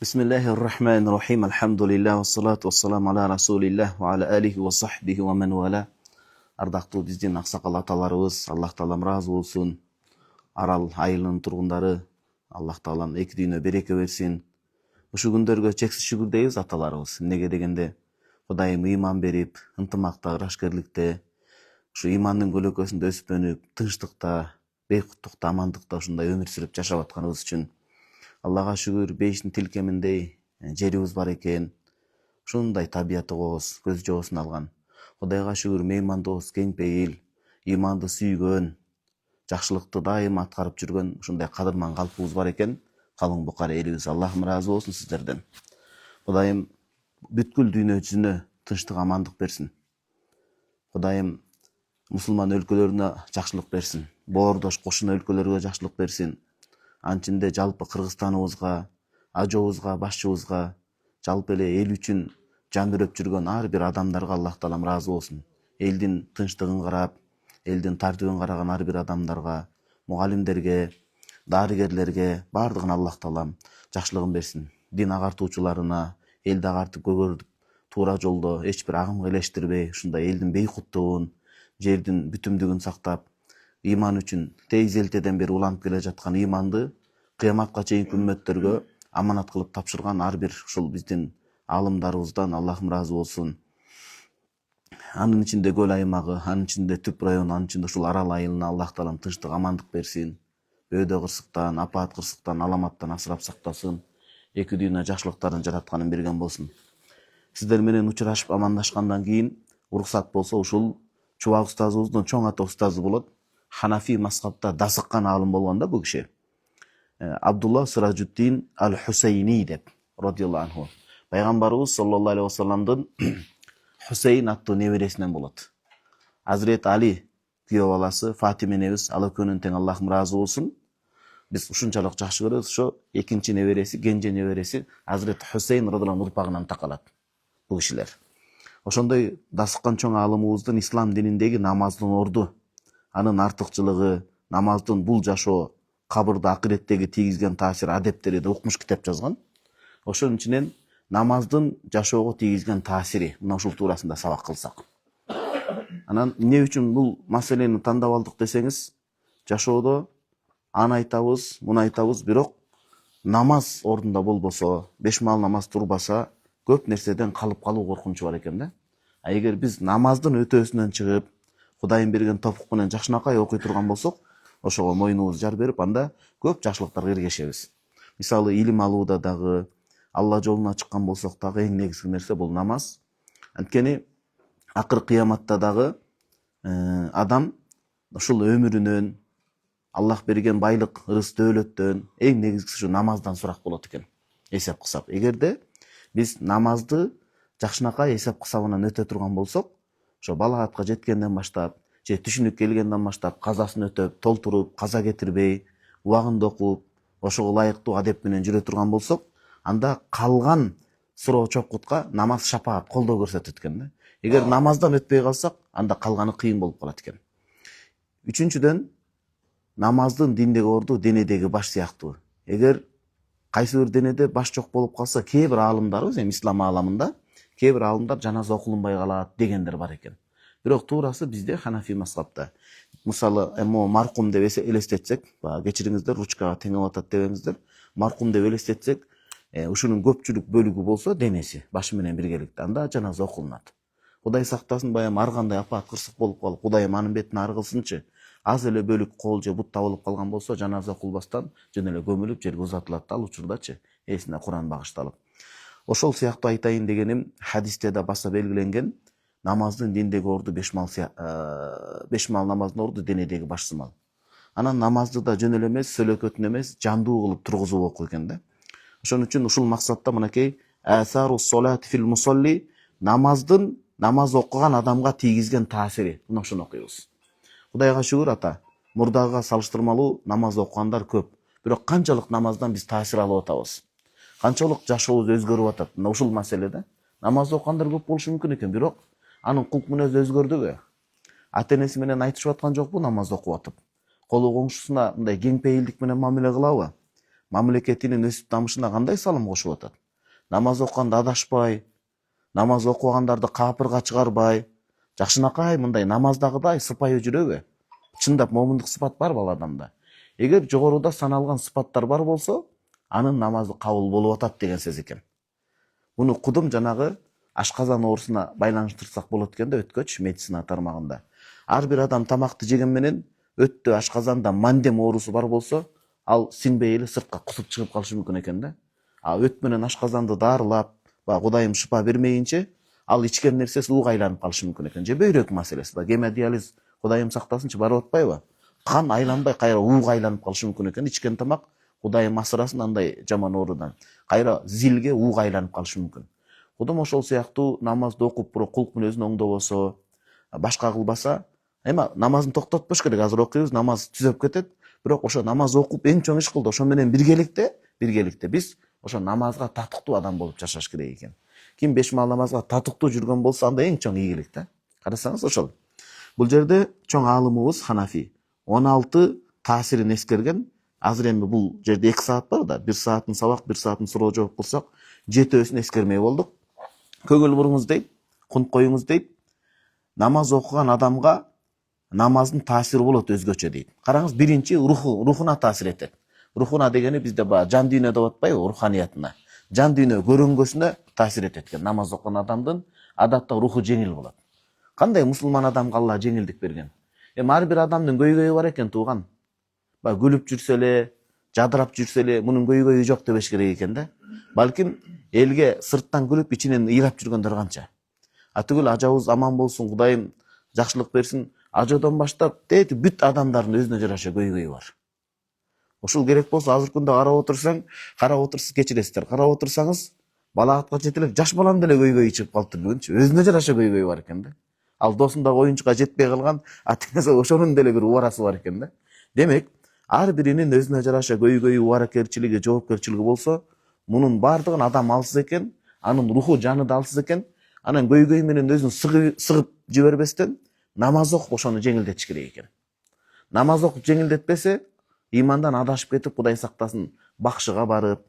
Bismillahirrahmanirrahim. Alhamdulillah, wassalatu wassalamu ala rasulillah wa ala alihi wa sahbihi wa man wala. Ардактуу биздин аксакал аталарыбыз, Аллах таалам ыраазы болсун. Арал айылынын тургундары, Аллах таалам эки дүйнө береке берсин. Ушул күндөргө чексиз шүгүр дейбиз аталарыбыз. Эмнеге дегенде, Кудайым ыйман берип, ынтымакта, ырашкерликте, ушу ыймандын көлөкөсүндө өсүп өнүп, тынчтыкта, бейкуттукта, амандыкта ушундай өмүр сүрүп жашап атканыбыз үчүн Аллага шүгүр, бейиштин тилкеминдей жерибиз бар экен. Ушундай табиятыбыз көз жоосун алган. Кудайга шүгүр, меймандоос, кең пейил, ыйманды сүйгөн, жакшылыкты дайыма аткарып жүргөн ушундай кадырман калпыбыз бар экен. Калың букара элибиз, Аллахым ыраазы болсун сиздерден. Кудайым бүткүл дүйнө жүзүнө тынчтык, амандык берсин. Кудайым мусулман өлкөлөрүнө жакшылык берсин. Боордош кошуна өлкөлөргө жакшылык берсин. Анчинде жалпы Кыргызстаныбызга, ажообузга, башчыбызга, жалпы эле эл үчүн жан берип жүргөн ар бир адамдарга Аллах таалам ыраазы болсун. Элдин тынчтыгын карап, элдин тартибин караган ар бир адамдарга, мугалимдерге, дарыгерлерге бардыгына Аллах таалам жакшылыгын берсин. Дин агартуучуларына, элди агартып көгөртүп, туура жолдо эч бир агымга илештирбей, ушундай элдин бейкуттугун, жердин бүтүмдүгүн сактап, ыйман үчүн тегиз элтеден бери уланып келе жаткан ыйманды кыяматка чейинки үммөттөргө аманат кылып тапшырган ар бир ушул биздин аалымдарыбыздан Аллахым ыраазы болсун. Анын ичинде көл аймагы, анын ичинде түп район, анын ичинде ушул Арал айылына Аллах таалам тынчтык, амандык берсин. Бөөдө кырсыктан, апаат кырсыктан, аламаттан асырап сактасын. Эки дүйнө жакшылыктарын жаратканын берген болсун. Сиздер менен учурашып амандашкандан кийин уруксат болсо ушул Чубак устазыбыздын чоң ата устазы болот. Ханафи мазхабта дасыккан аалым болгон да бул киши. Абдулла Сиражуддин Ал-Хусейни деп, радиаллаху анху. Пайгамбарыбыз саллаллаху алейхи вассаламдын Хусейн аттуу небересинен болот. Азирет Али күйөө баласы Фатима энебиз, ал экөөнүн тең Аллахым ыраазы болсун. Биз ушунчалык жакшы көрөбүз, ошо экинчи небереси, кенже небереси Азирет Хусейн радиаллаху урпагынан такалат бул кишилер. Ошондой дасыккан чоң аалымыбыздын ислам дининдеги намаздын орду, анын артыкчылыгы, намаздын бул жашоо, кабырда акыреттеги тийгизген таасир адептери да укмуш китеп жазган. Ошонун ичинен намаздын жашоого тийгизген таасири, мына ушул туурасында сабак кылсак. Анан эмне үчүн бул маселени тандап алдык десеңиз, жашоодо аны айтабыз, муну айтабыз, бирок намаз ордунда болбосо, 5 маал намаз турбаса, көп нерседен калып калуу коркунучу бар экен да. Эгер биз намаздын өтөөсүнөн чыгып, Кудайым берген топук менен жакшынакай окуй турган болсок, ошого мойнубуз жар берип, анда көп жакшылыктарга эргешебиз. Мисалы, илим алууда дагы, Алла жолуна чыккан болсок дагы эң негизги нерсе бул намаз. Анткени акыр кыяматта дагы адам ушул өмүрүнөн, Аллах берген байлык, ырыс, дөөлөттөн эң негизгиси ушу намаздан сурак болот экен. Эсеп кысап. Эгерде биз намазды жакшынакай эсеп кысабынан өтө турган болсок, ошо балагатка жеткенден баштап, же түшүнүк келгенден баштап казасын өтөп, толтуруп, каза кетирбей, убагында окуп, ошого ылайыктуу адеп менен жүрө турган болсок, анда калган суроо чокутка намаз шапаат, колдоо көрсөтөт экен да. Эгер намаздан өтпөй калсак, анда калганы кыйын болуп калат экен. Үчүнчүдөн, намаздын диндеги орду денедеги баш сыяктуу. Эгер кайсы бир денеде баш жок болуп калса, кээ бир аалымдарыбыз, ислам ааламында, кээ бир аалымдар жаназа окулунбай калат дегендер бар экен. Бирок туурасы бизде Ханафи мазхабта. Мисалы, маркум деп элестетсек, кечириңиздер, ручкага теңеп атат дебеңиздер. Маркум деп элестетсек, ушунун көпчүлүк бөлүгү болсо денеси, башы менен биргеликте, анда жаназа окулунат. Кудай сактасын, баягы ар кандай апаат кырсык болуп калып, Кудайым анын бетин ары кылсынчы. Аз эле бөлүк кол же бут табылып калган болсо, жаназа окулбастан жөн эле көмүлүп жерге узатылат да, ал учурдачы, эсине Куран багышталып. Ошол сыяктуу айтайын дегеним, хадисте да баса белгиленген, намаздын диндеги орду 5 маал намаздын орду денедеги баш сымал. Анан намазды да жөн эле эмес, сөлөкөтүн эмес, жандуу кылып тургузуп окуу экен да. Ошон үчүн ушул максатта мынакей асару солат фил мусалли, намаз окуган адамга тийгизген таасири, мына ошону окуйбуз. Кудайга шүгүр ата, мурдагыга салыштырмалуу намаз окугандар көп. Бирок канчалык намаздан биз таасир алып атабыз? Канчалык жашообуз өзгөрүп атат? Мына ушул маселеде. Намаз окугандар көп болушу мүмкүн экен, бирок анын кулк мүнөзү өзгөрдүбү? Ата-энеси менен айтышып аткан жокпу намаз окуп атып? Колу коңшусуна мындай кең пейилдик менен мамиле кылабы? мамлекетинин өсүп дамышына кандай салым кошуп атат? Намаз окуганда адашпай, намаз окугандарды капырга чыгарбай, жакшынакай мындай намаздагыдай сыпайы жүрөбү? Чындап момундук сыпат барбы ал адамда? Эгер жогоруда саналган сыпаттар бар болсо, анын намазы кабыл болуп атат деген сөз экен. Муну кудум жанагы ашказан оорусуна байланыштырсак болот экен да, өткөч медицина тармагында. Ар бир адам тамакты жеген менен өттө ашказанда мандем оорусу бар болсо, ал сиңбей эле сыртка кусуп чыгып калышы мүмкүн экен да. А өт менен ашказанды дарылап, Кудайым шыпа бермейинче, ал ичкен нерсеси ууга айланып калышы мүмкүн экен. Же бөйрөк маселеси, гемодиализ Кудайым сактасынчы барып атпайбы? Кан айланбай кайра ууга айланып калышы мүмкүн экен. Ичкен тамак Кудайым асырасын андай жаман оорудан. Кайра зилге ууга айланып калышы мүмкүн. Кудум ошол сыяктуу намазды окуп бирок кулк мүнөзүн оңдобосо, башка кылбаса, эми намазын токтотпош керек. Азыр окуйбуз, намаз түзөп кетет. Бирок ошо намаз окуп эң чоң иш кылды. Ошо менен биргеликте биз ошо намазга татыктуу адам болуп жашаш керек экен. Ким 5 маал намазга татыктуу жүргөн болсо, анда эң чоң ийгилик да. Карасаңыз ошол. Бул жерде чоң аалымыбыз Ханафи 16 таасирин эскерген. Азыр эми бул жерде 2 саат бар да, 1 саатын сабак, 1 саатын суроо жооп кылсак, 7-өсүн эскермей болдук. Көңүл буруңуз дейт, кунт коюңуз дейт. Намаз окуган адамга намаздын таасири болот өзгөчө дейт. Караңыз, биринчи рухуна таасир этет. Рухуна дегени бизде жан дүйнө деп атпайбы, руханиятына. Жан дүйнө көрүнгөсүнө таасир этет экен. Намаз окуган адамдын адатта руху жеңил болот. Кандай мусулман адамга Алла жеңилдик берген? Эми ар бир адамдын көйгөйү бар экен тууган. Күлүп жүрсө эле, жадырап жүрсө эле, мунун көйгөйү жок дебеш керек экен да. Балким элге сырттан күлүп, ичинен ыйрап жүргөндөр канча. Атүгүл ажабыз аман болсун, Кудайым жакшылык берсин. Ажодон баштап дейт, бүт адамдардын өзүнө жараша көйгөйү бар. Ошол керек болсо азыркы күндө карап отурсуз кечиресиздер. Карап отурсаңыз, балагатка жете элек жаш баланын деле көйгөйү чыгып калыптыр бүгүнчү. Өзүнө жараша көйгөйү бар экен да. Ал досундагы оюнчуга жетпей калган, атыңызда ошонун деле бир убарасы бар экен да. Демек, ар биринин өзүнө жараша көйгөйү, убаракерчилиги, жоопкерчилиги болсо, мунун бардыгын адам алсыз экен, анын руху, жаны да алсыз экен. Анан көйгөй менен өзүн сыгып жибербестен намаз окуп ошону жеңилдетиш керек экен. Намаз окуп жеңилдетпесе, имандан адашып кетип, Кудай сактасын, бакшыга барып,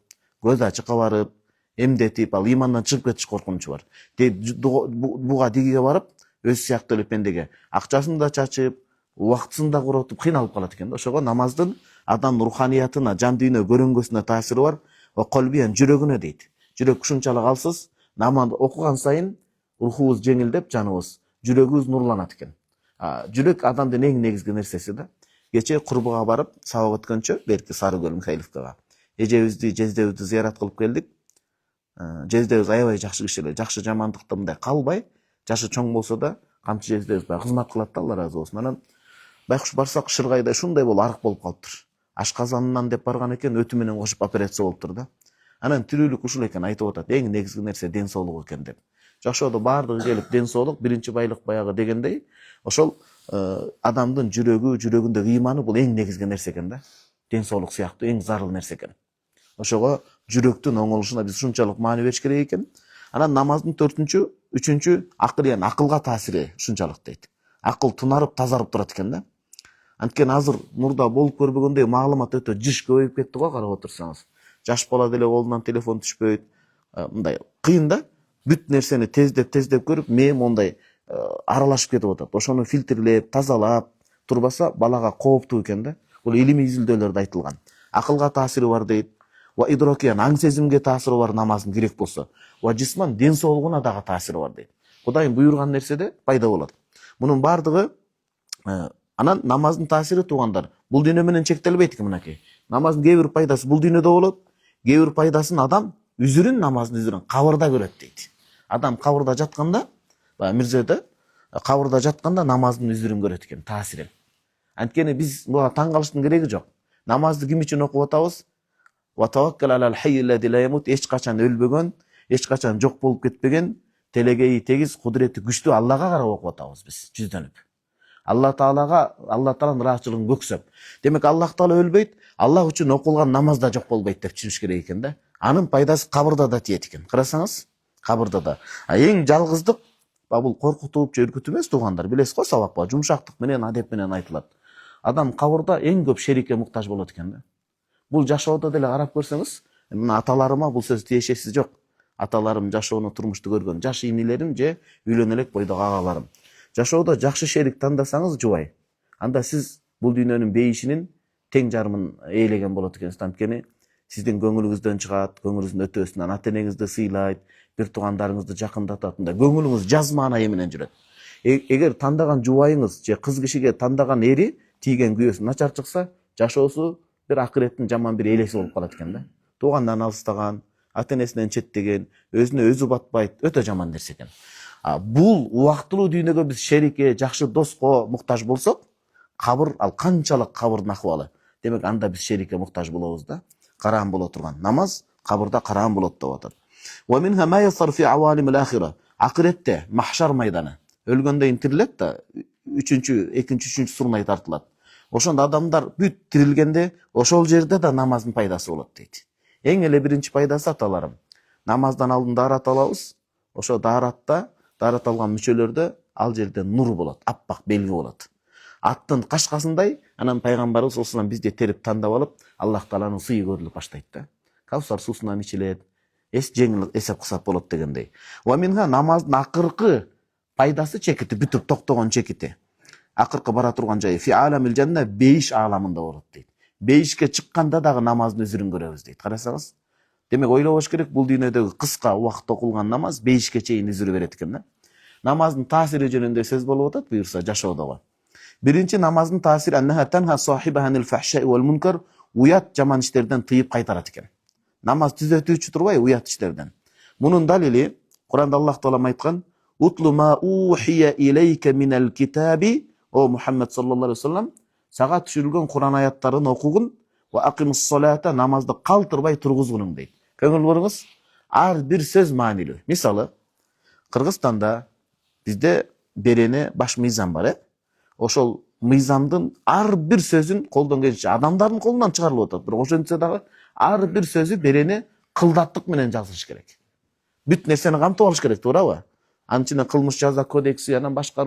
көз ачыкка барып, эмдетип, ал имандан чыгып кетиш коркунучу бар. Буга дигиге барып, өз сыяктуу эле пендеге акчасын да чачып, убактысын да коротуп, кыйналып калат экен да. Ошого намаздын адамдын руханиятына, жан дүйнө көрүнгөсүнө таасири бар. Колбиян жүрөгүнө дейт. Жүрөк ушунчалык алсыз, намаз окуган сайын рухубуз жеңилдеп, жаныбыз, жүрөгүбүз нурланат экен. Жүрөк адамдын эң негизги нерсеси да. Кече курбуга барып, сабак өткөнчө, берки Сарыкөл Михайловкага эжебизди, жездебизди зыярат кылып келдик. Жездебиз аябай жакшы киши эле, жакшы жамандыкта мындай калбай, жашы чоң болсо да, камчы жездебиз кызмат кылат да, Алла ыраазы болсун. Анан байкуш барсак, Шыргайда ушундай арык болуп калыптыр. Ашказанынан деп барган экен, өтү менен кошуп операция болуптур да. Анан тирүүлүк ушул экен, айтып атат, эң негизги нерсе ден соолук экен деп. Жашоодо баардыгы келип, ден соолук, биринчи байлык баягы дегендей, ошол адамдын жүрөгүндөгү ыйманы бул эң негизги нерсе экен да. Ден соолук сыяктуу эң зарыл нерсе экен. Ошого жүрөктүн оңолушуна биз ушунчалык маани бериш керек экен. Анан намаздын 4-3 акыл, акылга таасири ушунчалык дейт. Акыл тунарып, тазарып турат экен да. Анткени азыр мурда болуп көрбөгөндөй маалымат өтө жыш көбөйүп кетти го, карап отурсаңыз. Жаш бала деле колунан телефон түшпөйт. Мындай кыйын да. Бүт нерсени тездеп көрүп, мондай аралашып кетип атат. Ошону фильтрлеп, тазалап турбаса, балага кооптуу экен да. Бул илимий изилдөөлөрдө айтылган. Акылга таасири бар дейт. Ва идрокиян, аң сезимге таасири бар намаздын керек болсо. Ва жисман, ден соолугуна дагы таасири бар дейт. Кудайым буйруган нерседе пайда болот. Мунун бардыгы анан намаздын таасири туугандар. Бул дүйнө менен чектелбейт экен мынакей. Намаздын кээ бир пайдасы бул дүйнөдө болот, кээ бир пайдасын адам намаздын үзүрүн кабырда көрөт дейт. Адам кабырда жатканда, мирзеде кабырда жатканда намаздын үзүрүн көрөт экен, таасирин. Анткени биз буга таң калыштын кереги жок. Намазды ким үчүн окуп атабыз? Ва таваккал алал хаййиллади ла ямут, эч качан өлбөгөн, эч качан жок болуп кетпеген, телегеи тегиз, кудурети күчтүү Аллага карап окуп атабыз биз, жүздөнүп. Алла Тааланын ыраазычылыгын көксөп. Демек Аллах Таала өлбөйт, Аллах үчүн окулган намаз да жок болбойт деп түшүнүш керек экен да. Анын пайдасы кабырда да тиет экен. Карасаңыз, кабырда да. Эң жалгыздык бул коркутуп, өркүтүп эмес туугандар. Билесиз го, сабак жумшактык менен, адеп менен айтылат. Адам кабырда эң көп шерикке муктаж болот экен да. Бул жашоодо деле карап көрсөңүз, мына аталарыма бул сөз тиешеси жок. Аталарым жашоону турмушту көргөн, жаш инилерим же үйлөнө элек бойдогу агаларым. Жашоодо жакшы шерик тандасаңыз жубай. Анда сиз бул дүйнөнүн бейишинин тең жарымын ээлеген болот экенсиз. Анткени сиздин көңүлүңүздөн чыгат, көңүлүңүздүн өтөсүнөн ата энеңизди сыйлайт, бир туугандарыңызды жакындатат, мындай көңүлүңүз жаз маанайы менен жүрөт. Эгер тандаган жубайыңыз же кыз кишиге тандаган эри тийген күйөөсү начар чыкса, жашоосу бир акыреттин жаман бир элеси болуп калат экен да. Туугандан алыстаган, ата энесинен четтеген, өзүнө өзү батпайт, өтө жаман нерсе экен. Бул убактылуу дүйнөгө биз шерикке, жакшы доско муктаж болсок, кабыр ал канчалык кабырдын акыбалы. Демек анда биз шерикке муктаж болобуз да. Караан боло турган намаз кабырда караан болот деп атат. Wa minha ma yasar fi awalim al-akhirah. Акыретте махшар майданы. Өлгөндөн тирилет да, 2-3 сурнай тартылат. Ошондо адамдар бүт тирилгенде ошол жерде да намаздын пайдасы болот дейт. Эң эле биринчи пайдасы аталарым. Намаздан алдын даарат алабыз. Ошо дааратта, даарат алган мүчөлөрдө ал жерде нур болот, аппак белги болот. Аттын кашкасындай, анан пайгамбарыбыз саллаллаху алейхи вассалам бизди терип тандап алып, Аллах тааланын сыйы көрүлүп баштайт да. Кавсар суусунан ичилет, жеңил эсеп кысап болот дегендей. Ва минха намаздын акыркы пайдасы чекити бүтүп токтогон чекити. Акыркы бара турган жайы фи аламил жанна бейиш ааламында болот дейт. Бейишке чыкканда дагы намаздын өзүрүн көрөбүз дейт. Карасаңыз, демек ойлобош керек, бул дүйнөдөгү кыска убакытта окулган намаз бейишке чейин үзүрү берет экен да. Намаздын таасири жөнүндө сөз болуп атат буюрса жашоодогу. Биринчи, намаздын таасири аннаха танха сахибаханил фахшаи вал мункар, уят жаман иштерден тыйып кайтарат экен. Намаз түзөтүүчү турбай уят иштерден. Мунун далили Куранда Аллах таалам айткан: "Утлу ма ухия илейка минал китаби", о Мухаммед саллаллаху алейхи вассалам, сага түшүрүлгөн Куран аяттарын окугун, ва акимус салата, намазды калтырбай тургузгуну дейт. Көңүл буруңуз, ар бир сөз маанилүү. Мисалы, Кыргызстанда бизде берене баш мыйзам бар, ошол мыйзамдын ар бир сөзүн колдон келишинче адамдардын колунан чыгарылып атат. Бирок ошентсе дагы ар бир сөзү берене кылдаттык менен жазылыш керек. Бүт нерсени камтып алыш керек, туурабы? Анын ичинде кылмыш жаза кодекси, анан башка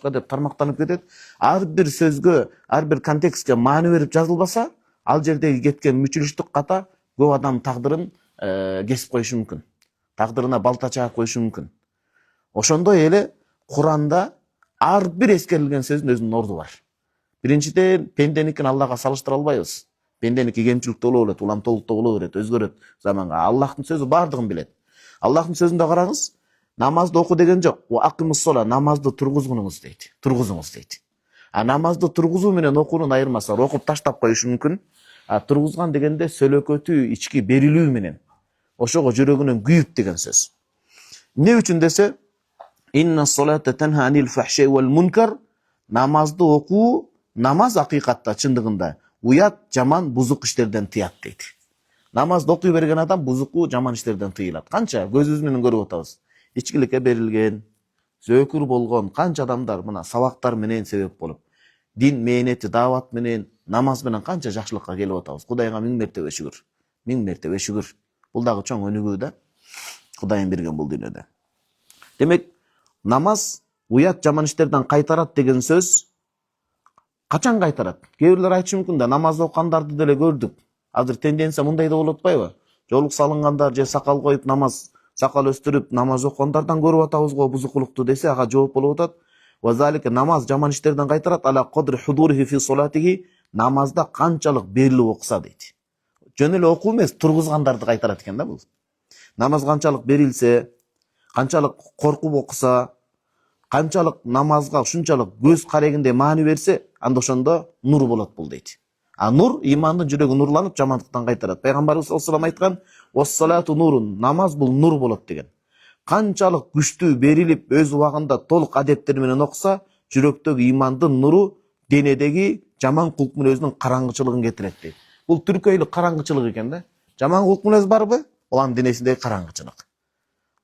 деп тармактанып кетет. Ар бир сөзгө, ар бир контекстке маани берип жазылбаса, ал жердеги кеткен мүчүлүштүк ката көп адам тагдырын кесип коюшу мүмкүн. Тагдырына балта чаап коюшу мүмкүн. Ошондой эле Куранда ар бир эскерилген сөздүн өзүнүн орду бар. Биринчиден, пенденикин Аллахка салыштыра албайбыз. Пенденики кемчиликтүү боло берет, уламтуулуктуу боло берет, өзгөрөт заманга. Аллахтын сөзү бардыгын билет. Аллахтын сөзүндө караңыз, намазды оку деген жок. Ва акимус сола, намазды тургузгунуңуз дейт. Тургузуңуз дейт. Намазды тургузуу менен окуунун айырмасы бар. Окуп таштап коюшу мүмкүн. Тургузган дегенде сөлөкөтүү, ички берилүү менен. Ошого жүрөгүнөн күйүп деген сөз. Эмне үчүн десе, инна солата танха анил фахшаи вал мункар, намазды окуу, намаз акыйкатта чындыгында уят, жаман, бузук иштерден тыят дейт. Намазды окуй берген адам бузуку, жаман иштерден тыйылат. Канча көзүбүз менен көрүп атабыз. Ичкиликке берилген, зөөкүр болгон канча адамдар мына сабактар менен себеп болуп, дин мээнети, даават менен, намаз менен канча жакшылыкка келип атабыз. Кудайга миң мертебе шүгүр. Миң мертебе шүгүр. Бул дагы чоң өнүгүү да. Кудайым берген бул дүйнөдө. Демек, намаз уят, жаман иштерден кайтарат деген сөз качан кайтарат? Кээ бирлер айтышы мүмкүн да, намаз окугандарды деле көрдүк. Азыр тенденция мындай да болуп атпайбы? Жолук салынгандар же сакал коюп сакал өстүрүп намаз окугандардан көрүп атабыз го бузукулукту десе, ага жооп болуп атат. Ва залика, намаз жаман иштерден кайтарат, ала кадри худурихи фи салатихи, намазда канчалык берилип окуса дейт. Жөн эле окуу эмес, тургузгандарды кайтарат экен да бул. Намаз канчалык берилсе, канчалык коркуп окуса, канчалык намазга ушунчалык көз карегиндей маани берсе, анда ошондо нур болот бул дейт. Нур, имандын жүрөгү нурланып, жамандыктан кайтарат. Пайгамбарыбыз саллаллаху алейхи вассалам айткан: "Уас-салату нурун", намаз бул нур болот деген. Канчалык күчтүү берилип, өз убагында толук адептер менен окуса, жүрөктөгү имандын нуру денедеги жаман кулк мүнөзүнүн караңгычылыгын кетирет дейт. Бул түркөйлүк караңгычылык экен да. Жаман кулк мүнөз барбы? Ал анын денесиндеги караңгычылык.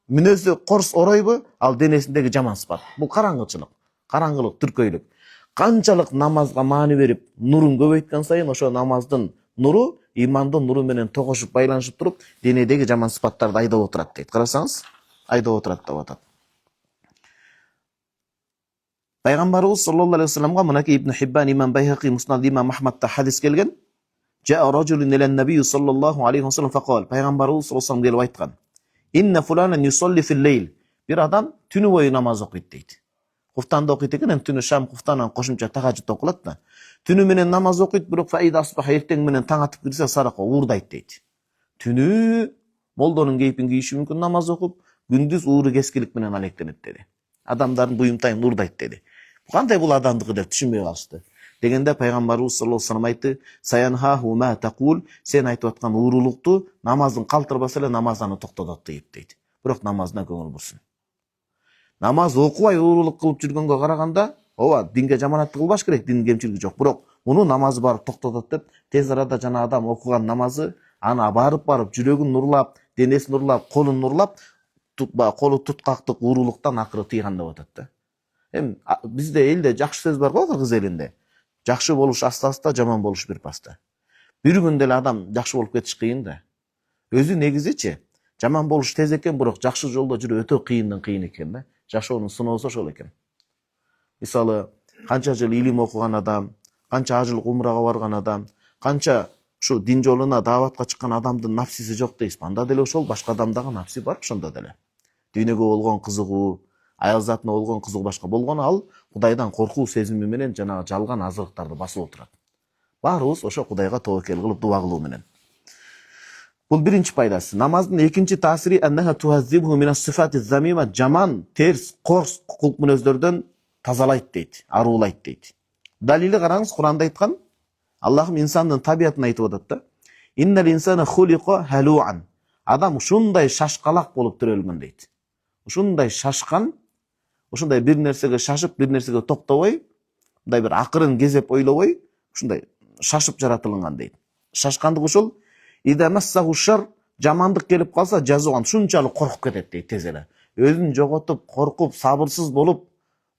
Мүнөзү корс оройбу? Ал денесиндеги жаман сыпат. Бул караңгычылык, караңгылык, түркөйлүк. Канчалык намазга маани берип, нурун көбөйткөн сайын, ошо намаздын нуру имандын нуру менен тогошуп, байланышып туруп, денедеги жаман сыпаттарды айдап отурат дейт. Карасаңыз, айдап отурат деп атат. Пайгамбарыбыз саллаллаху алейхи вассаламга мынакей Ибн Хиббан, Имам Байхақи, Муснад имам Ахмадта хадис келген. Жаа ражулун илен набий саллаллаху алейхи ва саллям фақал. Пайгамбарыбыз саллаллаху алейхи келип айткан. Инна фуланан юсалли фил лейл. Bir адам түнү бою намаз окуйт дейт. Куфтанда окуйт экен, түнү шам куфтанан кошумча тахажжуд окулат да. Түнү менен намаз окуйт, бирок фаида асбах эртең менен таң атып кирсе сарака уурдайт дейт. Түнү молдонун кейпин кийиши мүмкүн намаз окуп, күндүз ууру кескилик менен алектенет деди. Адамдардын буюмтайын уурдайт деди. Кандай бул адамдыкы деп түшүнбөй калышты. Дегенде пайгамбарыбыз саллаллаху алейхи ва саллям айтты: "Саянхаху ма тaqul", сен айтып аткан уурулукту намаздын калтырбаса эле намаздан токтотот дейт. Бирок намазына көңүл бурсун. Намаз окубай уурулук кылып жүргөнгө караганда, ооба, динге жаманаттык кылбаш керек, дин кемчилиги жок. Бирок муну намазы барып токтотот деп, тез арада жана адам окуган намазы аны барып жүрөгүн нурлап, денесин нурлап, колун нурлап, колу туткактык уурулуктан акыры тыйган деп атат да. Эми бизде элде жакшы сөз бар го, кыргыз элинде. Жакшы болуш аста-аста, жаман болуш бир паста. Bir күндө эле адам жакшы болуп кетиш кыйын да. Өзү негизичи жаман болуш тез экен, бирок жакшы жолдо жүрүү өтө кыйындан кыйын экен да. Жашоонун сыноосу ошол экен. Мисалы, канча жыл илим окуган адам, канча жыл умрага барган адам, канча ушу дин жолуна дааватка чыккан адамдын нафсиси жок дейсиз. Анда деле ошол башка адамдагы нафси бар ошондо деле. Дүйнөгө болгон кызыгуу, аял затына болгон кызыгуу башка болгону ал Кудайдан коркуу сезими менен жана жалган азырыктарды басып отурат. Баарыбыз ошо Кудайга тобокел кылып дуа кылуу менен. Бул биринчи пайдасы. Намаздын экинчи таасири аннаха тухаззибу мин ас-сифати-замима, жаман, терс, корс кулк мүнөздөрдөн тазалайт дейт, аруулайт дейт. Далили караңыз, Куранда айткан, Аллахым инсандын табиятын айтып атат да. Иннал инсана хулиqa халуан. Адам ушундай шашкалак болуп төрөлгөн дейт. Ушундай шашкан, ушундай бир нерсеге шашып, бир нерсеге токтобой, мындай бир акырын кезеп ойлобой, ушундай шашып жаратылган дейт. Шашкандык ушул ида массаху шар, жамандык келип калса, жазуган шунчалык коркуп кетет дейт тез эле. Өзүн жоготуп, коркуп, сабырсыз болуп,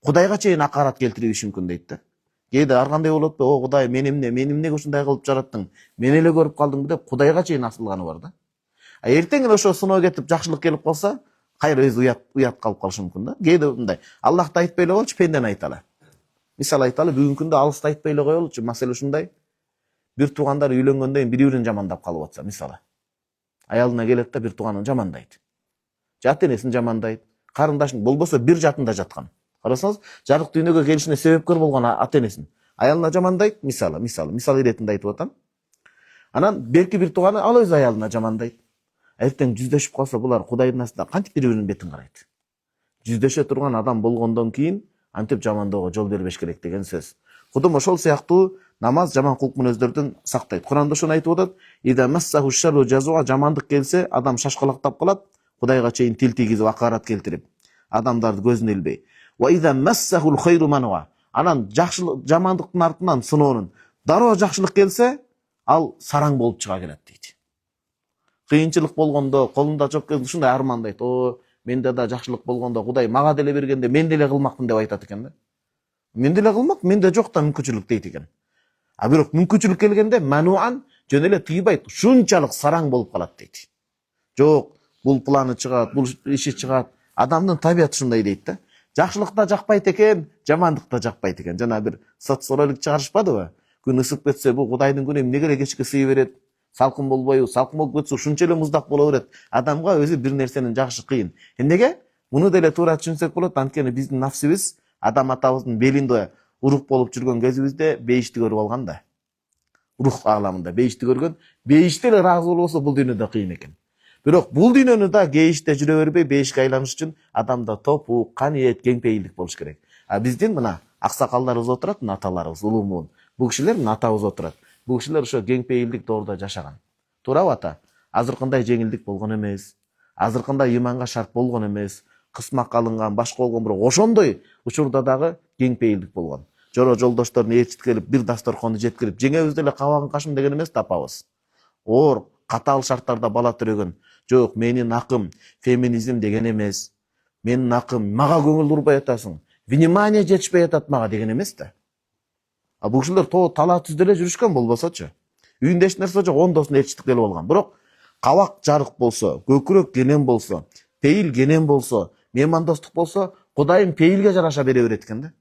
Кудайга чейин акарат келтириши мүмкүн дейт да. Кээде ар кандай болот да, о Кудай, мени эмне ушундай кылып жараттың, мен эле көрүп калдым деп Кудайга чейин асылганы бар да. А эртең эле ошо сыноо кетип, жакшылык келип калса, кайра өзү уят калып калышы мүмкүн да. Кээде мындай, Аллахты айтпай эле койчу, пендени айталы. Мисал айталы, бүгүнкү күндө алысты айтпай эле коелучу, маселе ушундай. Бир туугандар үйлөнгөндөн кийин бири-бирин жамандап калып атса, мисалы. Аялына келет да бир тууганын жамандайт. Жат энесин жамандайт. Карындашын болбосо бир жатында жаткан. Карасаңыз, жарык дүйнөгө келишине себепкер болгон ата энесин аялына жамандайт, мисал иретинде айтып атам. Анан белки бир тууганы ал өз аялына жамандайт. Эртең жүздөшүп калса, булар Кудайдын астында кантип бири-биринин бетин карайт. Жүздөшө турган адам болгондон кийин антип жамандоого жол бербеш керек деген сөз. Кудум ошол сыяктуу намаз жаман кулк мүнөздөрдөн сактайт. Куранда ошону айтып атат. Ида массаху шарру жазуа, жамандык келсе, адам шашкалактап калат, Кудайга чейин тил тийгизип акарат келтирип, адамдарды көзүнө илбей. Ва ида массахул хайру манва, анан жакшылык, жамандыктын артынан сыноонун дароо жакшылык келсе, ал сараң болуп чыга келет дейт. Кыйынчылык болгондо, колунда жоп келсе ушундай армандайт. О, менде да жакшылык болгондо Кудай мага деле бергенде мен деле кылмакмын деп айтат экен да. Мен деле кылмак, менде жок да мүмкүнчүлүк дейт экен. А бирок мүмкүнчүлүк келгенде мануан жөн эле тыйбайт, ушунчалык сараң болуп калат дейт. Жок, бул планы чыгат, бул иши чыгат. Адамдын табияты ушундай дейт да. Жакшылык да жакпайт экен, жамандык да жакпайт экен. Жана бир соцролик чыгарышпадыбы? Күн ысып кетсе, бул Кудайдын күнү эмнеге эле кечке сый берет? Салкын болбойбу? Салкын болуп кетсе ушунча эле муздак боло берет. Адамга өзү бир нерсени жакшы кыйын. Эмнеге? Муну деле туура түшүнсөк болот, анткени биздин нафсибиз адам атабыздын белинде урух болуп жүргөн кезибизде бейишти көрүп алган да. Рух ааламында бейишти көргөн, бейиште эле ыраазы болбосо бул дүйнөдө кыйын экен. Бирок бул дүйнөнү да кейиште жүрө бербей, бейишке айланыш үчүн адамда топук, каниет, кеңпейилдик болуш керек. А биздин мына аксакалдарыбыз отурат, аталарыбыз, улуу. Бул кишилер атабыз отурат. Бул кишилер ошо кеңпейилдик доордо жашаган. Туурабы ата? Азыркындай жеңилдик болгон эмес. Азыркындай иманга шарт болгон эмес. Кысмак алынган, башка болгон, бирок ошондой учурда дагы кеңпейилдик болгон. Жора жолдошторун ээрчиткелип, бир дасторконду жеткирип, жеңебиз деле кабагын кашым деген эмес тапабыз. Оор, катаал шарттарда бала төрөгөн. Жок, менин акым феминизм деген эмес. Менин акым мага көңүл бурбай атасың. Внимание жетишпей атат мага деген эмес да. А бул кишилер талаа түздө эле жүрүшкөн болбосочу. Үйүндө эч нерсе жок, ондосун ээрчиттик делип алган. Бирок кабак жарык болсо, көкүрөк кенен болсо, пейил кенен болсо, меймандостук болсо, Кудайым пейилге жараша бере берет экен да.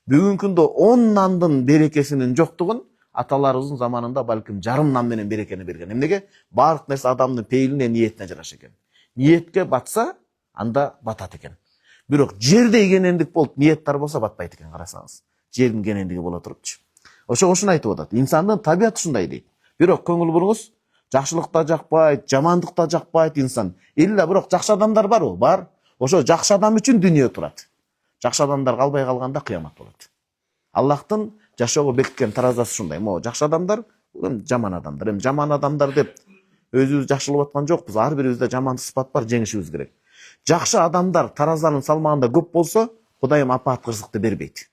Бүгүнкү күндө 10 нандын берекесинин жоктугун аталарыбыздын заманында балким жарым нан менен берекени берген. Эмнеге? Бардык нерсе адамдын пейилине, ниетине жараша экен. Ниетке батса, анда батат экен. Бирок жерде эгенендик болуп, ниеттер болсо батпайт экен, карасаңыз. Жердин кенендиги боло турупчу. Ошону айтып атат. Инсандын табияты ушундай дейт. Бирок көңүл буруңуз, жакшылык да жакпайт, жамандык да жакпайт инсан. Илла бирок жакшы адамдар барбы? Бар. Ошо жакшы адам үчүн дүйнө турат. Жакшы адамдар калбай калганда кыямат болот. Аллахтын жашоого бекиткен таразасы ушундай. Жакшы адамдар, жаман адамдар. Жаман адамдар деп өзүбүз жакшылап аткан жокпуз. Ар бирибизде жамандык сыпат бар, жеңишибиз керек. Жакшы адамдар таразанын салмагында көп болсо, Кудайым апаат кырсыкты бербейт.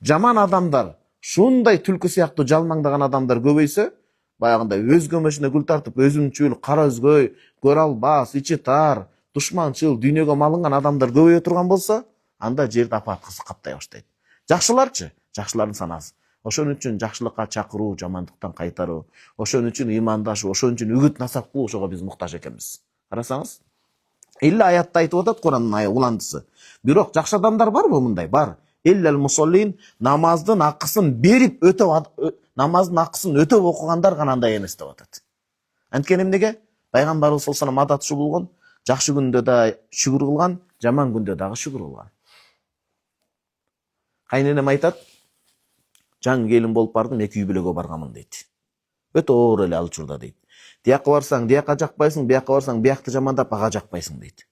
Жаман адамдар, шундай түлкү сыяктуу жалмаңдаган адамдар көбөйсө, баягындай өз көмөшүнө гүл тартып, өзүнчүл, кара өзгөй, көрө албас, ичи тар, душманчыл, дүйнөгө малынган адамдар көбөйө турган болсо, анда жерде апаат кырсык каптай баштайт. Жакшыларчы? Жакшылардын санасы. Ошон үчүн жакшылыкка чакыруу, жамандыктан кайтаруу, ошон үчүн имандашуу, ошон үчүн үгүт насаат кылуу, ошого биз муктаж экенбиз. Карасаңыз, илля аятта айтып атат Курандын уландысы. Бирок жакшы адамдар барбы мындай? Бар. Иллал мусаллин, намаздын акысын берип намаздын акысын өтөп окугандар гана андай эмес деп атат. Анткени эмнеге? Пайгамбарыбыз саллаллаху алейхи адаты ушу болгон, жакшы күндө да шүгүр кылган, жаман күндө дагы шүгүр кылган. Кайненем айтат, жаңы келин болуп бардым, 2 үй бүлөгө барганмын дейт. Өтө оор эле ал учурда дейт. Тияка барсаң, дияка жакпайсың, бияка барсаң, биякты жамандап, ага жакпайсың дейт.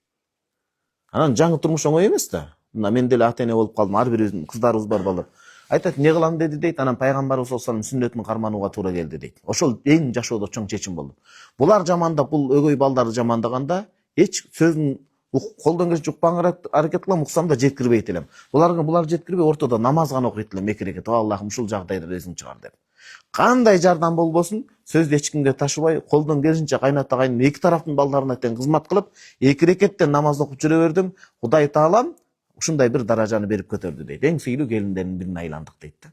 Анан жаңы турмуш оңой эмес да. Мен деле ата эне болуп калдым, ар бирибиздин кыздарыбыз бар балдар. Айтат, эмне кылам деди дейт, анан пайгамбарыбыз саллаллаху алейхи вассалам сүннөтүн карманууга туура келди дейт. Ошол эң жашоодо чоң чечим болду. Булар жамандап, бул өгөй балдарды жамандаганда, эч сөзүн колдон келишинче укпаганга аракет кылам, уксам да жеткирбейт элем. Булар жеткирбей, ортодо намаз гана окуйт элем, 2 рекет. Аллахым ушул жагдайда өзүң чыгар деп. Кандай жардам болбосун, сөздү эч кимге ташыбай, колдон келишинче кайната кайным 2 тараптын балдарына тең кызмат кылып, 2 рекеттен намаз окуп жүрө бердим. Кудай таалам ушундай бир даражаны берип көтөрдү дейт. Эң сыйлуу келиндердин бирине айландык дейт да.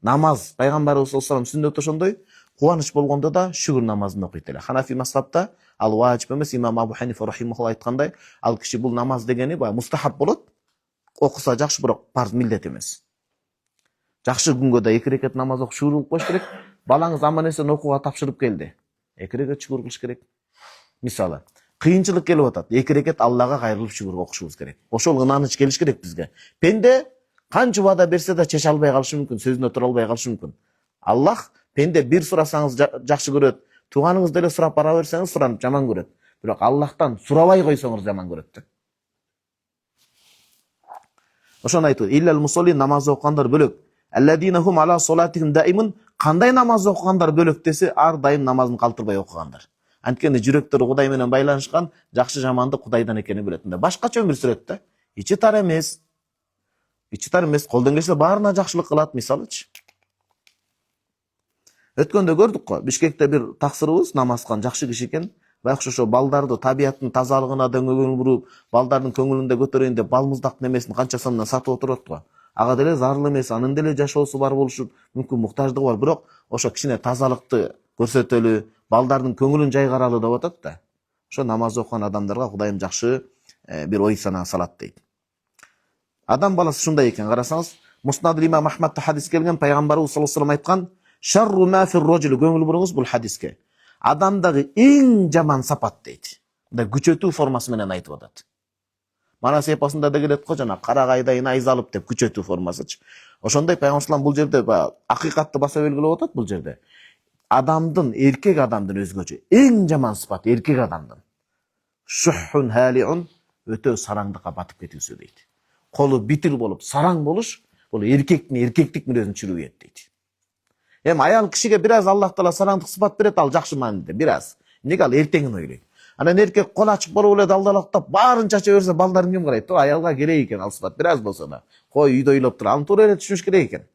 Намаз, пайгамбарыбыз саллаллаху алейхи вассалам сүннөт ошондой, кубаныч болгондо да шүгүр намазын окуйт эле. Ханафи мазхабта ал важип эмес, имам Абу Ханифа рахимахулла айткандай, ал киши бул намаз дегени баягы мустахаб болот. Окуса жакшы, бирок парз милдет эмес. Жакшы күнгө да 2 рекет намаз окуп шүгүр кылып коюш керек. Балаңыз аман-эсен окууга тапшырып келди. 2 рекет шүгүр кылыш керек. Мисалы, кыйынчылык келип атат. 2 рекет Аллага кайрылып шүгүр окушубуз керек. Ошол ынааныч келиш керек бизге. Пенде канча убада берсе да чече албай калышы мүмкүн, сөзүнө тура албай калышы мүмкүн. Аллах пенде бир сурасаңыз жакшы көрөт, тууганыңыз деле сурап бара берсеңиз суранып жаман көрөт. Бирок Аллахтан сурабай койсоңуз жаман көрөт. Ошону айтып, иллал мусаллин, намаз окугандар бөлөк. Алладина хум ала салатихим даимун, кандай намаз окугандар бөлөк десе, ар дайым намазын калтырбай окугандар. Анткени жүрөктөрү Кудай менен байланышкан, жакшы жаманды Кудайдан экенин билет. Башкача өмүр сүрөт да. Ичи тар эмес. Колдон келсе баарына жакшылык кылат, мисалычы. Өткөндө көрдүк го, Бишкекте бир таксырыбыз намаз кылган жакшы киши экен. Байкуш ошо балдарды табияттын тазалыгына да көңүл буруп, балдардын көңүлүндө көтөрөйүн деп балмуздак немесин канча сомдон сатып отурат го. Ага деле зарлуу эмес, анын деле жашоосу бар болушу мүмкүн, муктаждыгы бар, бирок ошо кичине тазалыкты көрсөтөлү, балдардын көңүлүн жайгаралы деп атат да. Ошо намаз окуган адамдарга Кудайым жакшы бир ой санаа салат дейт. Адам баласы ушундай экен, карасаңыз, Муснад имам Ахмадта хадис келген, пайгамбарыбыз саллаллаху алейхи вассалам айткан, шарру ма фир роджул, көңүл буруңуз бул хадиске. Адамдагы эң жаман сапат дейт. Мындай күчөтүү формасы менен айтып атат. Манас эпосунда да келет го, жана карагайдай найзалып деп күчөтүү формасычы. Ошондой пайгамбар бул жерде акыйкатты баса белгилеп атат бул жерде. Адамдын, эркек адамдын өзгөчө эң жаман сыпат эркек адамдын. Шуххун халиун, өтө сараңдыкка батып кетүүсү дейт. Колу битил болуп, сараң болуш, бул эркектин эркектик мүнөзүн чүрүүет дейт. Аял кишиге бир аз Аллах таала сараңдык сыпат берет, ал жакшы мааниде, бир аз. Эмнеге ал эртеңин ойлойт. Анан эркек кол ачык болуп эле далдалактап баарын чача берсе, балдарын ким карайт? Аялга керек экен ал сыпат, бир аз болсо да. Кой үйдө ойлоп тур, аны туура эле түшүнүш керек экен.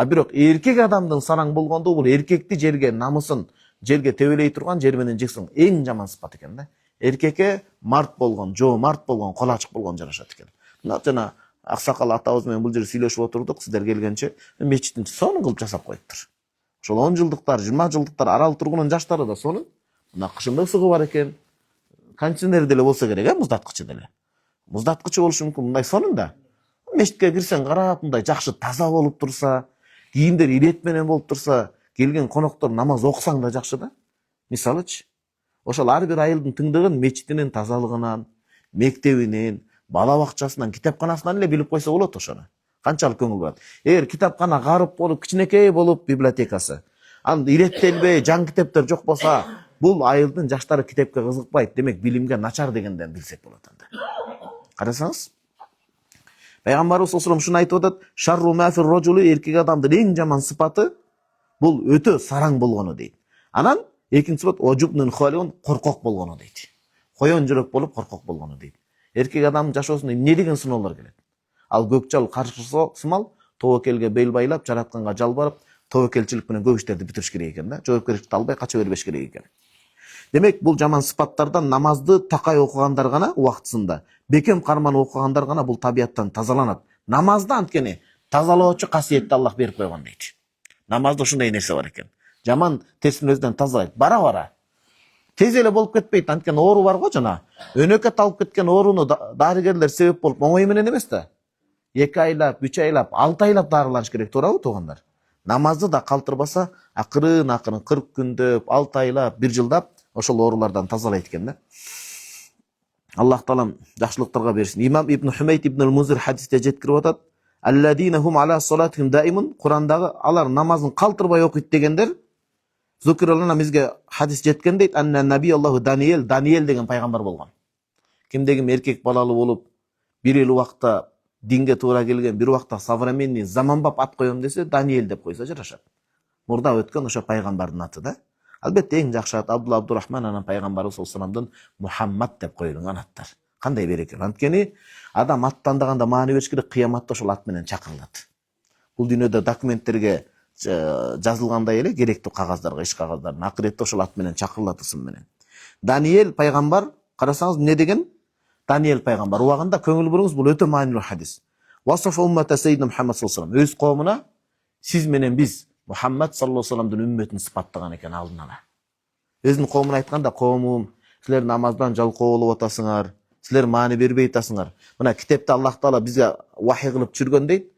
Бирок эркек адамдын сараң болгондо бул эркекти жерге, намысын жерге тебелей турган, жер менен жексин эң жаман сыпат экен да. Эркекке март болгон, март болгон, кол ачык болгон жарашат экен. Мына жана аксакал атабыз менен бул жерде сүйлөшүп отурдук, сиздер келгенче мечиттин сонун кылып жасап коюптур. Ошол 10 жылдыктар, 20 жылдыктар арал тургунун жаштары да сонун. Мына кышында ысыгы бар экен. Кондиционер деле болсо керек, муздаткычы деле. Муздаткычы болушу мүмкүн, мындай сонун да. Мечитке кирсең карап, мындай жакшы таза болуп турса, кийимдер ирет менен болуп турса, келген коноктор намаз окусаң да жакшы да. Мисалычы, ошол ар бир айылдын тыңдыгын мечитинин тазалыгынан, мектебинен, бала бакчасынан, китепканасынан эле билип койсо болот ошону. Канчалык көңүл бурат. Эгер китапкана карып болуп, кичинекей болуп библиотекасы, анда иреттелбей, жан китептер жок болсо, бул айылдын жаштары китепке кызыкпайт, демек билимге начар дегенден билсек болот анда. Карасаңыз, Пайгамбарыбыз саллаллаху алейхи ушуну айтып атат: "Шарру ма фир раджули", эркек адамдын эң жаман сыпаты бул өтө сараң болгону дейт. Анан экинчи сыпат ожубнун халион, коркок болгону дейт. Коён жүрөк болуп коркок болгону дейт. Эркек адамдын жашоосунда эмне деген сыноолор келет? Ал көкчал каршысы сымал тобокелге бел байлап, жаратканга жалбарып, тобокелчилик менен көп иштерди бүтүрүш керек экен да. Жоопкерчиликти албай кача бербеш керек экен. Демек, бул жаман сыпаттардан намазды такай окугандар гана убактысында, бекем карман окугандар гана бул табияттан тазаланат. Намазды анткени тазалоочу касиетти Аллах берип койгон дейт. Намазда ушундай нерсе бар экен. Жаман терсин өзүнөн тазалайт. Бара-бара. Тез эле болуп кетпейт, анткени оору бар го жана. Өнөкөт алып кеткен ооруну дарыгерлер себеп болуп оңой менен эмес да. 2 айлап, 3 айлап, 6 айлап дарыланыш керек, туурабы туугандар? Намазды да калтырбаса, акырын 40 күндөп, 6 айлап, 1 жылдап ошол оорулардан тазалайт экен да. Аллах таалам жакшылыктарга берсин. Имам Ибн Хумейт Ибн ал-Музир хадисте жеткирип атат: "Алладина хум ала салатихим даимун", Курандагы алар намазын калтырбай окуйт дегендер, зукиралана бизге хадис жеткен дейт, анна наби Аллаху Даниил деген пайгамбар болгон. Кимдегим эркек балалуу болуп, бир эл убакта динге туура келген, бир убакта современный заманбап ат коем десе, Даниил деп койсо жарашат. Мурда өткөн ошо пайгамбардын аты да. Албетте эң жакшы ат Абдулла Абдурахман, анан пайгамбарыбыз саллаллаху алейхи Мухаммад деп коюлган аттар. Кандай береке. Анткени адам ат тандаганда маани бериш керек, кыяматта ошол ат менен чакырылат. Бул дүйнөдө документтерге жазылгандай эле керектүү кагаздарга, иш кагаздарына акыретте ошол ат менен чакырылат ысым менен. Даниил пайгамбар, карасаңыз эмне деген? Даниил пайгамбар убагында көңүл буруңуз, бул өтө маанилүү хадис. Васаф уммата саййидина Мухаммад саллаллаху алейхи өз коомуна сиз менен биз Мухаммад саллаллаху алейхи вассаламдын үммөтүн сыпаттаган экен алдын ала. Өзүнүн коомуна айтканда: "Коомум, силер намаздан жалкоо болуп атасыңар, силер маани бербей атасыңар. Мына китепте Аллах таала бизге вахий кылып түшүргөн дейт.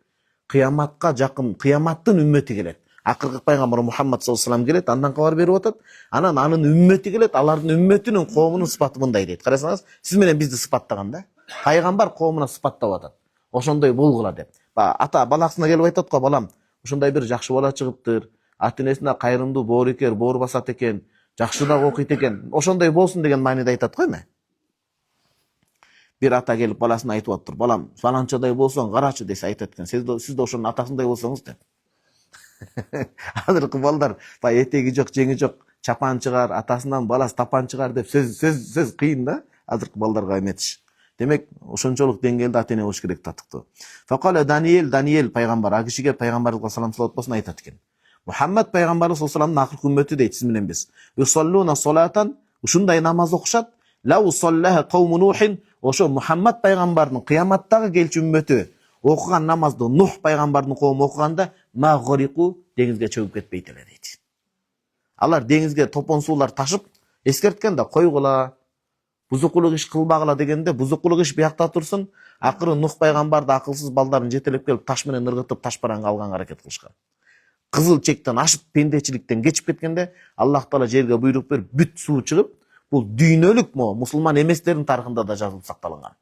Кыяматка жакын кыяматтын үммөтү келет. Акыркы пайгамбар Мухаммад саллаллаху алейхи вассалам келет, андан кабар берип атат. Анан анын үммөтү келет, алардын үммөтүнүн коомунун сыпаты мындай дейт. Карасаңыз, сиз менен бизди сыпаттаган да. Пайгамбар коомуна сыпаттап атат. Ошондой болгула деп. Ата баласына келип айтат го: "Балам, ушундай бир жакшы бала чыгыптыр. Ата-энесине кайрымдуу, боорукер, боор басат экен, жакшы да окуйт экен. Ошондой болсун" деген мааниде айтат го эме. Bir ata gelip balasına aytıp attır. "Balam, falançaday bolsan karaçı" dese aytat eкен. Siz de oşonun atasınday bolsanız dep. Azırkı balдар, etegi jok, jengi jok, çapan çıgar, atasından balası tapan çıgar dep söz kıyın da azırkı baldarga emetiş. Demek ошончолук деңгээлде ата-эне болуш керек татыктуу. Факала Даниил пайгамбар, а кишиге пайгамбарга салам салат болсун айтат экен. Мухаммад пайгамбарыбыз саллаллаху алейхи акыркы үммөтү дейт, сиз менен биз. Юсаллуна салатан, ушундай намаз окушат. Лау саллаха кавму Нухин, ошо Мухаммад пайгамбардын кыяматтагы келчү үммөтү окуган намазды Нух пайгамбардын коому окуганда ма горику, деңизге чөгүп кетпейт эле дейт. Алар деңизге топон суулар ташып эскерткен да, койгула, бузукулук иш кылбагыла дегенде, бузукулук иш биякта турсун, акыры Нух пайгамбарды акылсыз балдарын жетелеп келип таш менен ыргытып ташбаранга алганга аракет кылышкан. Кызыл чектен ашып пендечиликтен кечип кеткенде Аллах таала жерге буйрук берип бүт суу чыгып, бул дүйнөлүк мусулман эместердин тарыхында да жазылып сакталган.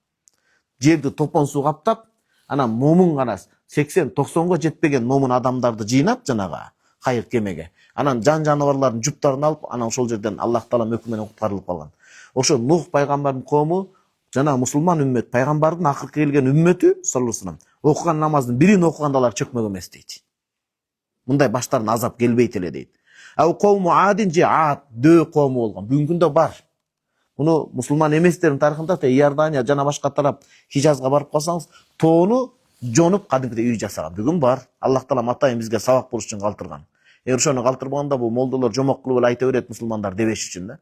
Жерди топон суу каптап, анан момун гана 80-90го жетпеген момун адамдарды жыйнап жанага кайык кемеге. Анан жан жаныбарлардын жуптарын алып, анан ошол жерден Аллах таала өкүмү менен куткарылып калган. Ошо Нух пайгамбардын коому жана мусулман үммөт, пайгамбардын акыркы келген үммөтү саллаллаху алейхи вассалам окуган намаздын бирин окуганда алар чөкмөк эмес дейт. Мындай баштарына азап келбейт эле дейт. Ау коому Адин же Ад дөө коому болгон. Бүгүнкү күндө бар. Муну мусулман эместердин тарыхында Иордания жана башка тарап Хижазга барып калсаңыз, тоону жонуп кадимкидей үй жасаган. Бүгүн бар. Аллах таала атайын бизге сабак болуш үчүн калтырган. Эгер ошону калтырбаганда бул молдолор жомок кылып эле айта берет мусулмандар дебеш үчүн да.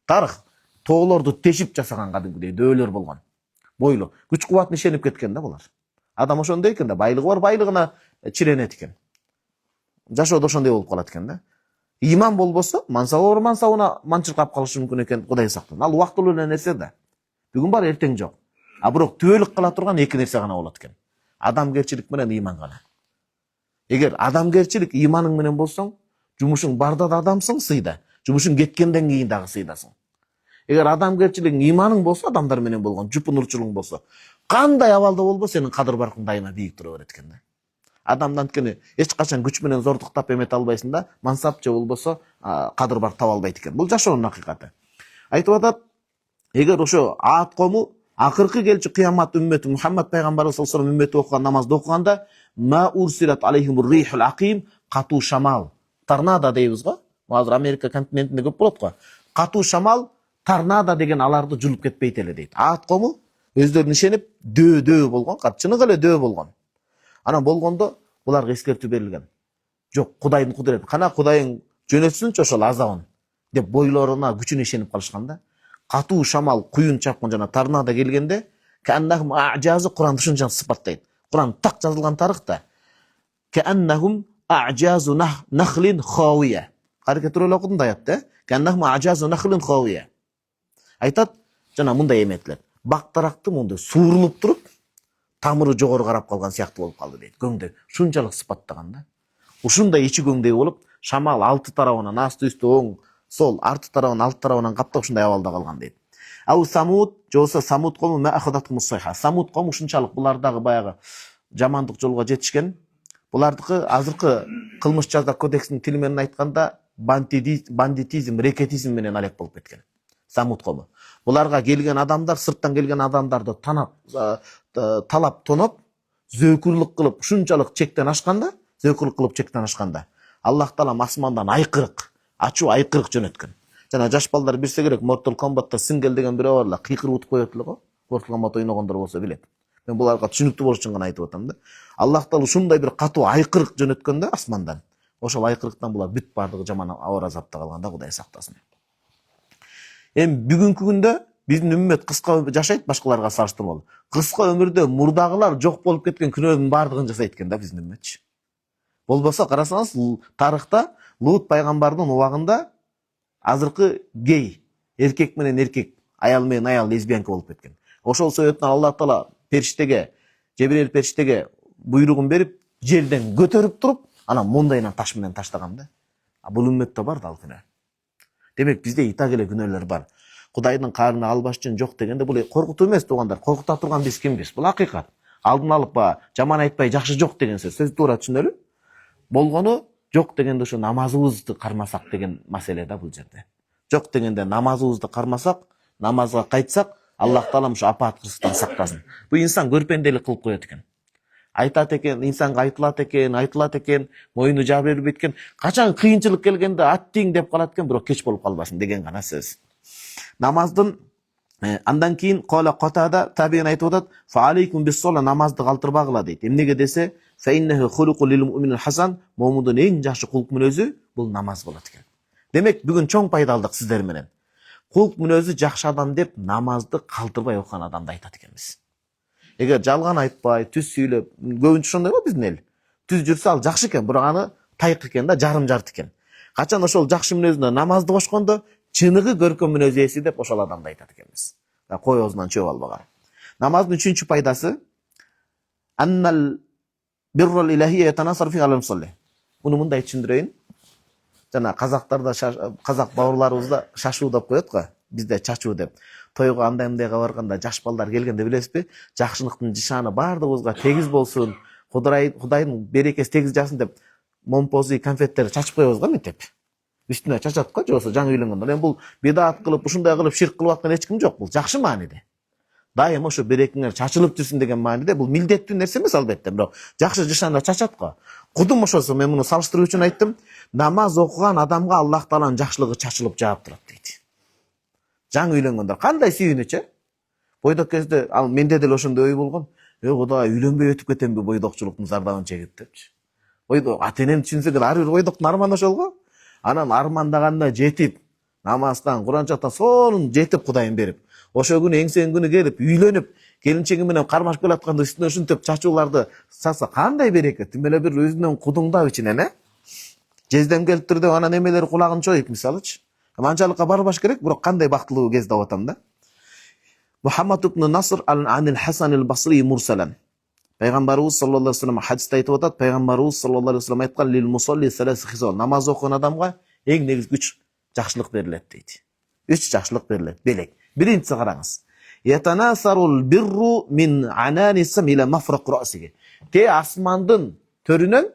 Тарых тоолорду тешип жасаган кадимкидей дөөлөр болгон. Бойлуу. Күч кубатына ишенип кеткен да булар. Адам ошондой экен да, байлыгы бар, байлыгына чиренет экен. Жашоодо ошондой болуп калат экен да. Иман болбосо, мансабы бар мансабына манчыркап калышы мүмкүн экен, Кудай сактасын. Ал убактылуу эле нерсе да. Бүгүн бар, эртең жок. А бирок түбөлүк кыла турган эки нерсе гана болот экен. Адамгерчилик менен иман гана. Эгер адамгерчилик иманың менен болсоң, жумушуң барда да адамсың сыйда, жумушуң кеткенден кийин дагы сыйдасың. Эгер адамгерчилигиң иманың болсо, адамдар менен болгон жупунурчулугуң болсо, кандай абалда болбо сенин кадыр баркың дайыма бийик тура берет экен да. Адамдан анткени эч качан күч менен зордуктап эмете албайсың да, мансап же болбосо кадыр бар таба албайт экен. Бул жашоонун акыйкаты. Айтып атат, эгер ошо Аат кому акыркы келчү кыямат үммөтү Мухаммад пайгамбарыбыз саллаллаху алейхи үммөтү окуган намазды окуганда ма урсилат алейхимур рихул аким, катуу шамал, торнадо дейбиз го. Азыр Америка континентинде көп болот го. Катуу шамал, торнадо деген аларды жулуп кетпейт эле дейт. Аат кому өздөрүнө ишенип дөө болгон, чыныгы эле дөө болгон. Анан болгондо буларга эскертүү берилген. Жок, Кудайдын кудурети. Кана Кудайың жөнөтсүнчү ошол азабын деп бойлоруна күчүнө ишенип калышкан да. Катуу шамал, куюн чапкан жана торнадо келгенде кааннахум а'жазу, Куран ушунча сыпаттайт. Куран так жазылган тарыхта. Кааннахум а'жазу нахлин хавия. Каракет эле окудум да аятты. Кааннахум а'жазу нахлин хавия. Айтат, жана мындай эметилет. Бактаракты мындай суурулуп туруп, тамыры жогору карап калган сыяктуу болуп калды дейт. Көңдөй шунчалык сыпаттаган да. Ушундай ичи көңдөй болуп, шамал алты тарабынан асты үстү оң, сол арты тарабынан алты тарабынан каптап ушундай абалда калган дейт. Ау Самуд, жоосо Самуд кому ма ахадатхум сайха. Самуд кому ушунчалык булардагы баягы жамандык жолго жетишкен. Булардыкы азыркы кылмыш жаза кодексинин тили менен айтканда бандитизм, рекетизм менен алек болуп кеткен. Самуд кому. Буларга келген адамдар, сырттан келген адамдарды талап тоноп, зөөкүрлүк кылып, ушунчалык чектен ашканда, зөөкүрлүк кылып чектен ашканда, Аллах Таала асмандан айкырык, ачуу айкырык жөнөткөн. Жана жаш балдар билсе керек, Mortal Kombat'та сингел деген бирөө бар эле, кыйкырып утуп коет эле го. Mortal Kombat ойногондор болсо билет. Мен буларга түшүнүктүү болуш үчүн гана айтып атам да. Аллах Таала ушундай бир катуу айкырык жөнөткөн да асмандан. Ошол айкырыктан булар бүт бардыгы жаман ауыр азапта калган да, Кудай сактасын. Эми бүгүнкү күндө биздин үммөт кыска жашайт башкаларга салыштырмалуу. Кыска өмүрдө мурдагылар жок болуп кеткен күнөөнүн бардыгын жасайт экен да биздин үммөтчү. Болбосо карасаңыз, тарыхта Лут пайгамбардын убагында азыркы гей, эркек менен эркек, аял менен аял лесбиянка болуп кеткен. Ошол себептен Аллах Таала периштеге, Жебирел периштеге буйругун берип, жерден көтөрүп туруп, анан мондайынан таш менен таштаган да. Бул үммөттө бар да ал күнөө. Демек бизде итак эле күнөөлөр бар. Кудайдын каарына албаш үчүн жок дегенде бул коркутуу эмес туугандар. Коркута турган биз кимбиз? Бул акыйкат. Алдын алып жаман айтпай жакшы жок деген сөз туура түшүнөлү. Болгону жок дегенде ошо намазыбызды кармасак деген маселе да бул жерде. Жок дегенде намазыбызды кармасак, намазга кайтсак, Аллах Таалам ушу апаат кырсыктан сактасын. Бул инсан көрпенделик кылып коет экен. Айтат экен, инсанга айтылат экен, моюну жаа бербейт экен. Качан кыйынчылык келгенде аттиң деп калат экен, бирок кеч болуп калбасын деген гана сөз. Намаздын андан кийин кола Катада табиин айтып атат, "Фа алейкум бис-сола", намазды калтырбагыла дейт. Эмнеге десе, "Фа иннаху хулуқул лил муъминил хасан", момундун эң жакшы кулк мүнөзү бул намаз болот экен. Демек бүгүн чоң пайда алдык сиздер менен. Кулк мүнөзү жакшы адам деп намазды калтырбай окуган адамды айтат экенбиз. Эгер жалган айтпай, түз сүйлөп, көбүнчө ошондой го биздин эл. Түз жүрсө ал жакшы экен, бирок аны тайкы экен да, жарым жарт экен. Качан ошол жакшы мүнөзүнө намазды кошкондо, чыныгы көркөм мүнөз ээси деп ошол адамды айтат экенбиз. Кой оозунан чөп албаган. Намаздын үчүнчү пайдасы аннал биррул илахия ятанасар фи алал муsalli. Муну мындай түшүндүрөйүн. Жана казактарда, казак бауырларыбызда шашуу деп коет го, бизде чачуу деп. Тойго андай-мындайга барганда жаш балдар келгенде билесизби? Жакшылыктын жишаны бардыгыбызга тегиз болсун, Кудайдын берекеси тегиз жасын деп момпозу конфеттерди чачып коебуз го мектеп. Үстүнө чачат го, жосо жаңы үйлөнгөндөр. Эми бул бидаат кылып, ушундай кылып ширк кылып аткан эч ким жок. Бул жакшы мааниде. Дайыма ошо берекеңер чачылып жүрсүн деген мааниде. Бул милдеттүү нерсе эмес албетте, бирок жакшы жишанда чачат го. Кудум ошосу мен муну салыштыруу үчүн айттым. Намаз окуган адамга Аллах Тааланын жакшылыгы чачылып жаап турат дейт. Жаңы үйлөнгөндөр кандай сүйүнүчү? Бойдок кезде ал менде деле ошондой ой болгон. Кудай үйлөнбөй өтүп кетемби бойдокчулуктун зардабын чегип депчи. Бойдок ата-энем түшүнсө ар бир бойдоктун арманы ошол го. Анан армандаганда жетип, намаздан, Куранчактан сонун жетип Кудайым берип, ошо күнү эңсен күнү келип, үйлөнүп, келинчеги менен кармашып келатканда үстүнө ушинтип чачууларды сатса кандай береке? Тим эле бир өзүнүн кудуңдап ичинен, Жездем келип тур деп анан эмелери кулагын чоюп мисалычы. Анчалыкка барбаш керек, бирок кандай бактылуу кез деп атам да. Мухаммад ибн Наср ал-Хасан ал-Басри мурсалан. Пайгамбарыбыз саллаллаху алейхи вассалам хадисте айтып атат, пайгамбарыбыз саллаллаху алейхи вассалам айткан: "Лил мусалли салас хисал". Намаз окуган адамга эң негизги 3 жакшылык берилет дейт. 3 жакшылык берилет. Белек. Биринчиси караңыз. Ятанасарул бирру мин ананисам ила мафрaq расиги. Те асмандын төрүнөн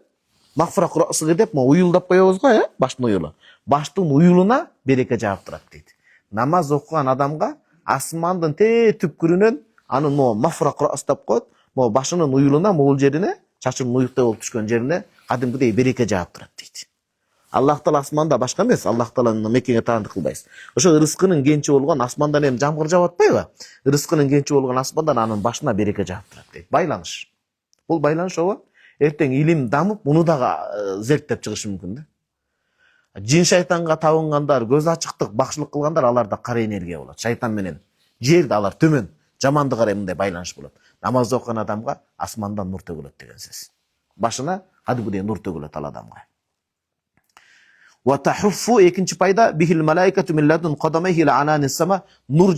мафрaq расиги деп уюлдап коебуз го, баштын уюлу. Баштын уюлуна береке жаап турат дейт. Намаз окуган адамга асмандын те түпкүрүнөн анын мафрaq рас деп коет. Башынын уюлуна, могул жерине, чачынын уюктай болуп түшкөн жерине кадимкидей береке жаап турат дейт. Аллах Таала асманда башка эмес, Аллах Тааланы Меккеге таандык кылбайбыз. Ошо рызкынын кенчи болгон асмандан эми жамгыр жаап атпайбы? Рызкынын кенчи болгон асмандан анын башына береке жаап турат дейт. Байланыш. Бул байланыш ого эртең илим дамып, муну дагы зерттеп чыгышы мүмкүн да. Жин шайтанга табынгандар, көз ачыктык, бакшылык кылгандар аларда кара энергия болот. Шайтан менен жерде алар төмөн, жаманды карай мындай байланыш болот. Намаз окуган адамга асмандан нур төгүлөт деген сөз. Башына кадимгидей нур төгүлөт ал адамга. Ва тахуффу экинчи пайда бихил малаикату мин ладун кадамайхи ила ананис сама. Нур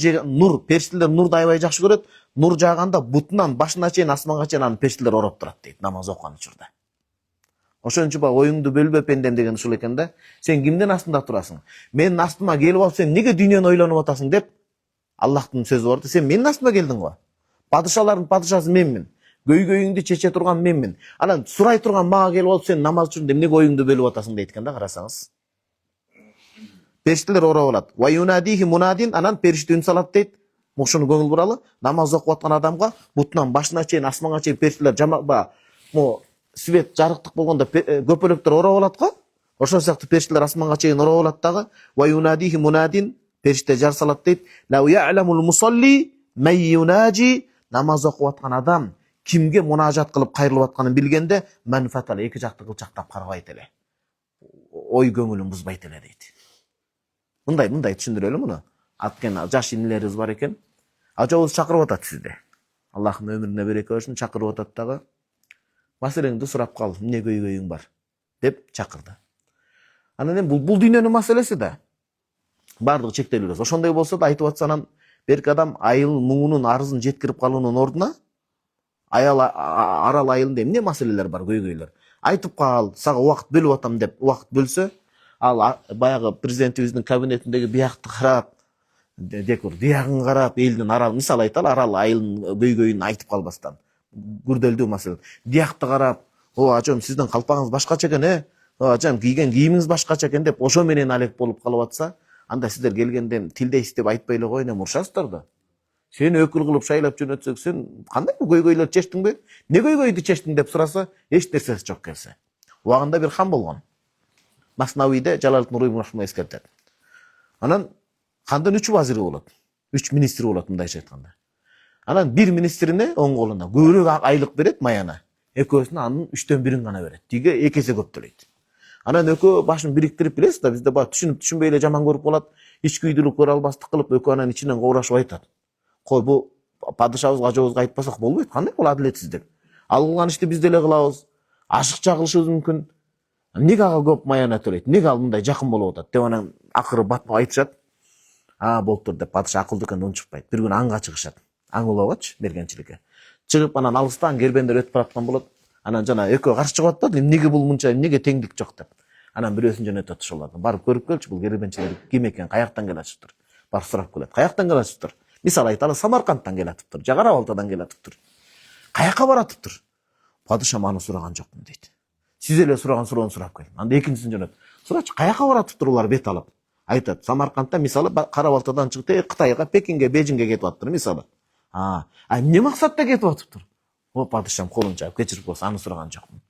периштелер нурду аябай жакшы көрөт. Нур жааганда бутунан башына чейин асманга чейин аны периштелер ороп турат дейт намаз окуган учурда. Ошон үчүн оюңду бөлбө пендем деген ушул экен да. Сен кимдин астында турасың? Менин астыма келип алып сен неге дүйнөнү ойлонуп атасың деп Аллахтын сөзү бар да. Сен менин астыма келдиң го. Падышалардын падышасы менмин. Көйгөйүңдү чече турган менмин. Анан сурай турган мага келип алып сен намаз үчүн эмнеге оюңду бөлүп атасың дейт экен да, карасаңыз. Периштелер ороп алат. Ва юнадихи мунадин, анан периште үн салат дейт. Ошону көңүл буралы. Намаз окуп аткан адамга бутунан башына чейин асманга чейин периштелер свет жарыктык болгондо көпөлөктөр ороп алат го. Ошол сыяктуу периштелер асманга чейин ороп алат дагы. Ва юнадихи мунадин, периште жар салат дейт. Ла я'ламул мусалли май юнажи, намаз окуп аткан адам кимге мунажат кылып кайрылып атканын билгенде манфатал эки жакты кылчактап карабайт эле. Ой көңүлүн бузбайт эле дейт. Мындай түшүндүрөлү муну. Аткен жаш инелерибиз бар экен. Ажабыз чакырып атат сизди. Аллахтын өмүрүнө береке берсин, чакырып атат дагы. Маселеңди сурап кал, эмне көйгөйүң бар деп чакырды. Анан эми бул дүйнөнүн маселеси да. Бардыгы чектелүү. Ошондой болсо да айтып атса анан берки адам айыл муңунун арызын жеткирип калуунун ордуна арал айылында эмне маселелер бар, көйгөйлөр. Айтып кал, сага убакыт бөлүп атам деп убакыт бөлсө, ал баягы президентибиздин кабинетиндеги биякты карап, декор биягын карап, элдин арал, мисалы айталы, арал айылынын көйгөйүн айтып калбастан. Күрдөлдүү маселе. Биякты карап, ажам сиздин калпагыңыз башкача экен, ажам кийген кийимиңиз башкача экен деп ошо менен алек болуп калып атса, анда сиздер келгенде тилдейсиз деп айтпай эле койно, урушасыздар да. Сени өкүл кылып шайлап жөнөтсөк, сен кандай көйгөйлөр чечтиңби? Не көйгөйдү чечтиң деп сураса, эч нерсеси жок келсе. Убагында бир хан болгон. Маснавийде Жалалдин Руй мурашмай эскертет. Анан хандын 3 вазири болот. 3 министри болот мындайча айтканда. Анан бир министрине оң колуна көбүрөөк айлык берет, маяна. Экөөсүнө анын 3/1 гана берет. Тиге 2 эсе көп төлөйт. Анан экөө башын бириктирип билесиз да, бизде бар түшүнбөй эле жаман көрүп калат. Ичкүйдүлүк көрө албастык кылып экөө анан ичинен коурашып айтат. Кой бу падышабызга, ажабызга айтпасак болбойт. Кандай бул адилетсиздик? Ал кылган ишти биз деле кылабыз. Ашыкча кылышыбыз мүмкүн. Неге ага көп маяна төлөйт? Неге ал мындай жакын болуп атат? Деп анан акыры батпак айтышат. Болуптур деп падыша акылдуу экен, унчукпайт. Бир күнү аңга чыгышат. Аң улабачы мергенчиликке. Чыгып анан алыстан кербендер өтүп бараткан болот. Анан жана экөө каршы чыгып атат, эмнеге бул мынча, эмнеге теңдик жок деп. Анан бирөөсүн жөнөтөт ошолорду. Барып көрүп келчи, бул кербенчилер ким экен, каяктан келатыптыр? Барып сурап келет. Каяктан келатыптыр? Мисалы айталы, Самаркандтан келатыптыр, Жагарабалтадан келатыптыр. Каяка баратыптыр? Падышам аны сураган жокмун дейт. Сиз эле сураган суроону сурап келдим. Анда экинчисин жөнөт. Сурачы, каяка баратыптыр улар бет алып? Айтат, Самаркандтан мисалы Карабалтадан чыгып, Кытайга, Пекинге, Бейжиңге кетип аттыр мисалы. Эмне максатта кетип атыптыр? Падышам колун чаап кечирип койсо, аны сураган жокмун.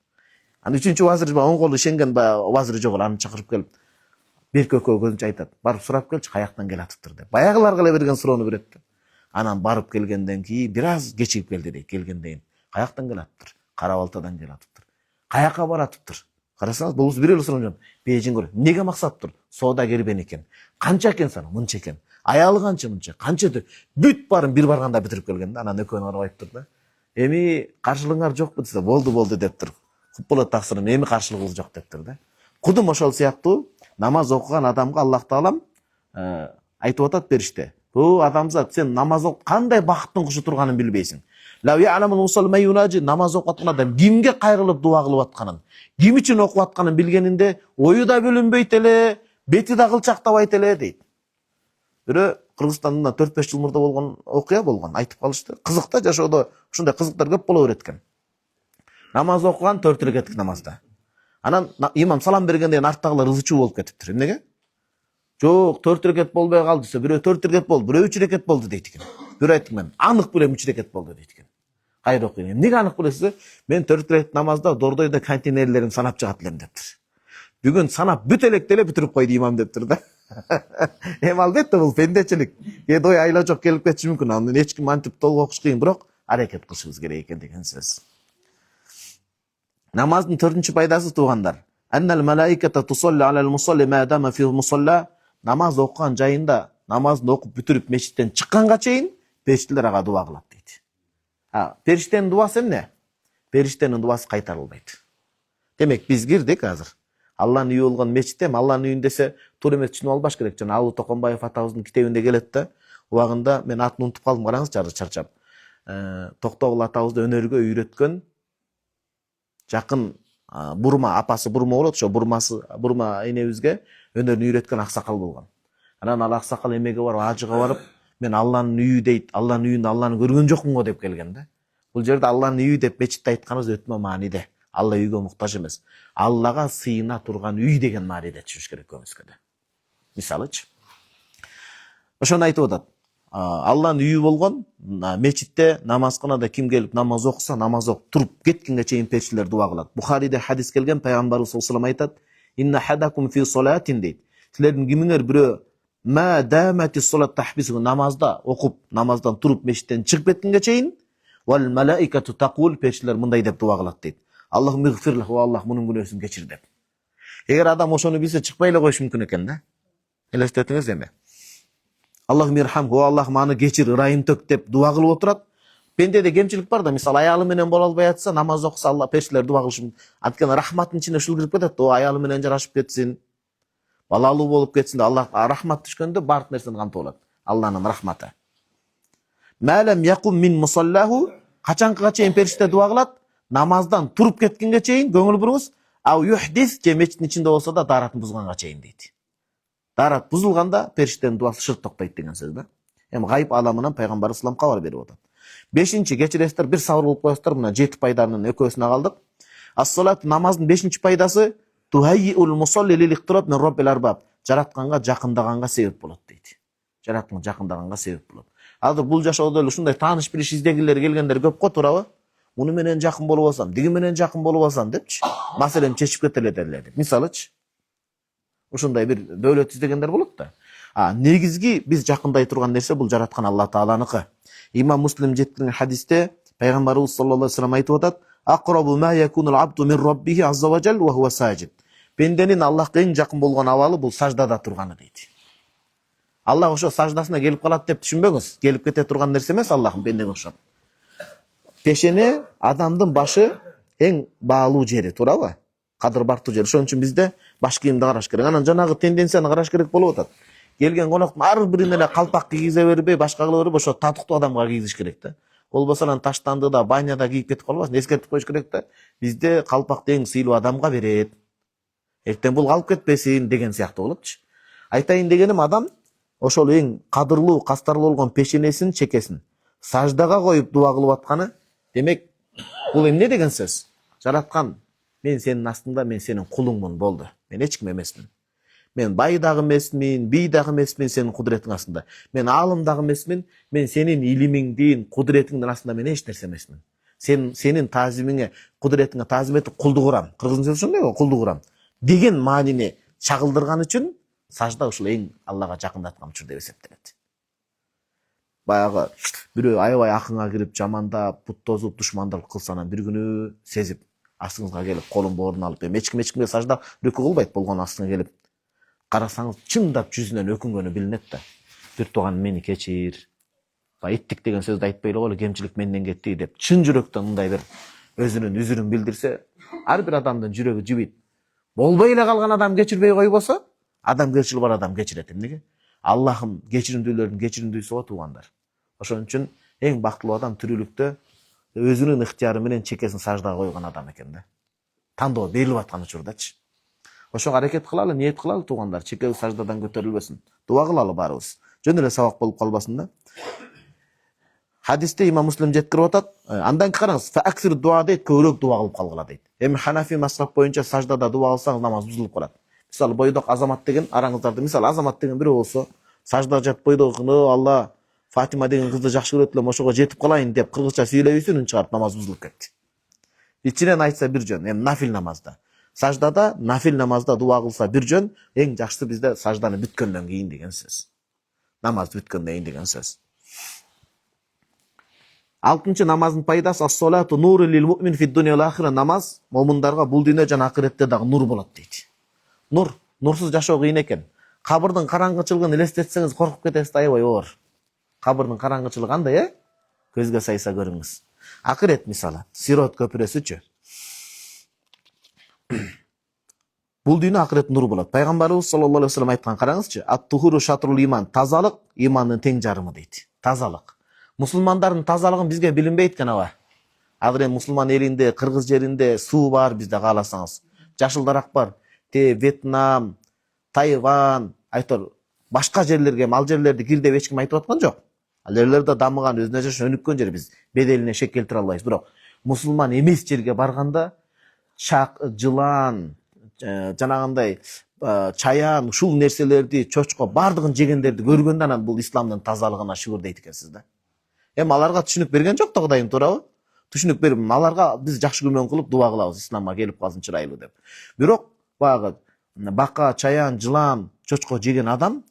Аны үчүнчү вазир оң колу ишенген вазир жок, аны чакырып келип, берки экөө көзүнчө айтат. Барып сурап келчи, каяктан келатыптыр деп. Баягыларга эле берген суроону берет. Анан барып келгенден кийин бир аз кечигип келди дейт, келгенден. Каяктан келатыптыр? Карабалтадан келатыптыр. Каяка баратыптыр? Карасаңыз, бул бир эле суроо. Бейжиң көрөт. Неге максаттыр? Соода кербен экен. Канча экен саны? Мынча экен. Аялы канча мынча? Канча деп бүт барын бир барганда битирип келген да. Анан экөөнү карап айтыптыр да. Эми каршылыгыңар жокпу десе, болду дептир. Куп болот таксырым, эми каршылыгыбыз жок дептир да. Кудум ошол сыяктуу намаз окуган адамга Аллах Таалам айтып атат периште. Бу адамзат, сен намаз окуп кандай бакыттын кушу турганын билбейсиң. Ла я'ламул мусалли ма юнажи, намаз окуп аткан адам кимге кайрылып дуа кылып атканын, ким үчүн окуп атканын билгенинде ою да бөлүнбөйт эле, бети да кылчактабайт эле дейт. Бирөө Кыргызстанда 4-5 жыл мурда болгон окуя болгон, айтып калышты. Кызык да, жашоодо ушундай кызыктар көп боло берет экен. Намаз окуган 4 рекеттик намазда. Анан имам салам бергенде арттагылар ызычуу болуп кетиптир. Эмнеге? Жок, 4 рекет болбой калды десе, бирөө 4 рекет болду, бирөө 3 рекет болду дейт экен. Бирөө айтты мен, анык билем 3 рекет болду дейт экен. Кайра окуйм. Эмнеге анык билесиз? Мен 4 рекет намазда дордойдо контейнерлерин санап жагат элем дептир. Бүгүн санап бүт электе эле бүтүрүп койду имам дептир да. Эми албетте бул пендечилик. Кээде ой айла жок келип кетиши мүмкүн. Аны эч ким антип толук окуш кыйын, бирок аракет кылышыбыз керек экен деген сөз. Намаздын 4-чү пайдасы туугандар. Аннал малаиката тусалли алал мусалли ма дама фи мусалла. Намаз окуган жайында, намазды окуп бүтүрүп мечиттен чыкканга чейин периштелер ага дуа кылат дейт. Периштенин дуасы эмне? Периштенин дуасы кайтарылбайт. Демек биз кирдик азыр. Алланын үйү болгон мечитте, Алланын үйүн десе, туура эмес түшүнүп албаш керек. Жана Алуу Токонбаев атабыздын китебинде келет да. Убагында мен атын унутуп калдым, караңызчы, чарчап. Токтобул атабызды өнөргө үйрөткөн жакын бурма, апасы бурма болот, ошо бурма энебизге өнөрүн үйрөткөн аксакал болгон. Анан ал аксакал эмеге барып, ажыга барып, мен Алланын үйү дейт, Алланын үйүндө Алланы көргөн жокмун го деп келген да. Бул жерде Алланын үйү деп мечитте айтканыбыз өтмө мааниде. Алла үйгө муктаж эмес. Аллага сыйына турган үй деген мааниде түшүш керек көбүскөдө. Мисалычы. Ошону айтып атат. Алланын үйү болгон мечитте, намазканада ким келип намаз окуса, намаз окуп туруп кеткенге чейин периштелер дуа кылат. Бухариде хадис келген, пайгамбарыбыз саллаллаху алейхи ва саллям айтат: "Инна хадакум фи салатин" дейт. Силердин кимиңер бирөө ма дамати салат тахбису, намазда окуп, намаздан туруп мечиттен чыгып кеткенге чейин, вал малаикату тaqul, периштелер мындай деп дуа кылат дейт. Аллахум игфир лаху, Аллах мунун күнөөсүн кечир деп. Эгер адам ошону билсе чыкпай эле коюш мүмкүн экен да. Элестетиңиз эми. Аллахум ирхамху, Аллах маны кечир, ырайым төк деп дуа кылып отурат. Пендеде кемчилик бар да, мисалы аялы менен боло албай атса, намаз окуса, Алла периштелер дуа кылышы. Анткени рахматтын ичине ушул кирип кетет, о аялы менен жарашып кетсин, балалуу болуп кетсин да, Аллах рахмат түшкөндө баардык нерсени кантып алат. Алланын рахматы. Малам якум мин мусаллаху, качанкыга чейин периште дуа кылат? Намаздан туруп кеткенге чейин, көңүл буруңуз, ау юхдис, же мечиттин ичинде болсо да даратын бузганга чейин дейт. Дарат бузулганда периштенин дуасы шырт токтойт деген сөз да. Эми гайып аламынан пайгамбар ислам кабар берип атат. 5-чи, кечиресиздер, бир сабыр кылып коесуздар, мына 7 пайданын экөөсүнө калдык. Ас-салат, намаздын 5-чи пайдасы тухаййул мусалли лил ихтираб мин роббил арбаб, жаратканга жакындаганга себеп болот дейт. Жаратканга жакындаганга себеп болот. Азыр бул жашоодо эле ушундай тааныш билиш издегилер келгендер көп го, туурабы? Муну менен жакын болуп алсам, диги менен жакын болуп алсам депчи, маселени чечип кетеле деп. Мисалычы, ушундай бир дөөлөт издегендер болот да. Негизги биз жакындай турган нерсе бул жараткан Алла Тааланыкы. Имам Муслим жеткирген хадисте пайгамбарыбыз саллаллаху алейхи ва саллям айтып атат: "Aqrabu ma yakunu al-abdu min rabbih azza wa jalla wa huwa sajid." Пенденин Аллахка эң жакын болгон абалы бул саждада турганы дейт. Аллах ошо саждасына келип калат деп түшүнбөңүз. Келип кете турган нерсе эмес Аллахын пендеге окшоп. Пешене адамдын башы эң баалуу жери, туурабы? Кадыр бартуу жери. Ошон үчүн бизде баш кийимди караш керек. Анан жанагы тенденцияны караш керек болуп атат. Келген коноктун ар бирине эле калпак кийгизе бербей, башка кыла бербей, ошо татыктуу адамга кийгизиш керек да. Болбосо анан таштандыда, баняда кийип кетип калбасын, эскертип коюш керек да. Бизде калпакты эң сыйлуу адамга берет. Эртең бул калып кетпесин деген сыяктуу болупчу. Айтайын дегеним, адам ошол эң кадырлуу, кастарлуу болгон пешенесин, чекесин саждага коюп дуа кылып атканы, демек бул эмне деген сөз? Жараткан, мен сенин астыңда, мен сенин кулуңмун, болду. Мен эч ким эмесмин. Мен бай дагы эмесмин, бий дагы эмесмин сенин кудуретиң астында. Мен аалым дагы эмесмин, мен сенин илимиңдин, кудуретиңдин астында мен эч нерсе эмесмин. Сенин таазимиңе, кудуретиңе таазим этип кулдук урам. Кыргыз сөзү ошондой го, кулдук урам деген маанини чагылдырган үчүн сажда ушул эң Аллага жакындаткан учур деп эсептелет. Баягы бирөө аябай акыңа кирип, жамандап, пут тозуп, душмандык кылса, анан бир күнү сезип, астыңызга келип, колун боорун алып, эч кимге сажда рүкү кылбайт болгон астыңа келип, карасаңыз чындап жүзүнөн өкүнгөнү билинет да. Бир тууган мени кечир. Эттик деген сөздү айтпай эле коелу, кемчилик менден кетти деп чын жүрөктөн мындай бир өзүнүн үзүрүн билдирсе, ар бир адамдын жүрөгү жибийт. Болбой эле калган адам кечирбей койбосо, адамгерчилиги бар адам кечирет. Эмнеге? Аллахым кечиримдүүлөрдүн кечиримдүүсү го туугандар. Ошон үчүн эң бактылуу адам тирүүлүктө өзүнүн ыктыяры менен чекесин саждага койгон адам экен да. Тандоо берилип аткан учурдачы. Ошого аракет кылалы, ниет кылалы туугандар, чекебиз саждадан көтөрүлбөсүн. Дуа кылалы баарыбыз. Жөн эле сабак болуп калбасын да. Хадисте имам Муслим жеткирип атат. Андан караңыз, фааксир дуа дейт, көбүрөөк дуа кылып калгыла дейт. Эми Ханафи мазхаб боюнча саждада дуа кылсаңыз намаз бузулуп калат. Мисалы бойдок Азамат деген араңыздарда, мисалы Азамат деген бирөө болсо, сажда жатып бойдок Алла Фатима деген кызды жакшы көрөт элем, ошого жетип калайын деп кыргызча сүйлөбөйсүн, үн чыгарып намаз бузулуп кетти. Ичинен айтса бир жөн, эми нафил намазда. Саждада, нафил намазда дуа кылса бир жөн, эң жакшысы бизде сажданы бүткөндөн кийин деген сөз. Намаз бүткөндөн кийин деген сөз. 6-чы намаздын пайдасы ас-салату нуру лил муъмин фид дуnya вал ахира. Намаз момундарга бул дүйнө жана акыретте дагы нур болот дейт. Нур, нурсуз жашоо кыйын экен. Кабырдын караңгычылыгын элестетсеңиз коркуп кетесиз да, аябай оор. Кабырдын караңгычылыгы кандай, көзгө сайса көрүңүз. Акырет мисалы, Сирот көпүрөсүчү. Бул дүйнө акырет нур болот. Пайгамбарыбыз саллаллаху алейхи вассалам айткан, караңызчы, ат-тухуру шатрул иман, тазалык имандын тең жарымы дейт. Тазалык. Мусулмандардын тазалыгын бизге билинбейт экен аба. Азыр эми мусулман элинде, кыргыз жеринде суу бар, бизде кааласаңыз. Жашыл дарак бар. Вьетнам, Тайвань, айтор башка жерлерге, мал жерлерди кир деп эч ким айтып аткан жок. Ал жерлерде дамыган, өзүнө жаша өнүккөн жер, биз беделине шек келтире албайбыз. Бирок мусулман эмес жерге барганда чак, жылан, жанагындай чаян, ушул нерселерди, чочко бардыгын жегендерди көргөндө анан бул исламдын тазалыгына шүгүр дейт экенсиз да. Эми аларга түшүнүк берген жок да Кудайым, туурабы? Түшүнүк берип, аларга биз жакшы күмөн кылып дуа кылабыз, исламга келип калсын чырайлуу деп. Бирок баягы бака, чаян, жылан, чочко жеген адам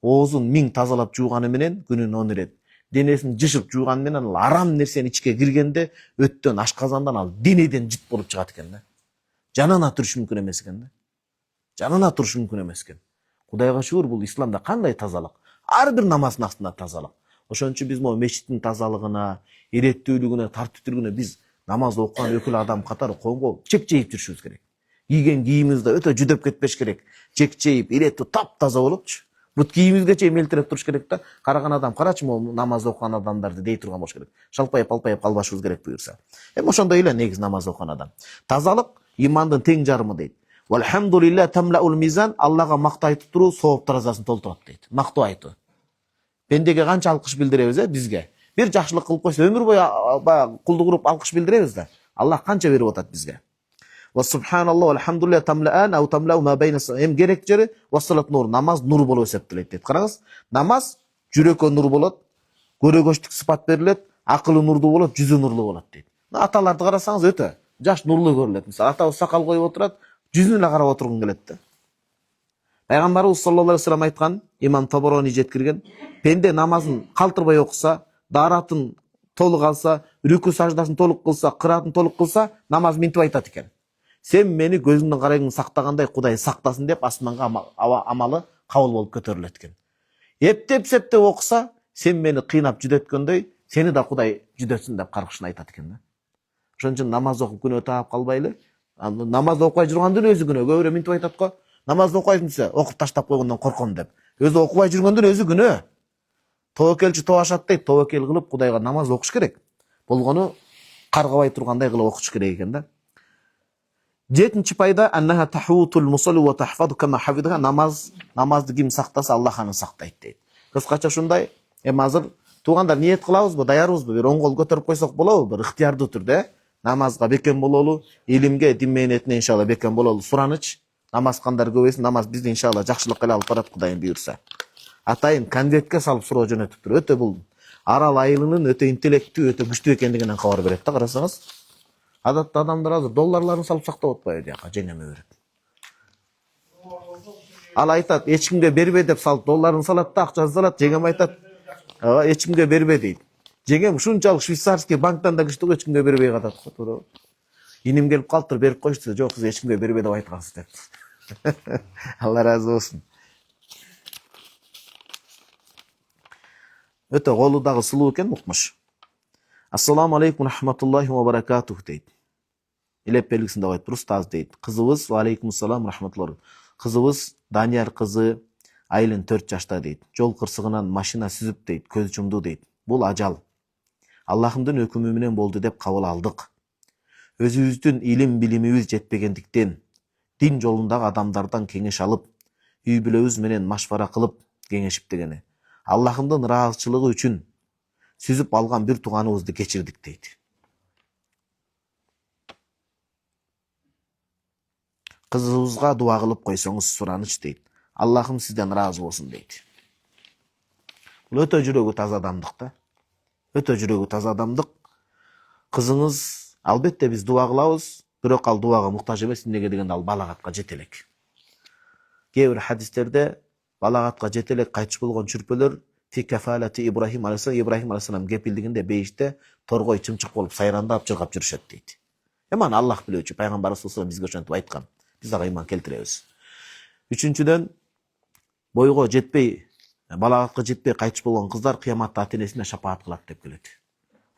оозун 1000 тазалап жууганы менен күнүн 10 ирет. Денесин жышып жууганы менен ал арам нерсени ичке киргенде өттөн, ашказандан ал денеден жит болуп чыгат экен да. Жанына туруш мүмкүн эмес экен да. Жанына туруш мүмкүн эмес экен. Кудайга шүгүр, бул исламда кандай тазалык? Ар бир намаздын астында тазалык. Ошон үчүн биз могу мечиттин тазалыгына, иреттүүлүгүнө, тартиптүүлүгүнө биз намаз окуган өкүл адам катары коомго чекчейип жүрүшүбүз керек. Кийген кийимибиз да өтө жүдөп кетпеш керек. Чекчейип, иреттүү, таптаза болупчу. Бут кийимибизге чейин мелтиреп туруш керек да. Караган адам, карачы могу намаз окуган адамдарды дей турган болуш керек. Шалпайып, алпайып калбашыбыз керек буюрса. Эми ошондой эле негизи намаз окуган адам. Тазалык имандын тең жарымы дейт. Валхамдулиллах тамлаул мизан, Аллага мактоо айтып туруу сооп таразасын толтурат дейт. Мактоо айтуу. Пендеге канча алкыш билдиребиз, бизге. Бир жакшылык кылып койсо өмүр бою баягы кулдук уруп алкыш билдиребиз да. Аллах канча берип атат бизге. Ва субханаллах валхамдулиллах тамлаан ау тамлау ма байна. Эм керек жери вассалат нур, намаз нур болуп эсептелет дейт. Караңыз, намаз жүрөккө нур болот, көрөгөчтүк сыпат берилет, акылы нурдуу болот, жүзү нурлуу болот дейт. Аталарды карасаңыз өтө жаш нурлуу көрүнөт. Мисалы атабыз сакал коюп отурат, жүзүнө эле карап отургун келет да. Пайгамбарыбыз саллаллаху алейхи вассалам айткан, имам Табарони жеткирген, пенде намазын калтырбай окуса, дааратын толук алса, рүкү саждасын толук кылса, кыраатын толук кылса, намаз минтип айтат экен. Сен мени көзүңдүн карайгын сактагандай Кудай сактасын деп асманга амалы кабыл болуп көтөрүлөт экен. Эптеп-септеп окуса, сен мени кыйнап жүдөткөндөй, сени да Кудай жүдөтсүн деп каргышын айтат экен да. Ошон үчүн намаз окуп күнөө таап калбайлы. Намаз окубай жүргөндүн өзү күнөө. Көбүрө минтип айтат го. Намаз окуйсың десе, окуп таштап койгондон корком деп. Өзү окубай жүргөндүн өзү күнөө. Тобокелчи тобашат дейт, тобокел кылып Кудайга намаз окуш керек. Болгону каргабай тургандай кылып окуш керек экен да. 7-чи пайда аннаха тахутул мусалли ва тахфаду кама хафидха. Намазды ким сактаса, Аллах аны сактайт дейт. Кыскача ушундай. Эми азыр туугандар ниет кылабызбы, даярбызбы? Бир оң кол көтөрүп койсок болобу? Бир ыктыярдуу түрдө намазга бекем бололу, илимге, дин мээнетине иншалла бекем бололу. Сураныч, намаз кандар көбөйсүн, намаз бизди иншалла жакшылыкка алып барат Кудайым буйрса. Атайын конвертке салып суроо жөнөтүптүр. Өтө бул арал айылынын өтө интеллектүү, өтө күчтүү экендигинен кабар берет да, карасаңыз. Адатта адамдар азыр долларларын салып сактап атпайбы жака, жеңеме берет. Ал айтат, эч кимге бербе деп салып долларын салат да, акчасын салат, жеңем айтат, эч кимге бербе дейт. Жеңем ушунчалык швейцарский банктан да күчтүү, эч кимге бербей катат го, туурабы? Иним келип калыптыр, берип койчу, жок, сиз эч кимге бербе деп айткансыз деп. Алла разы болсун. Өтө колу дагы сулуу экен, укмуш. Ассаламу алейкум рахматуллахи ва баракатух дейт. Илеп белгисинде койт, устаз дейт. Кызыбыз, ва алейкум ассалам рахматуллах. Кызыбыз Данияр кызы Айылын 4 жашта дейт. Жол кырсыгынан машина сүзүп дейт, көз жумду дейт. Бул ажал. Аллахымдын өкүмү менен болду деп кабыл алдык. Өзүбүздүн илим билимибиз жетпегендиктен дин жолундагы адамдардан кеңеш алып, үй бүлөбүз менен машвара кылып кеңешип дегени. Аллахымдын ыраазычылыгы үчүн сүзүп алган бир тууганыбызды кечирдик дейт. Кызыбызга дуа кылып койсоңуз сураныч дейт. Аллахым сизден ыраазы болсун дейт. Бул өтө жүрөгү таза адамдык да. Өтө жүрөгү таза адамдык. Кызыңыз, албетте биз дуа кылабыз, бирок ал дуага муктаж эмес, эмнеге дегенде ал балагатка жете элек. Кээ бир хадистерде балагатка жете элек кайтыш болгон чүрпөлөр фи кафалати Ибрахим алейхиссалам кепилдигинде бейиште торгой чымчык болуп сайрандап чыргап жүрүшөт дейт. Эми аны Аллах билүүчү, пайгамбарыбыз саллаллаху алейхи вассалам бизге ошентип айткан. Биз ага ыйман келтиребиз. Үчүнчүдөн, бойго жетпей, балагатка жетпей кайтыш болгон кыздар кыяматта ата-энесине шапаат кылат деп келет.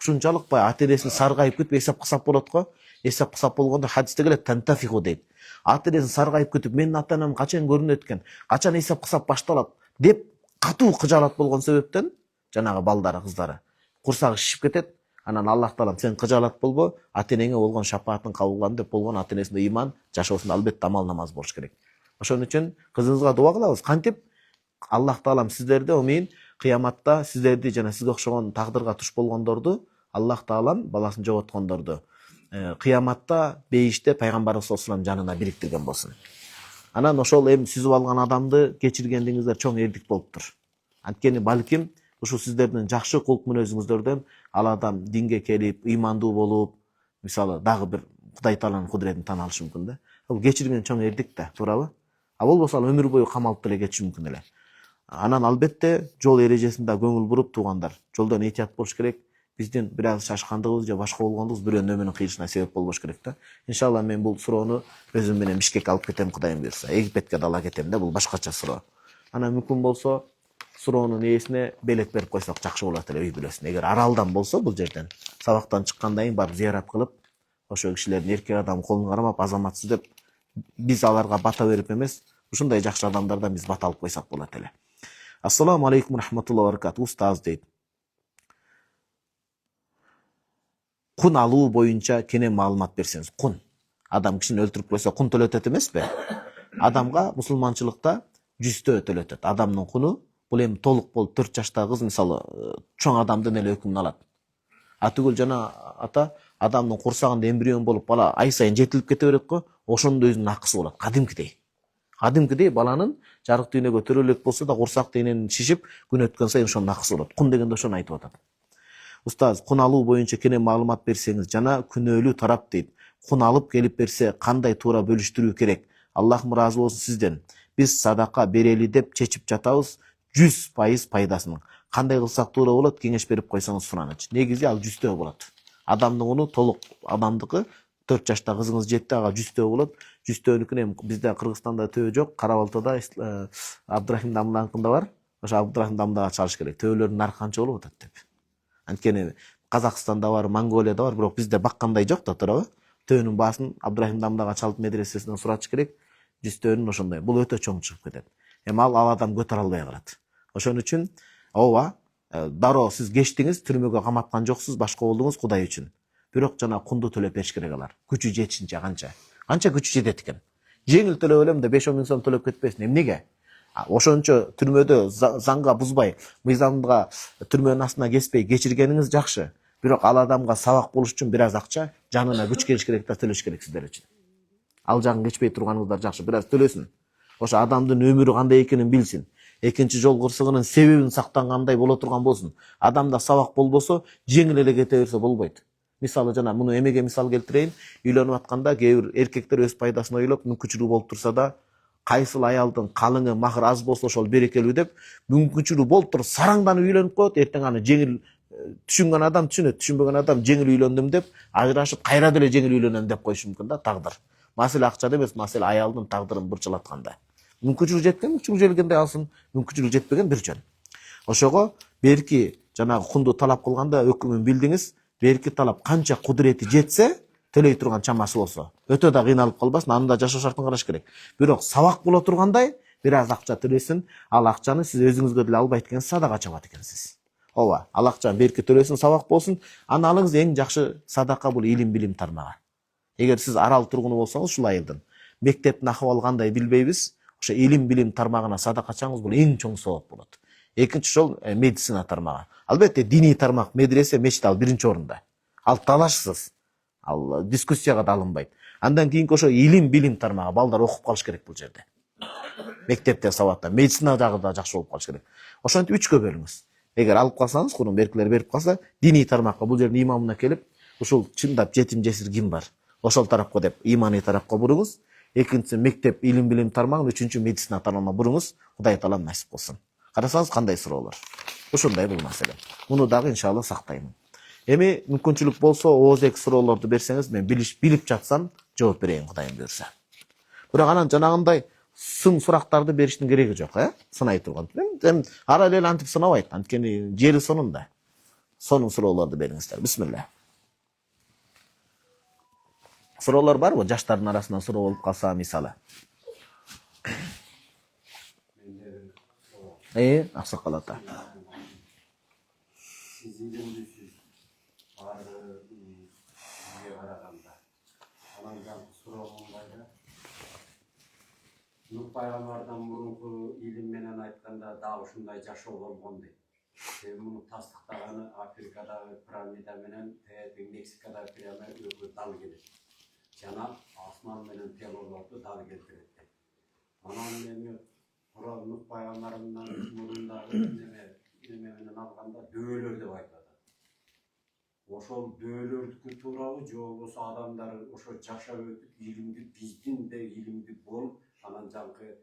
Ушунчалык ата-энеси саргайып кетип эсеп кысап болот го. Эсеп кысап болгондо хадисте келет тантафиху дейт. Ата-энеси саргайып кетип, менин ата-энем качан көрүнөт экен, качан эсеп кысап башталат деп катуу кыжаалат болгон себептен жанагы балдары, кыздары курсагы шишип кетет. Анан Аллах таалам сен кыжаалат болбо, ата-энеңе болгон шапаатын кабыл кылам деп болгон ата-энесине ыйман, жашоосунда албетте амал намаз болуш керек. Ошон үчүн кызыңызга дуа кылабыз. Кантип Аллах таалам сиздерди омин кыяматта сиздерди жана сизге окшогон тагдырга туш болгондорду, Аллах таалам баласын жоготкондорду кыяматта бейиште пайгамбарыбыз саллаллаху алейхи вассалам жанына бириктирген болсун. Анан ошол эми сүзүп алган адамды кечиргендигиңиздер чоң эрдик болуптур. Анткени балким ушу сиздердин жакшы кулк мүнөзүңүздөрдөн ал адам динге келип, ыймандуу болуп, мисалы дагы бир Кудай тааланын кудуретин тана алышы мүмкүн да. Бул кечирген чоң эрдик да, туурабы? А болбосо ал өмүр бою камалып деле кетиши мүмкүн эле. Анан албетте жол эрежесинде көңүл буруп туугандар, жолдон этият болуш керек. Биздин бир аз шашкандыгыбыз же башка болгондугубуз бирөөнүн өмүрүнүн кыйылышына себеп болбош керек да. Иншалла мен бул суроону өзүм менен Бишкекке алып кетем, Кудайым буйрса. Египетке да ала кетем да, бул башкача суроо. Анан мүмкүн болсо суроонун ээсине белек берип койсок жакшы болот эле үй бүлөсүнө. Эгер аралдан болсо бул жерден сабактан чыккандан кийин барып зыярат кылып, ошол кишилердин эркек адам колун кармап азаматсыз деп биз аларга бата берип эмес, ушундай жакшы адамдардан биз бата алып койсок болот эле. Ассаламу алейкум рахматуллахи ва баракату. Устаз дейт. Кун алуу боюнча кене маалымат берсеңиз. Кун. Адам кишини өлтүрүп койсо кун төлөтөт эмеспи? Адамга мусулманчылыкта 100 төлөтөт. Адамдын куну бул эми толук болуп 4 жаштагы кыз мисалы чоң адамдын эле өкүмүн алат. Түгүл жана ата адамдын курсагында эмбрион болуп бала ай сайын жетилип кете берет го, ошондо өзүнүн акысы болот. Кадимкидей баланын жарык дүйнөгө төрөлөк болсо да курсакта эненин шишип, күн өткөн сайын ошонун акысы болот. Кун дегенде ошону айтып атат. Устаз, кун алуу боюнча кене маалымат берсеңиз жана күнөөлүү тарап дейт. Кун алып келип берсе кандай туура бөлүштүрүү керек? Аллахым ыраазы болсун сизден. Биз садака берели деп чечип жатабыз 100% пайдасынын. Кандай кылсак туура болот? Кеңеш берип койсоңуз сураныч. Негизи ал 100 болот. Адамдын куну толук адамдыкы 4 жашта кызыңыз жетти, ага 100 болот. 100-нүкүн эми бизде Кыргызстанда төбө жок, Кара-Балтада Абдрахим Дамданыкында бар. Ошо Абдрахим Дамдага чалыш керек. Төбөлөрдүн наркы канча болуп атат деп. Анткени Казакстанда бар, Монголияда бар, бирок бизде баккандай жок да, туурабы? Төөнүн баасын Абдрахим Дамдага чалып медресесинен суратыш керек. 100 ошондой. Бул өтө чоң чыгып кетет. Эми ал адам көтөрө албай калат. Ошон үчүн ооба, дароо сиз кечтиңиз, түрмөгө каматкан жоксуз, башка болдуңуз Кудай үчүн. Бирок жана кунду төлөп бериш керек алар. Күчү жетишинче канча күчү жетет экен. Жеңил төлөп элем да 5-10 миң сом төлөп кетпесин. Эмнеге? Ошончо түрмөдө заңга бузбай, мыйзамга түрмөнүн астына кеспей кечиргениңиз жакшы. Бирок ал адамга сабак болуш үчүн бир аз акча, жанына күч келиш керек да, төлөш керек сиздер үчүн. Ал жагын кечпей турганыңыздар жакшы, бир аз төлөсүн. Ошо адамдын өмүрү кандай экенин билсин. Экинчи жол кырсыгынын себебин сактангандай боло турган болсун. Адамда сабак болбосо, жеңил эле кете берсе болбойт. Мисалы жана муну эмеге мисал келтирейин. Үйлөнүп атканда кээ бир эркектер өз пайдасын ойлоп, мүмкүнчүлүгү болуп турса да, кайсыл аялдын калыңы махыр аз болсо ошол берекелүү деп мүмкүнчүлүгү болуп туруп сараңданып үйлөнүп коет. Эртең аны жеңил түшүнгөн адам түшүнөт, түшүнбөгөн адам жеңил үйлөндүм деп ажырашып, кайра деле жеңил үйлөнөм деп коюшу мүмкүн да, тагдыр. Маселе акчада эмес, маселе аялдын тагдырын бурчулатканда. Мүмкүнчүлүк жеткен, мүмкүнчүлүк жеткенде алсын, мүмкүнчүлүк жетпеген бир жөн. Ошого берки жанагы кунду талап кылганда өкүмүн билдиңиз. Берки талап канча кудурети жетсе, төлөй турган чамасы болсо, өтө да кыйналып калбасын, аны да жашоо шартын караш керек. Бирок сабак боло тургандай, бир аз акча төлөсүн, ал акчаны сиз өзүңүзгө деле албайт экенсиз, садака чабат экенсиз. Ооба, ал акчаны берки төлөсүн, сабак болсун. Аны алыңыз, эң жакшы садака бул илим билим тармагы. Эгер сиз арал тургуну болсоңуз, ушул айылдын мектептин акыбалы кандай билбейбиз, ошо илим билим тармагына садака чаңыз, бул эң чоң сооп болот. Экинчи ошол медицина тармагы. Албетте диний тармак, медресе, мечит ал биринчи орунда. Ал талашсыз. Ал дискуссияга да алынбайт. Андан кийинки ошо илим билим тармагы, балдар окуп калыш керек бул жерде. Мектепте сабатта, медицина дагы да жакшы болуп калыш керек. Ошентип үчкө бөлүңүз. Эгер алып калсаңыз, курун беркилер берип калса, диний тармакка бул жердин имамына келип, ушул чындап жетим жесир ким бар? Ошол тарапка деп имани тарапка буруңуз. Экинчиси мектеп илим билим тармагын, үчүнчү медицина тармагына буруңуз. Кудай таалам насип кылсын. Карасаңыз кандай суроолор. Ушундай бул маселе. Муну дагы иншалла сактайм. Эми мүмкүнчүлүк болсо, оозек суроолорду берсеңиз, мен билип жатсам жооп берейин, Кудайым буйрса. Бирок анан жанагындай сын сурактарды бериштин кереги жок, сынай турган. Ара эле антип сынабайт, анткени жери сонунда. Сонун суроолорду бериңиздер. Бисмилла. Суроолор барбы? Жаштардын арасынан суроо болуп калса, мисалы. Аксакал ата. Siz ilimlisiniz. Varlığı size karaganda. Anamdan sorulundaydı. Nuh Peygamberden burunku ilim menen aytkanda da ушундай жашоо болгон дейт. Муну тастыктаганы Африкадагы пирамида менен Мексикадагы пирамида өкү дал келет. Жана асман менен телолорду дал келтирет. Анан эми Nuh Peygamberden мурундагы менен алганда дөөлөр деп айтылат. Ошол дөөлөрдүкү туурабы же болбосо адамдар ошо жашап өтүп илимди биздин де илимди болуп анан жанкы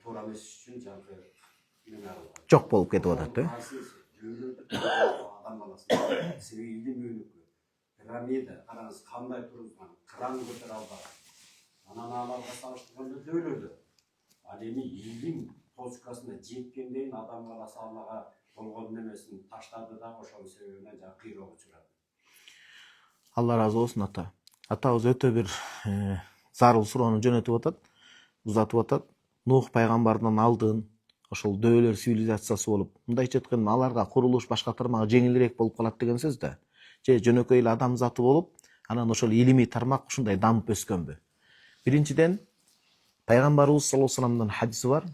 туура эмес үчүн жанкы Жок болуп кетип атат, адам баласы себеби илим өнүккөн. Пирамида караңыз кандай турган, кран көтөрө албаган. Анан аларга салыштырганда дөөлөрдү. Ал эми илим точкасына жеткенден адам баласы Аллага болгон немесин таштады да ошол себебинен жана кыйроого учурады. Алла разы болсун ата. Атабыз өтө бир зарыл суроону жөнөтүп атат, узатып атат. Нух пайгамбардан алдын ошол дөөлөр цивилизациясы болуп, мындайча айтканда аларга курулуш башка тармагы жеңилирээк болуп калат деген сөз да. Же жөнөкөй эле адам заты болуп, анан ошол илимий тармак ушундай дамып өскөнбү? Биринчиден, пайгамбарыбыз саллаллаху алейхи вассаламдын хадиси бар.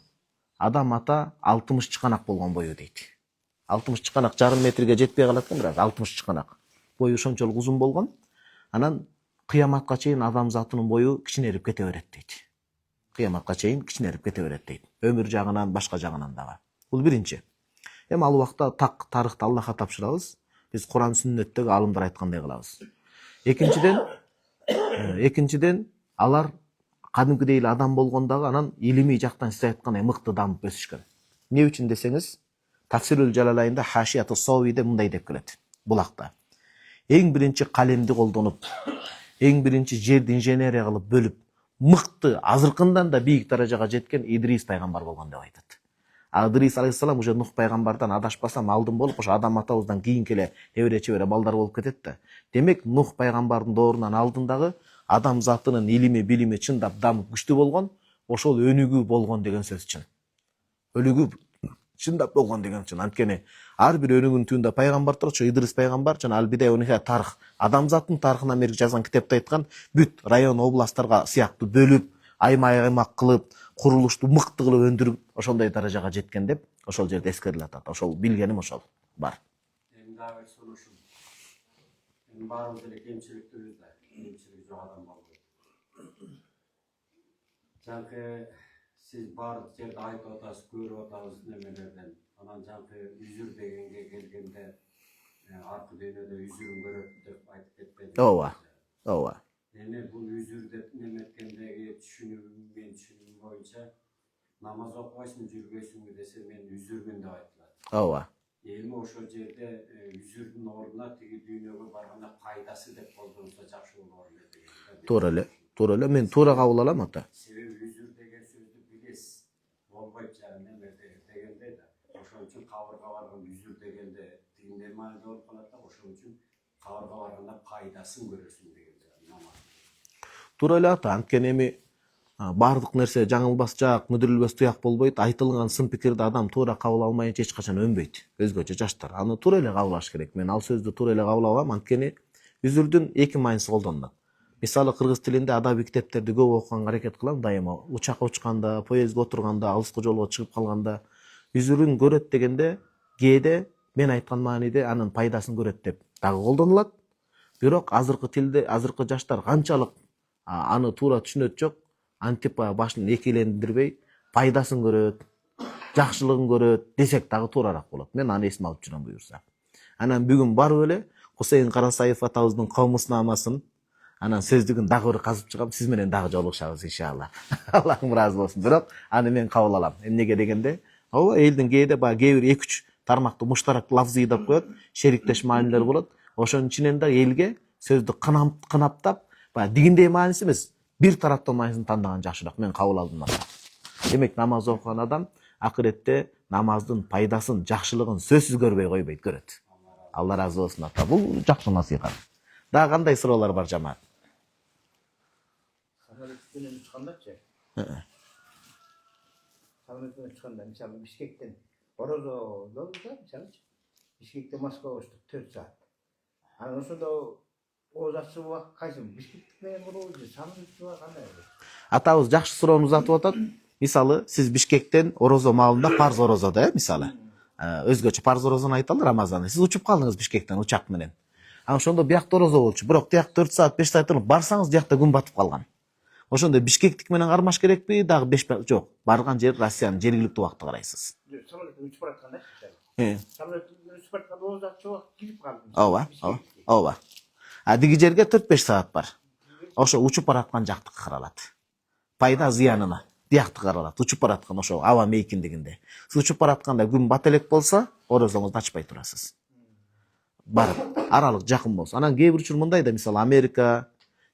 Адам ата 60 чыканак болгон бою дейт. 60 чыканак жарым метрге жетпей калат экен, бирок 60 чыканак. Бою ошончолук узун болгон. Анан кыяматка чейин адам затынын бою кичинерип кете берет дейт. Кыяматка чейин кичинерип кете берет дейт. Өмүр жагынан, башка жагынан дагы. Бул биринчи. Эми ал убакта так тарыхты Аллахка тапшырабыз. Биз Куран сүннөттөгү алымдар айткандай кылабыз. Экинчиден, алар кадимкидей эле адам болгондагы анан илимий жактан сиз айткандай мыкты дамып өсүшкөн. Эмне үчүн десеңиз, Тафсирул Жалалайында Хашияту Савиде мындай деп келет. Булакта. Эң биринчи калемди колдонуп, эң биринчи жерди инженерия кылып бөлүп, мыкты, азыркындан да бийик даражага жеткен Идрис пайгамбар болгон деп айтат. Идрис алейхиссалам уже Нух пайгамбардан адашпасам алдын болуп, ошо адам атабыздан кийин эле небере чебере балдар болуп кетет да. Демек, Нух пайгамбардын доорунан алдындагы адам затынын илими, билими чындап дамып күчтүү болгон, ошол өнүгүү болгон деген сөз үчүн. Өнүгүү чындап болгон деген үчүн. Анткени ар бир өнүгүүнүн түбүндө пайгамбар турат, ошо Идрис пайгамбар жана Ал-Бидая ва Нихая тарых, адамзаттын тарыхынан бери жазган китепте айткан, бүт район областтарга сыяктуу бөлүп, аймак кылып, курулушту мыкты кылып өндүрүп, ошондой даражага жеткен деп ошол жерде эскерилип атат. Ошол билгеним ошол бар. Эми дагы бир суроо ушул. Эми баарыбыз эле кемчиликтерибиз да, кемчилиги жок адам болбойт. Жанкы сиз баардык жерде айтып атасыз, көрүп атабыз немелерден. Анан жанкы үзүр дегенге келгенде аркы дүйнөдө үзүрүн көрөт деп айтып кетпедиңиз. Ооба. Эми бул үзүр деп неметкендеги түшүнүгүм боюнча намаз окубайсың, жүрбөйсүңбү десе мен үзүрмүн деп айтылат. Ооба. Эми ошол жерде үзүрдүн ордуна тиги дүйнөгө барганда пайдасы деп колдонсо жакшы болор эле деген. Туура эле. Мен туура кабыл алам ата. Себеби үзүр деген сөздү билесиз. Болбойт неме дегенде да. Ошон үчүн кабырга барган үзүр дегенде тигиндей мааниде болуп калат да, ошон үчүн кабырга барганда пайдасын көрөсүң дегенде намаз. Туура эле ата. Анткени эми баардык нерсе жаңылбас жаак, мүдүрүлбөс туяк болбойт. Айтылган сын пикирди адам туура кабыл алмайынча эч качан өнбөйт. Өзгөчө жаштар аны туура эле кабылаш керек. Мен ал сөздү туура эле кабыл алам, анткени үзүрдүн эки майнысы колдонулат. Мисалы кыргыз тилинде адабий китептерди көп окуганга аракет кылам дайыма. Учакка учканда, поездге отурганда, алыскы жолго чыгып калганда үзүрүн көрөт дегенде кээде мен айткан мааниде анын пайдасын көрөт деп дагы колдонулат. Бирок азыркы тилде азыркы жаштар канчалык аны туура түшүнөт жок. Антип башын экилендирбей пайдасын көрөт, жакшылыгын көрөт десек дагы туураараак болот. Мен аны эсиме алып жүрөм буюрса. Анан бүгүн барып эле Кусейин Карасаев атабыздын Комуснамасын анан сөздүгүн дагы бир казып чыгам. Сиз менен дагы жолугушабыз иншалла. Аллахым ыраазы болсун. Бирок аны мен кабыл алам. Эмнеге дегенде, элдин кээде баягы кээ бир 2-3 тармакты муштарак лафзый деп коет, шериктеш маанилер болот. Ошонун ичинен да элге сөздү кынаптап, баягы дигиндей мааниси эмес, бир тараптан мааниsin тандаган жакшыраак. Мен кабыл алдым аны. Демек намаз окуган адам акыретте намаздын пайдасын, жакшылыгын сөзсүз көрбөй койбойт, көрөт. Алла ыраазы болсун ата. Бул жакшы насыйхат. Дагы кандай суроолор бар жамаат? Самолеттен чыккандачы. Самолеттен чыкканда мисалы Бишкектен Орозо жолду да, мисалы Бишкектен Москвага учтук 4 саат. Анан ошондо озатчы убак кайсы Бишкектик менен болобу же самолеттен кандай? Атабыз жакшы суроону узатып атат. Мисалы сиз Бишкектен Орозо маалында парз орозодо, мисалы. Өзгөчө парз орозону айталы Рамазаны. Сиз учуп калдыңыз Бишкектен учак менен. Ошондо биякта орозо болчу. Бирок тияк 4 саат, 5 саат туруп барсаңыз, биякта күн батып калган. Ошондо Бишкектик менен кармаш керекпи? Дагы 5 жок. Барган жер Россиянын жергиликтүү убакты карайсыз. Самолеттен учуп баратканда. Самолеттен учуп баратканда озатчы убак кирип калды. Ооба. Диги жерге 4-5 саат бар. Ошо учуп бараткан жактыкы каралат. Пайда зыянына диякты каралат. Учуп бараткан ошо аба мейкиндигинде. Сиз учуп баратканда күн бат элек болсо, орозоңузду ачпай турасыз. Барып, аралык жакын болсо. Анан кээ бир учур мындай да, мисалы Америка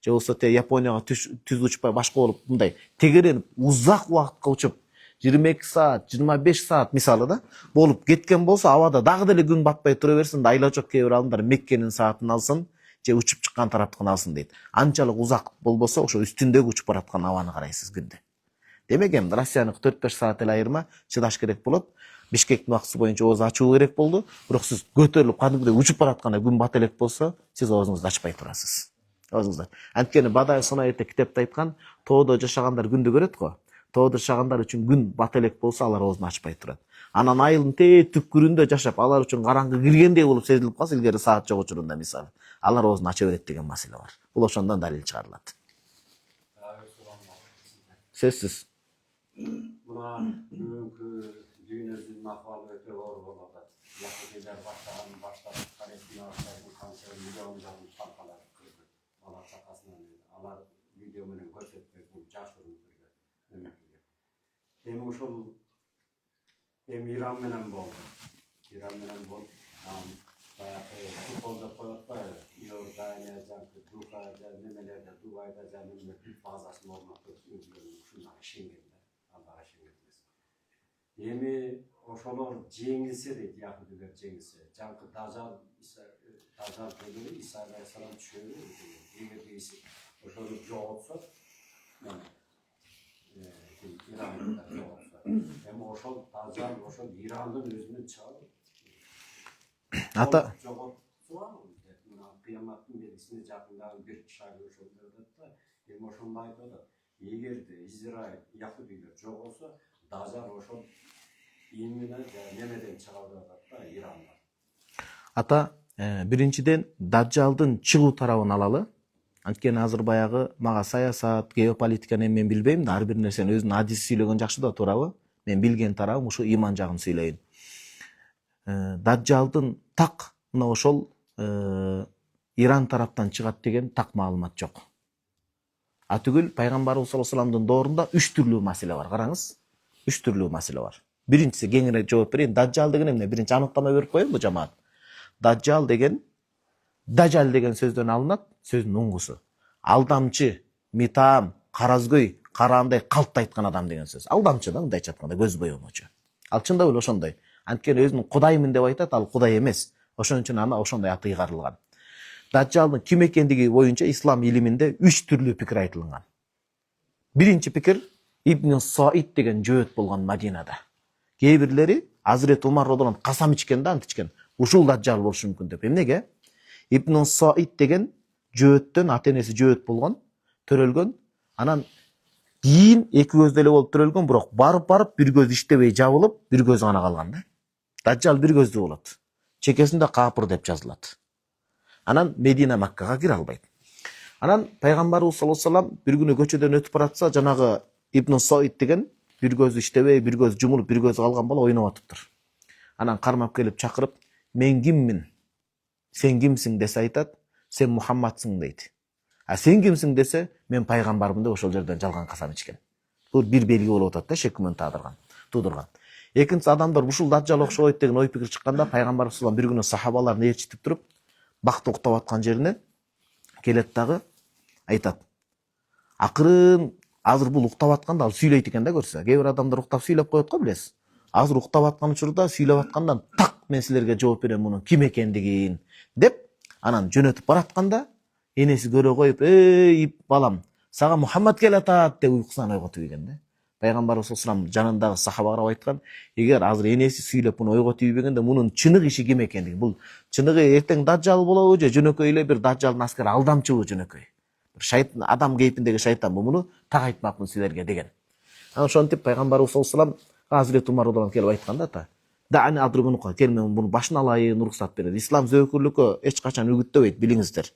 же болсо Японияга түз учпай башка болуп мындай тегеренип узак убакытка учуп 22 саат, 25 саат мисалы да болуп кеткен болсо, абада дагы деле күн батпай тура берсин да, айлачок кээ бир адамдар Меккенин саатын алсын же учуп чыккан тараптыкын алсын дейт. Анчалык узак болбосо, ошо үстүндөгү учуп бараткан абаны карайсыз күндө. Демек эми Россияныкы 4-5 саат эле айырма чыдаш керек болот. Бишкектин убактысы боюнча ооз ачуу керек болду. Бирок сиз көтөрүлүп кадимгидей учуп баратканда күн бат элек болсо, сиз оозуңузду ачпай турасыз. Оозуңузду. Анткени Бадай Сонаетте китепте айткан, тоодо жашагандар күндү көрөт го. Тоодо жашагандар үчүн күн бат элек болсо, алар оозун ачпай турат. Анан айылдын тээ түпкүрүндө жашап, алар үчүн караңгы киргендей болуп сезилип калса, илгери саат жок учурунда мисалы, алар оозун ача берет деген маселе бар. Бул ошондон далил чыгарылат. Сөзсүз. Мына бүгүнкү дүйнөбүздүн акыбалы өтө оор болуп атат. Якутийлер баштап Палестиналыктардын канча миллиондогун таркалап кырды. Бала чакасынан алар видео менен көрсөтпөй, бул жашыруун түрдө. Эми ушул Иран менен болду. Баягы футболдо коет го, Иордания, Духа, немелерде, Дубайда, бүт базасын орнотуп, ушундай ишенгенде, Аллага ишенгенбиз. Эми ошолор жеңилсе дейт, якутилер жеңилсе, жаңкы Дажал дегени Иса алейхисалам түшөбү, эгерде ошону жоготсо, Иранда жоготсо, эми ошол Дажал ошол Ирандын өзүнөн чыгат. Ата кыяматтын белгисине жакындагы бир шайлоо ошондой да. Эми ошондо айтып атат. Эгерде Израиль якутилер жогосо, Дажал ошол именно немеден чыга деп атат да, Ирандан. Ата, биринчиден Дажалдын чыгуу тарабын алалы. Анткени азыр баягы мага саясат, геополитиканы мен билбейм да, ар бир нерсени өзүнүн адиси сүйлөгөн жакшы да, туурабы? Мен билген тарабым ушу иман жагын сүйлөйүн. Дажалдын так мына ошол Иран тараптан чыгат деген так маалымат жок. Түгүл пайгамбарыбыз саллаллаху алейхи вассаламдын доорунда 3 түрлүү маселе бар. Караңыз, 3 түрлүү маселе бар. Биринчиси кеңирээк жооп берейин. Дажал деген эмне? Биринчи аныктама берип коеюн бу жамаат. Дажал деген сөздөн алынат, сөздүн уңгусу. Алдамчы, митаам, каразгөй, караандай калпты айткан адам деген сөз. Алдамчы да, мындайча айтканда көз боемочу. Ал чындап эле ошондой. Анткени өзүнүн кудаймын деп айтат, ал кудай эмес. Ошон үчүн аны ошондой аты ыйгарылган. Дажалдын ким экендиги боюнча ислам илиминде 3 түрлүү пикир айтылган. Биринчи пикир Ибн Саид деген жөөт болгон Мадинада. Кээ бирлери Азирет Умар радыйаллаху анху касам ичкен да, ант ичкен. Ушул даджал болушу мүмкүн деп. Эмнеге? Ибн Саид деген жөөттөн ата энеси жөөт болгон, төрөлгөн. Анан кийин эки көздө эле болуп төрөлгөн, бирок барып бир көз иштебей жабылып, бир көзү гана калган да. Даджал бир көздүү болот. Чекесинде капыр деп жазылат. Анан Медина Маккага кире албайт. Анан пайгамбарыбыз саллаллаху алейхи ва саллям бир күнү көчөдөн өтүп баратса, жанагы Ибн Саид деген бир көзү иштебей, бир көзү жумулуп, бир көзү калган бала ойноп атыптыр. Анан кармап келип чакырып, "Мен киммин? Сен кимсиң?" десе айтат, "Сен Мухаммадсың" дейт. А сен кимсиң десе, "Мен пайгамбармын" деп ошол жерден жалган касам ичкен. Бул бир белги болуп атат да, шек күмөн туудурган. Экинчи адамдар ушул даджал окшобойт деген ой пикир чыкканда, пайгамбарыбыз саллаллаху алейхи ва саллям бир күнү сахабаларын ээрчитип туруп, бакта уктап аткан жерине келет дагы айтат. Акырын азыр бул уктап атканда ал сүйлөйт экен да, көрсө. Кээ бир адамдар уктап сүйлөп коет го, билесиз. Азыр уктап аткан учурда сүйлөп аткандан так мен силерге жооп берем мунун ким экендигин деп, анан жөнөтүп баратканда энеси көрө коюп, "Эй балам, сага Мухаммад келатат" деп уйкусунан ойготуп ийген да. Пайгамбарыбыз саллаллаху алейхи ва саллям жанындагы сахабага карап айткан, "Эгер азыр энеси сүйлөп муну ойготуп ийбегенде, мунун чыныгы иши ким экендиги, бул чыныгы эртең даджал болобу же жөнөкөй эле бир даджалдын аскери алдамчыбы жөнөкөй. Бир шайтан, адам кейпиндеги шайтанбы, муну так айтмакмын силерге" деген. Анан ошентип пайгамбарыбыз саллаллаху алейхи ва саллям Азирет Умар радыйаллаху анху келип айткан да, "Та, дa'ani адрубунука, кел мен муну башын алайын", уруксат берет. Ислам зөөкүрлүккө эч качан үгүттөбөйт, билиңиздер.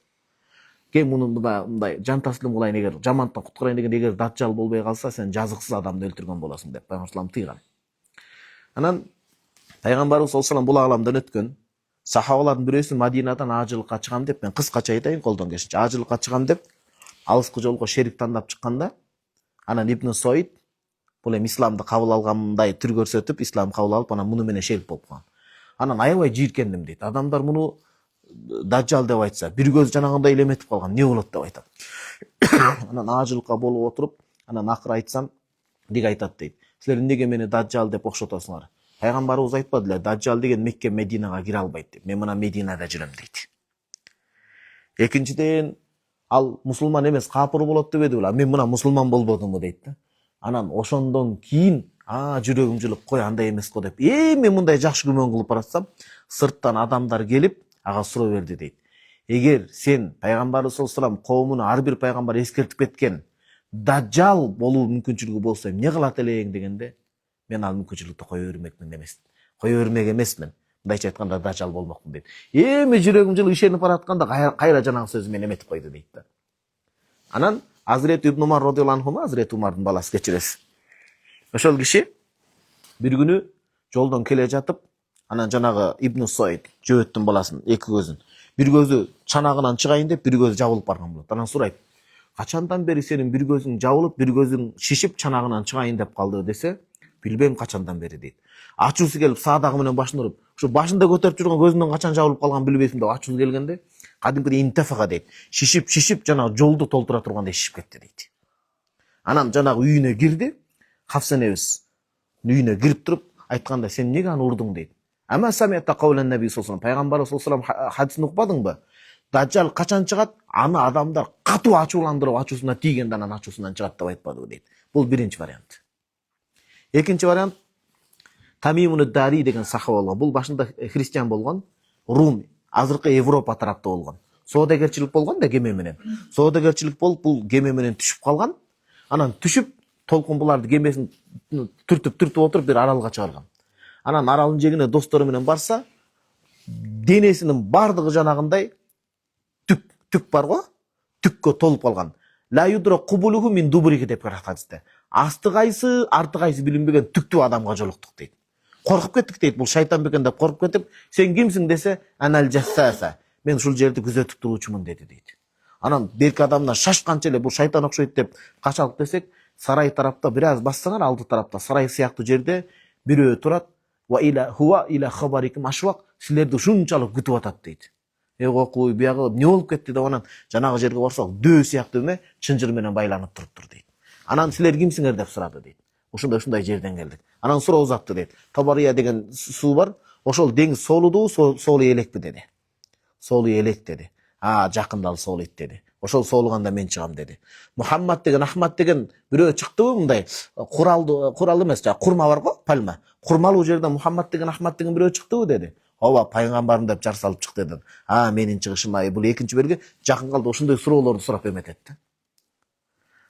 Кем муну мындай жан таслим кылайын, эгер жамандыктан куткарайын деген, эгер даджал болбой калса, сен жазыксыз адамды өлтүргөн болосуң деп пайгамбар салам тыйган. Анан пайгамбарыбыз саллаллаху алейхи ва саллям бул аламдан өткөн. Сахабалардын бирөөсү Мадинадан ажылыкка чыгам деп, мен кыскача айтайын колдон келишинче, ажылыкка чыгам деп алыскы жолго шерик тандап чыкканда, анан Ибн Саид бул эми исламды кабыл алгандай түр көрсөтүп, ислам кабыл алып, анан муну менен шерик болуп калган. Анан аябай жийиркендим дейт. Адамдар муну даджал деп айтса, бир көз жанагындай элеметип калган, не болот деп айтат. Анан ажылыкка болуп отуруп, анан акыры айтсам, деге айтат дейт. "Силер эмнеге мени даджал деп окшотосуңар? Пайгамбарыбыз айтпады эле, даджал деген Мекке Мединага кире албайт деп. Мен мына Мединада жүрөм" дейт. Экинчиден, ал мусулман эмес, капыр болот дебеди беле, мен мына мусулман болбодумбу дейт да. Анан ошондон кийин, жүрөгүм жылып, кой андай эмес го деп, мен мындай жакшы күмөн кылып баратсам, сырттан адамдар келип, ага суроо берди дейт. "Эгер сен пайгамбарыбыз саллаллаху алейхи ва саллям коомуна ар бир пайгамбар эскертип кеткен, даджал болуу мүмкүнчүлүгү болсо эмне кылат элең" дегенде, мен ал мүмкүнчүлүктү кое бермек эмесмин. Мындайча айтканда даджал болмокмун дейт. Эми жүрөгүм жылып ишенип баратканда кайра жанагы сөзү мен эметип койду дейт да. Анан Азирет Ибн Умар радыйаллаху анху, Азирет Умардын баласы, кечиресиз. Ошол киши бир күнү жолдон келе жатып, анан жанагы Ибн Саид жөөттүн баласын, эки көзүн, бир көзү чанагынан чыгайын деп, бир көзү жабылып барган болот. Анан сурайт, "Качандан бери сенин бир көзүң жабылып, бир көзүң шишип, чанагынан чыгайын деп калды" десе, "Билбейм качандан бери" дейт. Ачуусу келип саадагы менен башын уруп, "Ушу башында көтөрүп жүргөн көзүнөн качан жабылып калган билбейсиң" деп ачуусу келгенде, кадимкидей интефага дейт. Шишип жанагы жолду толтура тургандай шишип кетти дейт. Анан жанагы үйүнө кирди, Хафса энебиз үйүнө кирип туруп айтканда, "Сен эмнеге аны урдуң" дейт. "Ама самиата каулан наби саллаллаху алейхи ва саллям, пайгамбар саллаллаху алейхи ва саллям хадисин укпадыңбы? Даджал качан чыгат? Аны адамдар катуу ачууландырып, ачуусуна тийгенде анан ачуусунан чыгат" деп айтпадыбы дейт. Бул биринчи вариант. Экинчи вариант, Тамимун Дари деген сахаба болгон. Бул башында христиан болгон, Рум, азыркы Европа тарапта болгон. Соодагерчилик болгон да кеме менен. Соодагерчилик болуп, бул кеме менен түшүп калган. Анан түшүп, толкун буларды кемесин түртүп отуруп бир аралга чыгарган. Анан аралдын жегине достору менен барса, денесинин бардыгы жанагындай түк бар го, түккө толуп калган. "Ла юдра кубулуху мин дубурихи" деп хадисте. Асты кайсы, арты кайсы билинбеген түктүү адамга жолуктук дейт. Коркуп кеттик дейт, бул шайтан бекен деп коркуп кетип, "Сен кимсиң" десе, "Анал жасаса", мен ушул жерди күзөтүп туруучумун деди дейт. Анан берки адамдар шашканча эле бул шайтан окшойт деп качалып десек, сарай тарапта бир аз бассаңар, алды тарапта сарай сыяктуу жерде бирөө турат. "Ва иля хуа иля хабариким ашвак", силерди ушунчалык күтүп атат дейт. Окуй биягы эмне болуп кетти деп, анан жанагы жерге барсак, дөө сыяктуу эме чынжыр менен байланып туруптур дейт. Анан "Силер кимсиңер" деп сурады дейт. "Ушундай жерден келдик". Анан суроо узатты дейт. "Табария деген суу бар, ошол деңиз соолудубу, соолуй элекпи" деди. "Соолуй элек" деди. "Жакында ал соолуйт" деди. Ошол соолуганда мен чыгам деди. Мухаммад деген, Ахмад деген бирөө чыктыбы мындай курал эмес, курма бар го, пальма. Курмалуу жерден Мухаммад деген, Ахмад деген бирөө чыктыбы деди. Ооба, пайгамбарым деп жар салып чыкты деди. Менин чыгышыма бул экинчи белги жакын калды ошондой суроолорду сурап эметет да.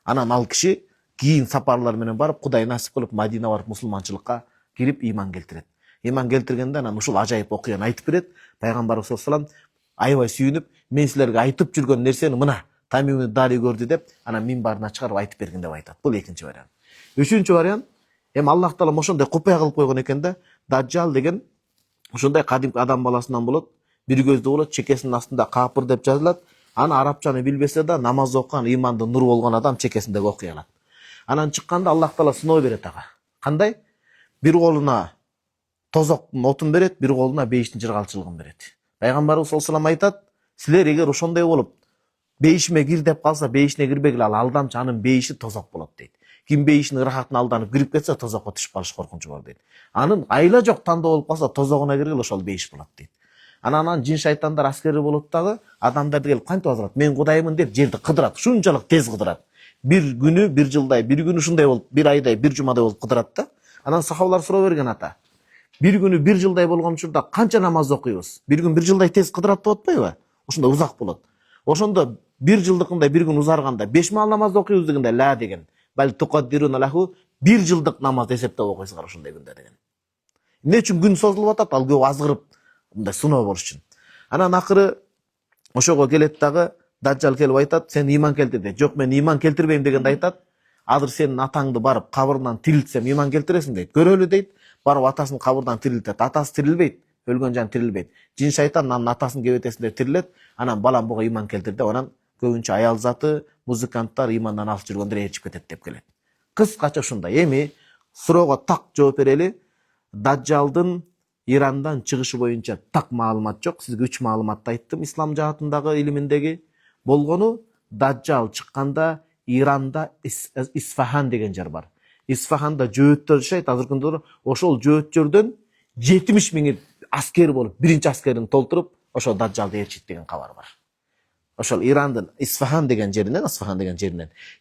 Анан ал киши кийин сапарлар менен барып, Кудай насип кылып Мадина барып мусулманчылыкка кирип иман келтирет. Иман келтиргенде анан ушул ажайып окуяны айтып берет. Пайгамбарыбыз саллаллаху алейхи вассалам аябай сүйүнүп, мен силерге айтып жүргөн нерсени мына Тамим Дари көрдү деп, анан минбарына чыгарып айтып берген деп айтат. Бул экинчи вариант. Үчүнчү вариант, Аллах таала ошондой купая кылып койгон экен да, Даджал деген ошондой кадимки адам баласынан болот, бир көздүү болот, чекесинин астында капыр деп жазылат. Аны арабчаны билбесе да, намаз окуган, иманды нур болгон адам чекесинде окуй алат. Анан чыкканда Аллах таала сыноо берет ага. Кандай? Бир колуна тозоктун отун берет, бир колуна бейиштин жыргалчылыгын берет. Пайгамбарыбыз саллаллаху алейхи вассалам айтат, силер эгер ошондой болуп бейишиме кир деп калса, бейишине кирбегиле, ал алдамчы, анын бейиши тозок болот дейт. Ким бейишинин ырахатына алданып кирип кетсе, тозокко түшүп калыш коркунучу бар дейт. Анын айла жок тандоо болуп калса, тозогуна киргиле, ошол бейиш болот дейт. Анан жин шайтандар аскери болот дагы, адамдарды келип кантип азырат, мен кудаймын деп жерди кыдырат, ушунчалык тез кыдырат. Бир күнү, бир жылдай, бир күнү ушундай болуп, бир айдай, бир жумадай болуп кыдырат да. Анан сахабалар суроо берген ата. Бир күнү, бир жылдай болгон учурда канча намаз окуйбуз? Бир күн, бир жылдай тез кыдырат деп атпайбы? Ошондо узак болот. Ошондо бир жылдыкындай бир күн узарганда 5 маал намаз окуйбуз дегенде ла деген. Бал туқаддируна лаху, бир жылдык намаз эсептеп окуйсуңар ошондой күндө деген. Эмне үчүн күн созулуп атат? Ал көп азгырып мындай сыноо болуш үчүн. Анан акыры ошого келет дагы, Даджал келип айтат, сен иман келтир дейт. Жок, мен иман келтирбейм дегенде айтат, азыр сенин атаңды барып кабырынан тирилтсем иман келтиресиң дейт. Көрөлү дейт. Барып атасын кабырдан тирилтет. Атасы тирилбейт, өлгөн жан тирилбейт. Жин шайтан анын атасын кебетесинде тирилет. Анан балам буга иман келтир деп, анан көбүнчө аял заты, музыканттар имандан алып жүргөндөр ээрчип кетет деп келет. Кыскача ушундай. Эми суроого так жооп берели. Даджалдын Ирандан чыгышы боюнча так маалымат жок. Сизге 3 маалыматты айттым ислам жаатындагы илиминдеги. Болгону Даджал чыкканда Иранда Исфахан деген жер бар. Исфаханда жөөттөр жашайт, азыркы күндө ошол жөөттөрдөн 70 миң аскер болуп, биринчи аскерин толтуруп, ошол Даджалды ээрчит деген кабар бар. Ошол Ирандын Исфахан деген жеринен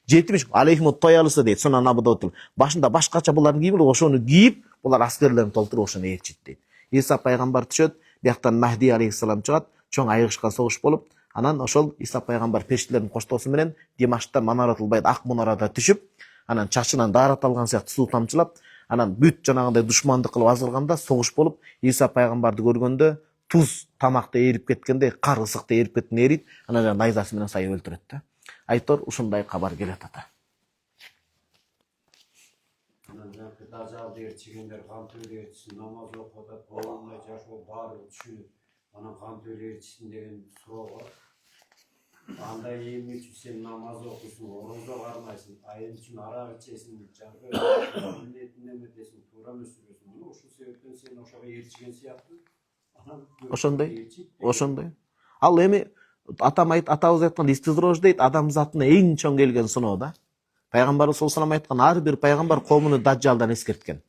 70 алейхим тоялысы дейт, сонан абудотул. Башында башкача булардын кийими, ошону кийип, булар аскерлерин толтуруп ошону ээрчит дейт. Иса пайгамбар түшөт, бияктан Махди алейхиссалам чыгат, чоң айыгышкан согуш болуп, анан ошол Иса пайгамбар периштелердин коштоосу менен Димашта Манаратул Байт ак мунарада түшүп, анан чачынан даарат алган сыяктуу суу тамчылап, анан бүт жанагындай душмандык кылып азырганда согуш болуп, Иса пайгамбарды көргөндө туз тамакта ээрип кеткендей, кар ысыкта ээрип кеткен эрийт, анан найзасы менен сайып өлтүрөт да. Айтор ушундай кабар келет ата. Анан жанагы Даджалды ээрчигендер кантип ээрчисин, намаз окуп атат, болмай жашоо баары түшүнүп, анан кантип ээрчисин деген суроо бар. Андай эмне үчүн сен намаз окуйсуң, орозо кармайсың, айыл үчүн арак ичесиң, жанагы эмнетин эметесиң, туура эмес жүрөсүң. Ошол себептен сен ошого ээрчиген сыяктуу. Ошондой. Ал эми атабыз айткан истидрож дейт, адам затына эң чоң келген сыноо да. Пайгамбарыбыз саллаллаху алейхи вассалам айткан, ар бир пайгамбар коомуну Даджалдан эскерткен.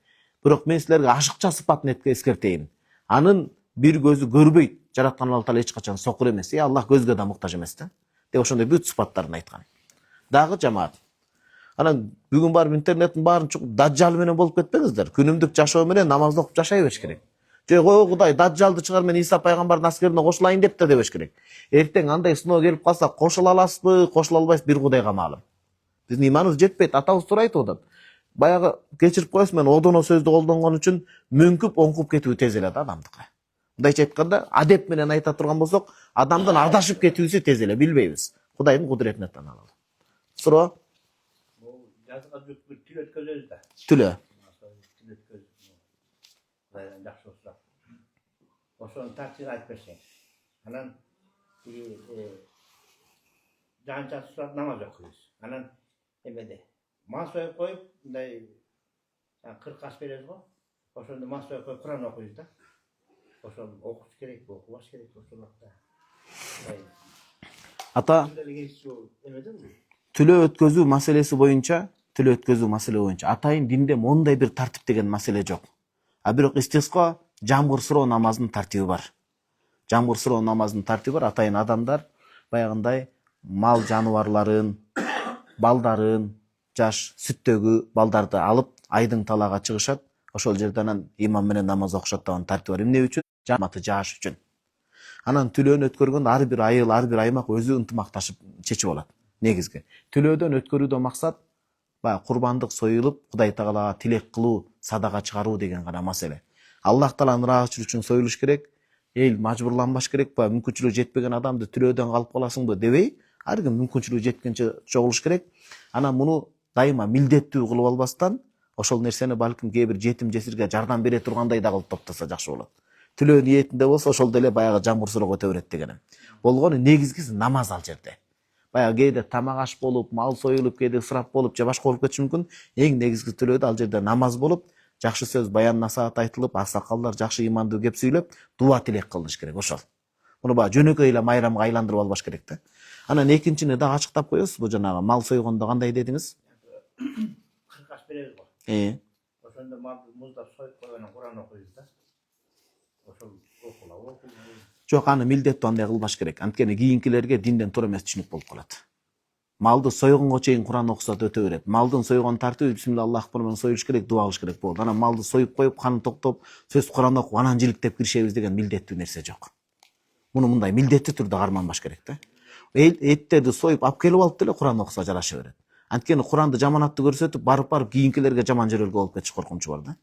Бирок мен силерге ашыкча сыпатын эскертейин. Анын бир көзү көрбөйт, жараткан Аллах таала эч качан сокур эмес. Аллах көзгө да муктаж эмес да. Деп ошондой бүт сыпаттарын айткан. Дагы жамаат. Анан бүгүн барып интернеттин баарын Даджал менен болуп кетпеңиздер. Күнүмдүк жашоо менен намаз окуп жашай бериш керек. Ой Кудай, Даджалды чыгар, мен Иса пайгамбардын аскерине кошулайын деп да дебеш керек. Эртең андай сыноо келип калса, кошула аласызбы, кошула албайсызбы, бир Кудайга маалым. Биздин иманыбыз жетпейт, атабыз туура айтып атат. Баягы кечирип коесуз, мен одоно сөздү колдонгон үчүн мөңкүп, оңкуп кетүү тез эле да адамдыкы. Мындайча айтканда, адеп менен айта турган болсок, адамдын адашып кетүүсү тез эле, билбейбиз. Кудайдын кудуретине тааналы. Суроо? Бул жазга бүт тил өткөзөбүз да. Түлө. Жакшы болсо. Ошонун тартибин айтып берсең. Анан жанча сурап намаз окуйбуз. Анан эмеде мас коюп коюп, мындай 40 аш беребиз го. Ошондо мас коюп коюп Куран окуйбуз да. Ошону окуш керек, окубаш керек ошол убакта. Ата түлө өткөзүү маселеси боюнча, атайын динде мондай бир тартип деген маселе жок. А бирок истиско жамгыр суроо намазынын тартиби бар. Атайын адамдар баягындай мал жаныбарларын, балдарын, жаш сүттөгү балдарды алып айдың талаага чыгышат. Ошол жерде анан имам менен намаз окушат деген тартип бар. Эмне үчүн? Жамааты жааш үчүн. Анан түлөөнү өткөргөндө ар бир айыл, ар бир аймак өзү ынтымакташып чечип алат. Негизги түлөөдөн өткөрүүдө максат баягы курбандык союлуп, Кудай Таалага тилек кылуу, садака чыгаруу деген гана маселе. Аллах Тааланын ыраазычылыгы үчүн союлуш керек. Эл мажбурланбаш керек ба, мүмкүнчүлүгү жетпеген адамды түлөөдөн калып каласыңбы дебей, ар ким мүмкүнчүлүгү жеткенче чогулуш керек. Анан муну дайыма милдеттүү кылып албастан, ошол нерсени балким кээ бир жетим жесирге жардам бере тургандай да кылып топтосо жакшы болот. Түлөө ниетинде болсо ошол деле баягы жамгыр суроо өтө берет дегеним. Болгону негизгиси намаз ал жерде. Баягы кээде тамак аш болуп, мал союлуп, кээде ысырап болуп же башка болуп кетиши мүмкүн. Эң негизги түлөөдө ал жерде намаз болуп, жакшы сөз, баян насаат айтылып, аксакалдар жакшы имандуу кеп сүйлөп, дуа тилек кылыш керек ошол. Муну баягы жөнөкөй эле майрамга айландырып албаш керек да. Анан экинчини да ачыктап коебуз. Бул жанагы мал сойгондо кандай дедиңиз? Кыркаш беребиз го. Ошондо малды муздап союп койгондон Куран окуйбуз да. Ошол окула. Жок, аны милдеттүү андай кылбаш керек. Анткени кийинкилерге динден туура эмес түшүнүк болуп калат. Малды сойгонго чейин Куран окуса да өтө берет. Малдын сойгон тартиби бисмилла Аллах акбар менен союш керек, дуа кылыш керек болот. Анан малды союп коюп, канын токтоп, сөз Куран окуп, анан жиликтеп киришебиз деген милдеттүү нерсе жок. Муну мындай милдеттүү түрдө карманбаш керек да. Эттерди союп алып келип алып деле Куран окуса жараша берет. Анткени Куранды жаманатты көрсөтүп, барып кийинкилерге жаман жөрөлгө болуп кетиш коркунучу бар да.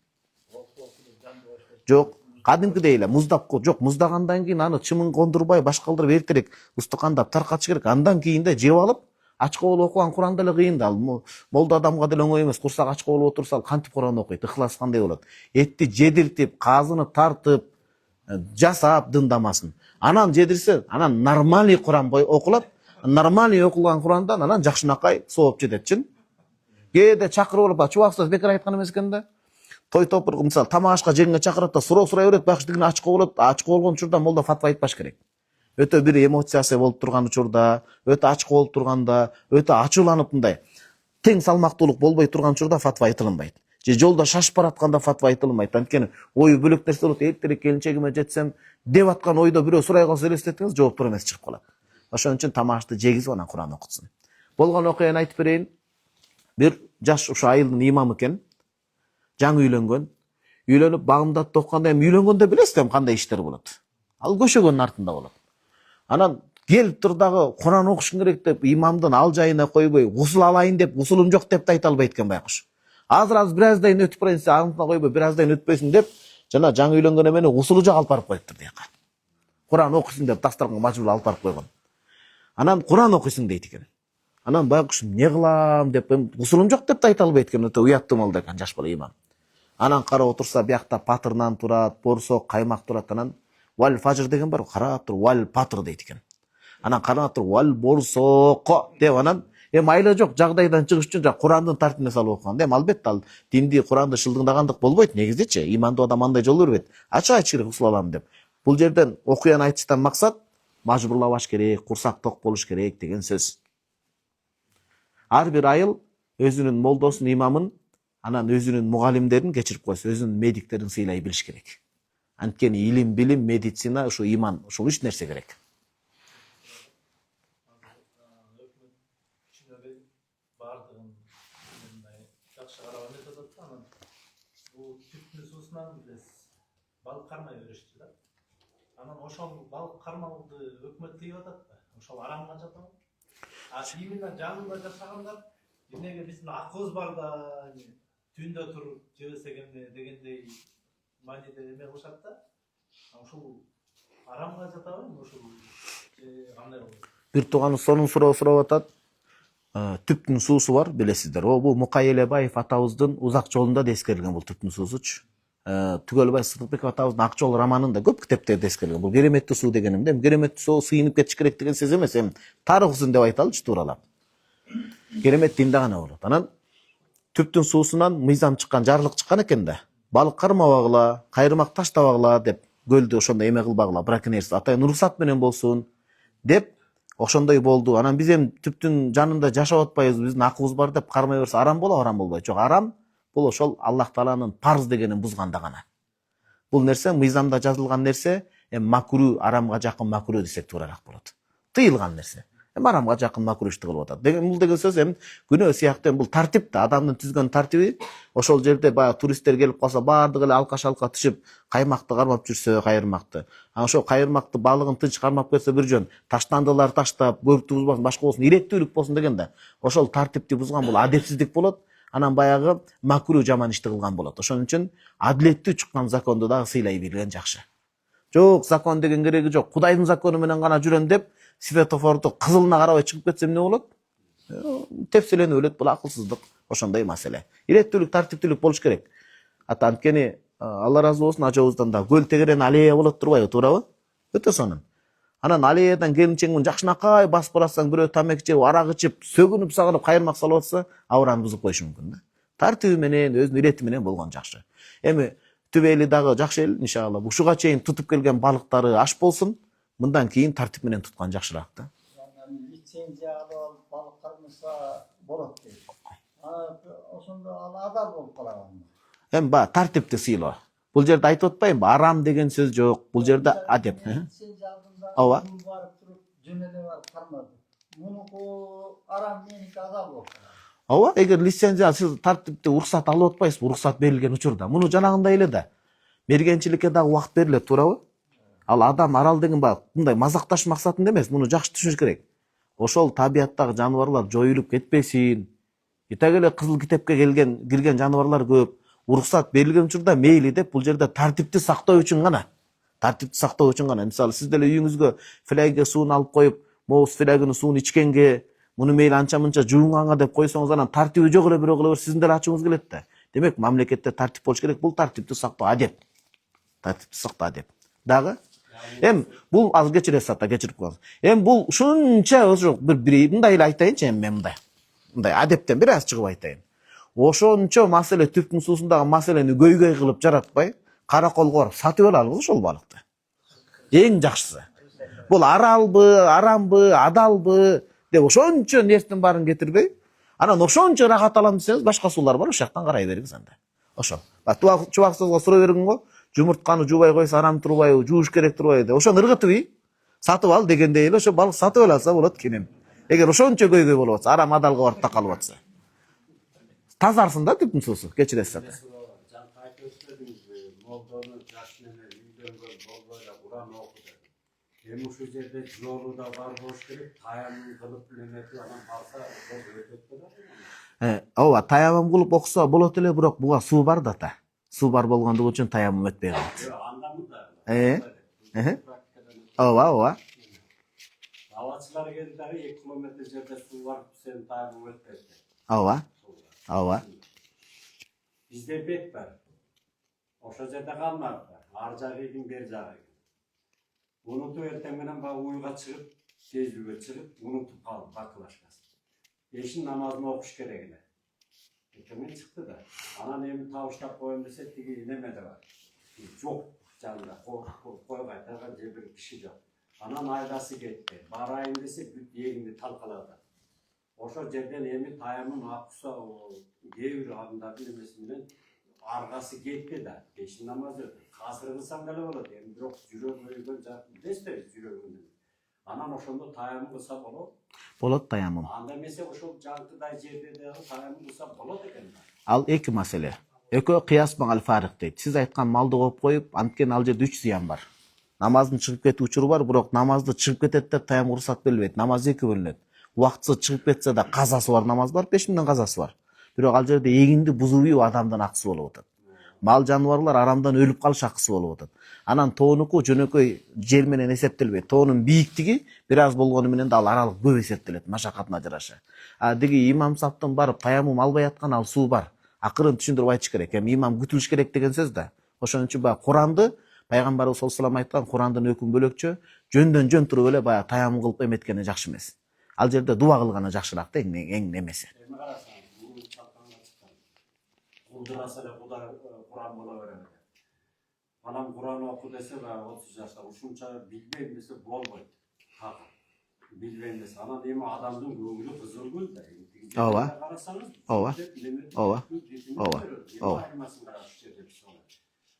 Жок, кадимкидей эле муздап жок, муздагандан кийин аны чымын кондурбай, башкалдырып эртерээк устукандап таркатыш керек. Андан кийин да жеп алып, ачка болуп окуган Куран деле кыйын да. Молда адамга деле оңой эмес. Курсак ачка болуп отурса, ал кантип Куран окуйт? Ыхлас кандай болот? Этти жедиртип, казыны тартып, жасап дындамасын. Анан жедирсе, анан нормальный Куран окулат. Нормальный окулган Курандан анан жакшынакай сооп жететчи. Кээде чакырып алып, чубаксыз бекер айткан эмес экен да. Той топур, мисалы, тамак ашка жеңге чакырат да суроо сурай берет, баягы дигине ачка болот. Ачка болгон учурда молда фатва айтпаш керек. Өтө бир эмоциясы болуп турган учурда, өтө ачка болуп турганда, өтө ачууланып мындай тең салмактуулук болбой турган учурда фатва айтылынбайт. Же жолдо шашып баратканда фатва айтылынбайт. Анткени ою бөлөк нерсе болот. Эртерээк келинчегиме жетсем деп аткан ойдо бирөө сурай калса элестетиңиз, жооп туура эмес чыгып калат. Ошон үчүн тамашты жегизип анан Куран окутсун. Болгон окуяны айтып берейин. Бир жаш ушу айылдын имамы экен. Жаңы үйлөнгөн. Үйлөнүп багымдатты окуганда эми үйлөнгөндө билесиз эми кандай иштер болот. Ал көшөгөнүн артында болот. Анан келип тур дагы Куран окушуң керек деп имамдын ал жайына койбой, гусул алайын деп, гусулум жок деп да айта албайт экен байкуш. Азыр бираздайын өтүп барайын десе, аңтына койбой, бираздайын өтпөйсүн деп, жана жаңы үйлөнгөн эмени гусулу жок алып барып коюптур дияка. Куран окуйсуң деп дастарганга мажбур алып барып койгон. Анан Куран окуйсуң дейт экен. Анан байкуш эмне кылам деп, гусулум жок деп да айта албайт экен, өтө уяттуу малда экен жаш бала имам. Анан карап отурса, биякта патырнан турат, борсок, каймак турат. Анан валь фажр деген бар, карап туруп валь патыр дейт экен. Анан карап туруп валь борсоко деп анан айла жок жагдайдан чыгыш үчүн Курандын тартибине салып окуган. Албетте ал динди Куранды шылдыңдагандык болбойт негизичи. Имандуу адам андай жол бербейт. Ачык айтыш керек гусул алам деп. Бул жерден окуяны айтыштан максат мажбурлабаш керек, курсак ток болуш керек деген сөз. Ар бир айыл өзүнүн молдосун, имамын, анан өзүнүн мугалимдерин кечирип койсо, өзүнүн медиктерин сыйлай билиш керек. Анткени илим, билим, медицина, ушу иман, ушул үч нерсе керек. Бардыгын жакшы карап жатат да, анан бул түптүн суусунан билесиз, балык кармай беришти да. Анан ошол балык кармауды өкмөт тийип атат да. Ошол арамга жатабы? Именно жанында жашагандар эмнеге биздин акыбыз бар да, түндө туруп жебесек эмне дегендей мааниде эме кылышат да. Ушул арамга жатабы? Ушул кандай болот? Бир тууганыбыз сонун суроо сурап атат. Түптүн суусу бар, билесиздер. Бул Мукай Элебаев атабыздын Узак жолунда да эскерилген бул түптүн суусучу. Түгөлбай Сыдыкбеков атабыздын Ак жол романында көп китептерде эскерилген. Бул кереметтүү суу дегеним да. Кереметтүү суу сыйынып кетиш керек деген сөз эмес. Тарыхсын деп айталычы тууралап. Керемет динде гана болот. Анан түптүн суусунан мыйзам чыккан, жарлык чыккан экен да. Балык кармабагыла, кайрымак таштабагыла деп, гөлдү ошондой эме кылбагыла, браконьерство атайын уруксат менен болсун деп ошондой болду. Анан биз эми түптүн жанында жашап атпайбыз, биздин акыбыз бар деп кармай берсе арам болобу, арам болбойт? Жок, арам бул ошол Аллах Тааланын парз дегенин бузганда гана. Бул нерсе мыйзамда жазылган нерсе, макру, арамга жакын макру десек туурараак болот. Тыйылган нерсе. Арамга жакын макруh ишти кылып атат. Бул деген сөз күнөө сыяктуу бул тартип да, адамдын түзгөн тартиби. Ошол жерде баягы туристтер келип калса, баардыгы эле алка-шалка түшүп, каймакты кармап жүрсө, кайырмакты. Ошол кайырмакты балыгын тынч кармап кетсе бир жөн, таштандылар таштап, бөрктү бузбасын, башка болсун, иреттүүлүк болсун деген да. Ошол тартипти бузган бул адепсиздик болот. Анан баягы макруh жаман ишти кылган болот. Ошон үчүн адилеттүү чыккан законду дагы сыйлай билген жакшы. Жок, закон деген кереги жок. Кудайдын закону менен гана жүрөм деп, светофорду кызылына карабай чыгып кетсем эмне болот? Тепселенип өлөт, бул акылсыздык. Ошондой маселе. Иреттүүлүк, тартиптүүлүк болуш керек. Анткени Алла разы болсун, ажабыздан да көл тегерен аллея болот турбайбы, туурабы? Өтө сонун. Анан аллеядан келинчегин жакшынакай басып барасаң, бирөө тамеки жеп, арак ичип, сөгүнүп сагынып кайырмак салып атса, абыраны бузуп коюшу мүмкүн да. Тартиби менен, өзүнүн ирети менен болгон жакшы. Эми түбө дагы жакшы эл, иншалла. Ушуга чейин тутуп келген балыктары аш болсун. Мындан кийин тартип менен туткан жакшыраак да. Лицензия алып балык кармаса болот дейт. Ошондо ал адал болуп калган. Эми баягы тартипти сыйлоо. Бул жерде айтып атпаймынбы? Арам деген сөз жок. Бул жерде адеп. Ооба. Барып туруп, жөнеле барып кармады. Мунуку арам, меники адал болуп калган. Ооба, эгер лицензия сиз тартипти уруксат алып атпайсызбы, уруксат берилген учурда. Муну жанагындай эле да. Мергенчиликке дагы убакыт берилет, туурабы? Ал адам арал деген баягы мындай мазакташ максатында эмес, муну жакшы түшүнүш керек. Ошол табияттагы жаныбарлар жоюлуп кетпесин. Итак эле кызыл китепке кирген жаныбарлар көп. Уруксат берилген учурда мейли деп бул жерде тартипти сактоо үчүн гана. Тартипти сактоо үчүн гана. Мисалы, сиз деле үйүңүзгө фляге суун алып коюп, могу флягынын суун ичкенге, муну мейли анча-мынча жуунганга деп койсоңуз, анан тартиби жок эле бирок эле сиздин деле ачууңуз келет да. Демек, мамлекетте тартип болуш керек. Бул тартипти сактоо адеп. Тартипти сактоо адеп. Дагы бул азыр кечиресиз ата, кечирип коюңуз. Бул ушунча ошо бир мындай эле айтайынчы, мен мындай адептен бир аз чыгып айтайын. Ошончо маселе түптүн суусундагы маселени көйгөй кылып жаратпай, караколго барып сатып алабыз ошол балыкты. Эң жакшысы. Бул аралбы, арамбы, адалбы деп ошончо нерсенин баарын кетирбей, анан ошончо рахат алам десеңиз, башка суулар бар, ошол жактан карай бериңиз анда. Ошо. Чубаксызга суроо бергенге го, жумуртканы жуубай койсо арам турбайбы, жууш керек турбайбы деп. Ошону ыргытып сатып ал дегендей эле ошо балык сатып алса болот кенен. Эгер ошончо көйгөй болуп атса, арам адалга барып такалып атса. Тазарсын да түптүн суусу, кечиресиз ата. Жаңа айтып өтпедиңизби, молдону жаш менен үйлөнгөн болбой Куран окуду. Эми ушул жерде жолу да бар болуш керек, таямын кылып неметип анан барса өтөт да. Ооба, таямым кылып окуса болот эле, бирок буга суу бар да ата. Суу бар болгондугу үчүн таямым өтпөй калат. Андамы да. Ооба. Авачылар келдиler 2 километр жерде суу бар, сен таямың өтпөйт. Ооба. Бизде бет бар. Ошол жерде калмак. Ар жагыйдын бер жагы. Унутуп эртең менен баа уйга чыгып, кезүүгө чыгып, унутуп калып бакылашкан. Эшин намазын окуш керек эле. Эртең чыкты да. Анан эми табыштап коем десе, тиги неме да бар. Жок жанында, кой кайтарган же бир киши жок. Анан айдасы кетти. Барайын десе, бүт эгинди талкалады. Ошол жерден эми таямын акса, кээ бир адамдардын эмеси менен аргасы кетти да. Эшин намазы казыр кылсаң деле болот. Эми бирок жүрөгү өлгөн жак билесиздер, жүрөгүнүн. Анан ошондо таямын кылса болот. Болот таямым. Анда эмесе ошол жанкыдай жерде дагы таямын кылса болот экен. Ал эки маселе. Экөө кыяс маңал фарык дейт. Сиз айткан малды коюп коюп, анткени ал жерде 3 зыян бар. Намаздын чыгып кетүү учуру бар, бирок намазды чыгып кетет деп таям уруксат берилбейт. Намаз эки бөлүнөт. Убактысы чыгып кетсе да казасы бар намаз бар, пешинден казасы бар. Бирок ал жерде эгинди бузуп ийүү адамдын акысы болуп атат. Мал жаныбарлар арамдан өлүп калыш акысы болуп атат. Анан тоонуку жөнөкөй жер менен эсептелбейт. Тоонун бийиктиги бир аз болгону менен да ал аралык көп эсептелет, машакатына жараша. Деги имам саптын барып таямым албай аткан ал суу бар. Акырын түшүндүрүп айтыш керек. Имам күтүлүш керек деген сөз да. Ошон үчүн баягы Куранды пайгамбарыбыз саллаллаху алейхи вассалам айткан, Курандын өкүм бөлөкчө жөндөн жөн туруп эле баягы таямым кылып эметкени жакшы эмес. Ал жерде дуа кылганы жакшыраак да, эң немеси. Эми карасаң, бул чалканга чыккан. Кулдураса эле Куран боло берет. Анан Куран оку десе, 30 жашта ушунча билбейм десе болбойт. Билбейм десе, анан эми адамдын көңүлү кызыл гүл да. Ооба.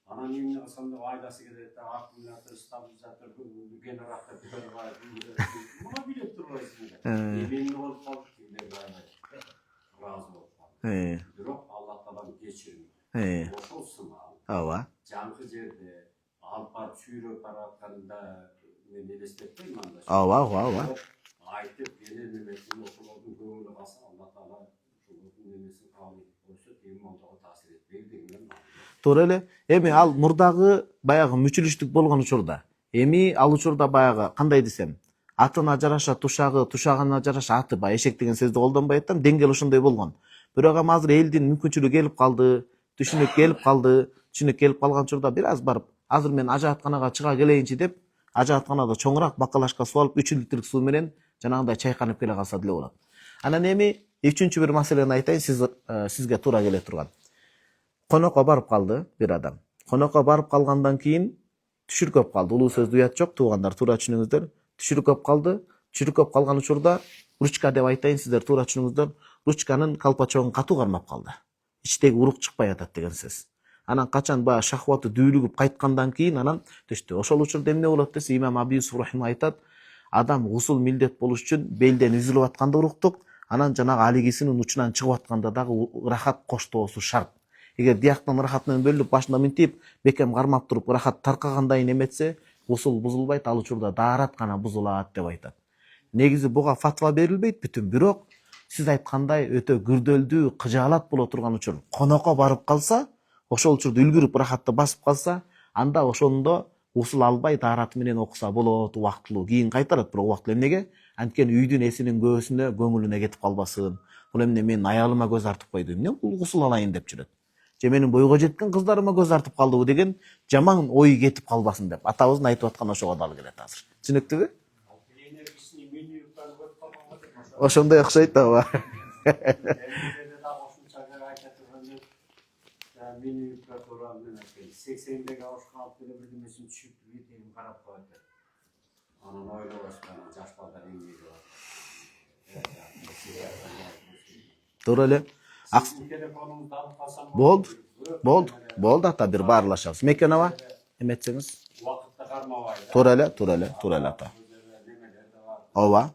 Анан эмне кылсам деп айдасы келет, аккумулятор, стабилизатор, генератор, мына билет турбайсың деп. Эмне болуп калды деп разы болуп калды. Бирок Алла Таалам кечирим. Ошол сымал. Ооба. Жаңкы жерде алып барып сүйрөп баратканда мен элестетпейм анда. Ооба. Айтып келе немесин ошолордун көңүлү калса Алла Таала ошолордун немесин кабыл этип койсо эми мондого таасир этпейт деген. Туура эле. Эми ал мурдагы баягы мүчүлүштүк болгон учурда. Эми ал учурда баягы кандай десем, атына жараша тушагы, тушагына жараша аты, баягы эшек деген сөздү колдонбой атам, деңгээл ошондой болгон. Бирок эми азыр элдин мүмкүнчүлүгү келип калды, түшүнүк келип калган учурда бир аз барып, азыр мен ажаатканага чыга келейинчи деп, ажаатканада чоңураак бакалашка суу алып 3 литрдик суу менен жанагындай чайканып келе калса деле болот. Анан эми үчүнчү бир маселени айтайын, сизге туура келе турган. Конокко барып калды бир адам. Конокко барып калгандан кийин түшүркөп калды. Улуу сөздү уят жок, туугандар, туура түшүнүңүздөр. Түшүркөп калды. Түшүркөп калган учурда ручка деп айтайын, сиздер туура түшүнүңүздөр. Ручканын калпачогун катуу кармап калды. Ичтеги урук чыкпай атат деген сөз. Анан качан баягы шахваты дүүлүгүп кайткандан кийин анан түштү. Ошол учурда эмне болот десе, имам Аби Юсуф рахимахулла айтат, адам гусул милдет болуш үчүн белден үзүлүп атканда уруктук, анан жанагы алигисинин учунан чыгып атканда дагы ырахат коштоосу шарт. Эгер дияктан ырахат менен бөлүп башына минтип, бекем кармап туруп ырахат таркагандай неметсе, гусул бузулбайт, ал учурда даарат гана бузулат деп айтат. Негизи буга фатва берилбейт бүтүн, бирок сиз айткандай өтө күрдөлдүү, кыжаалат боло турган учур конокко барып калса, ошол учурда үлгүрүп ырахатты басып калса, анда ошондо гусул албай даарат менен окуса болот, убактылуу кийин кайтарат. Бирок убактылуу эмнеге? Анткени үйдүн эсинин көбүсүнө көңүлүнө кетип калбасын. Бул эмне менин аялыма көз артып койду, эмне бул гусул алайын деп жүрөт. Же менин бойго жеткен кыздарыма көз артып калдыбы деген жаман ой кетип калбасын деп. Атабыздын айтып атканы ошого дал келет азыр. Түшүнүктүбү? Ошондой окшойт ооба. Минибуска турган мен айткан 80деги авышка алып келе бирдемесин түшүп битигин карап коет. Анан ойлобостан жаш балдар эмнеге бар. Туура эле. Телефонуңду алып калсам Болду ата, бир баарлашабыз. Мекенаба эметсеңиз. убакытта кармабай. Туура эле ата. Ооба.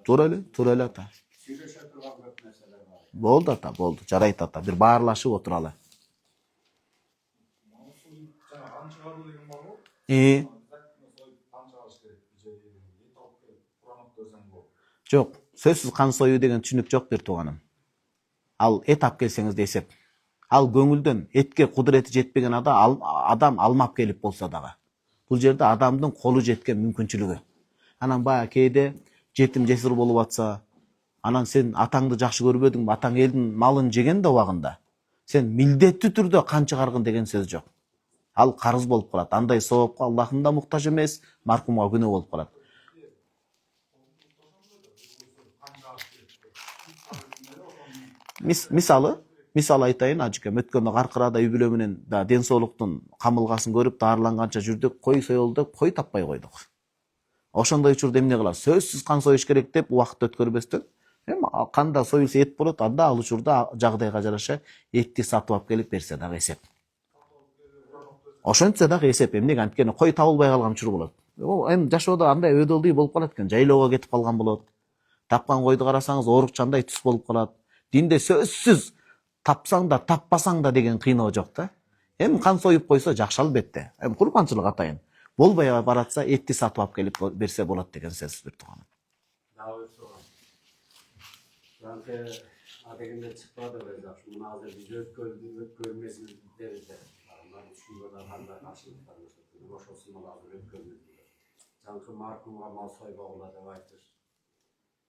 Туура эле ата. Сүйлөшө турган көп нерселер бар. Болду ата, болду. Жарайт ата. Бир баарлашып отуралы. Жок, сөзсүз кан союу деген түшүнүк жок бир тууганым. Ал эт алып келсеңиз десеп, ал көңүлдөн этке кудурети жетпеген адам алмап келип болсо дагы. Бул жерде адамдын колу жеткен мүмкүнчүлүгү. Анан баягы кээде жетим жесир болуп атса, анан сен атаңды жакшы көрбөдүңбү, атаң элдин малын жеген да убагында. Сен милдеттүү түрдө кан чыгаргын деген сөз жок. Ал карыз болуп калат. Андай соопко Аллахым да муктаж эмес, маркумга күнөө болуп калат. Мисалы айтайын, ажыкем өткөндө Каркырада үй бүлө менен да ден соолуктун камылгасын көрүп даарыланганча жүрдүк, кой соёлду деп кой таппай койдук. Ошондой учурда эмне кылат? Сөзсүз кан союш керек деп убакыт өткөрбөстөн, эми канда союлса эт болот, анда ал учурда жагдайга жараша этти сатып алып келип берсе дагы эсеп. Ошентсе дагы эсеп, эмнеге? Анткени кой табылбай калган учур болот. Эми жашоодо андай өдөлдүй болуп калат экен, жайлоого кетип калган болот. Тапкан койду карасаңыз оорукчандай түс болуп калат. Динде сөзсүз тапсаң да таппасаң да деген кыйноо жок да. Эми кан союп койсо жакшы албетте. Эми курманчылык атайын. Болбой баратса этти сатып алып келип берсе болот деген сөз бир тууганым. Жанке адегенде чыкпады бир жакшы. Мына азыр биз өткөрмөсүбүз дебиз. Анан түшүнгөн адамдар каршылыктар көрсөтүп, ошосун азыр өткөрмөсүбүз. Жанке маркумга мал сойбогула деп айтыр.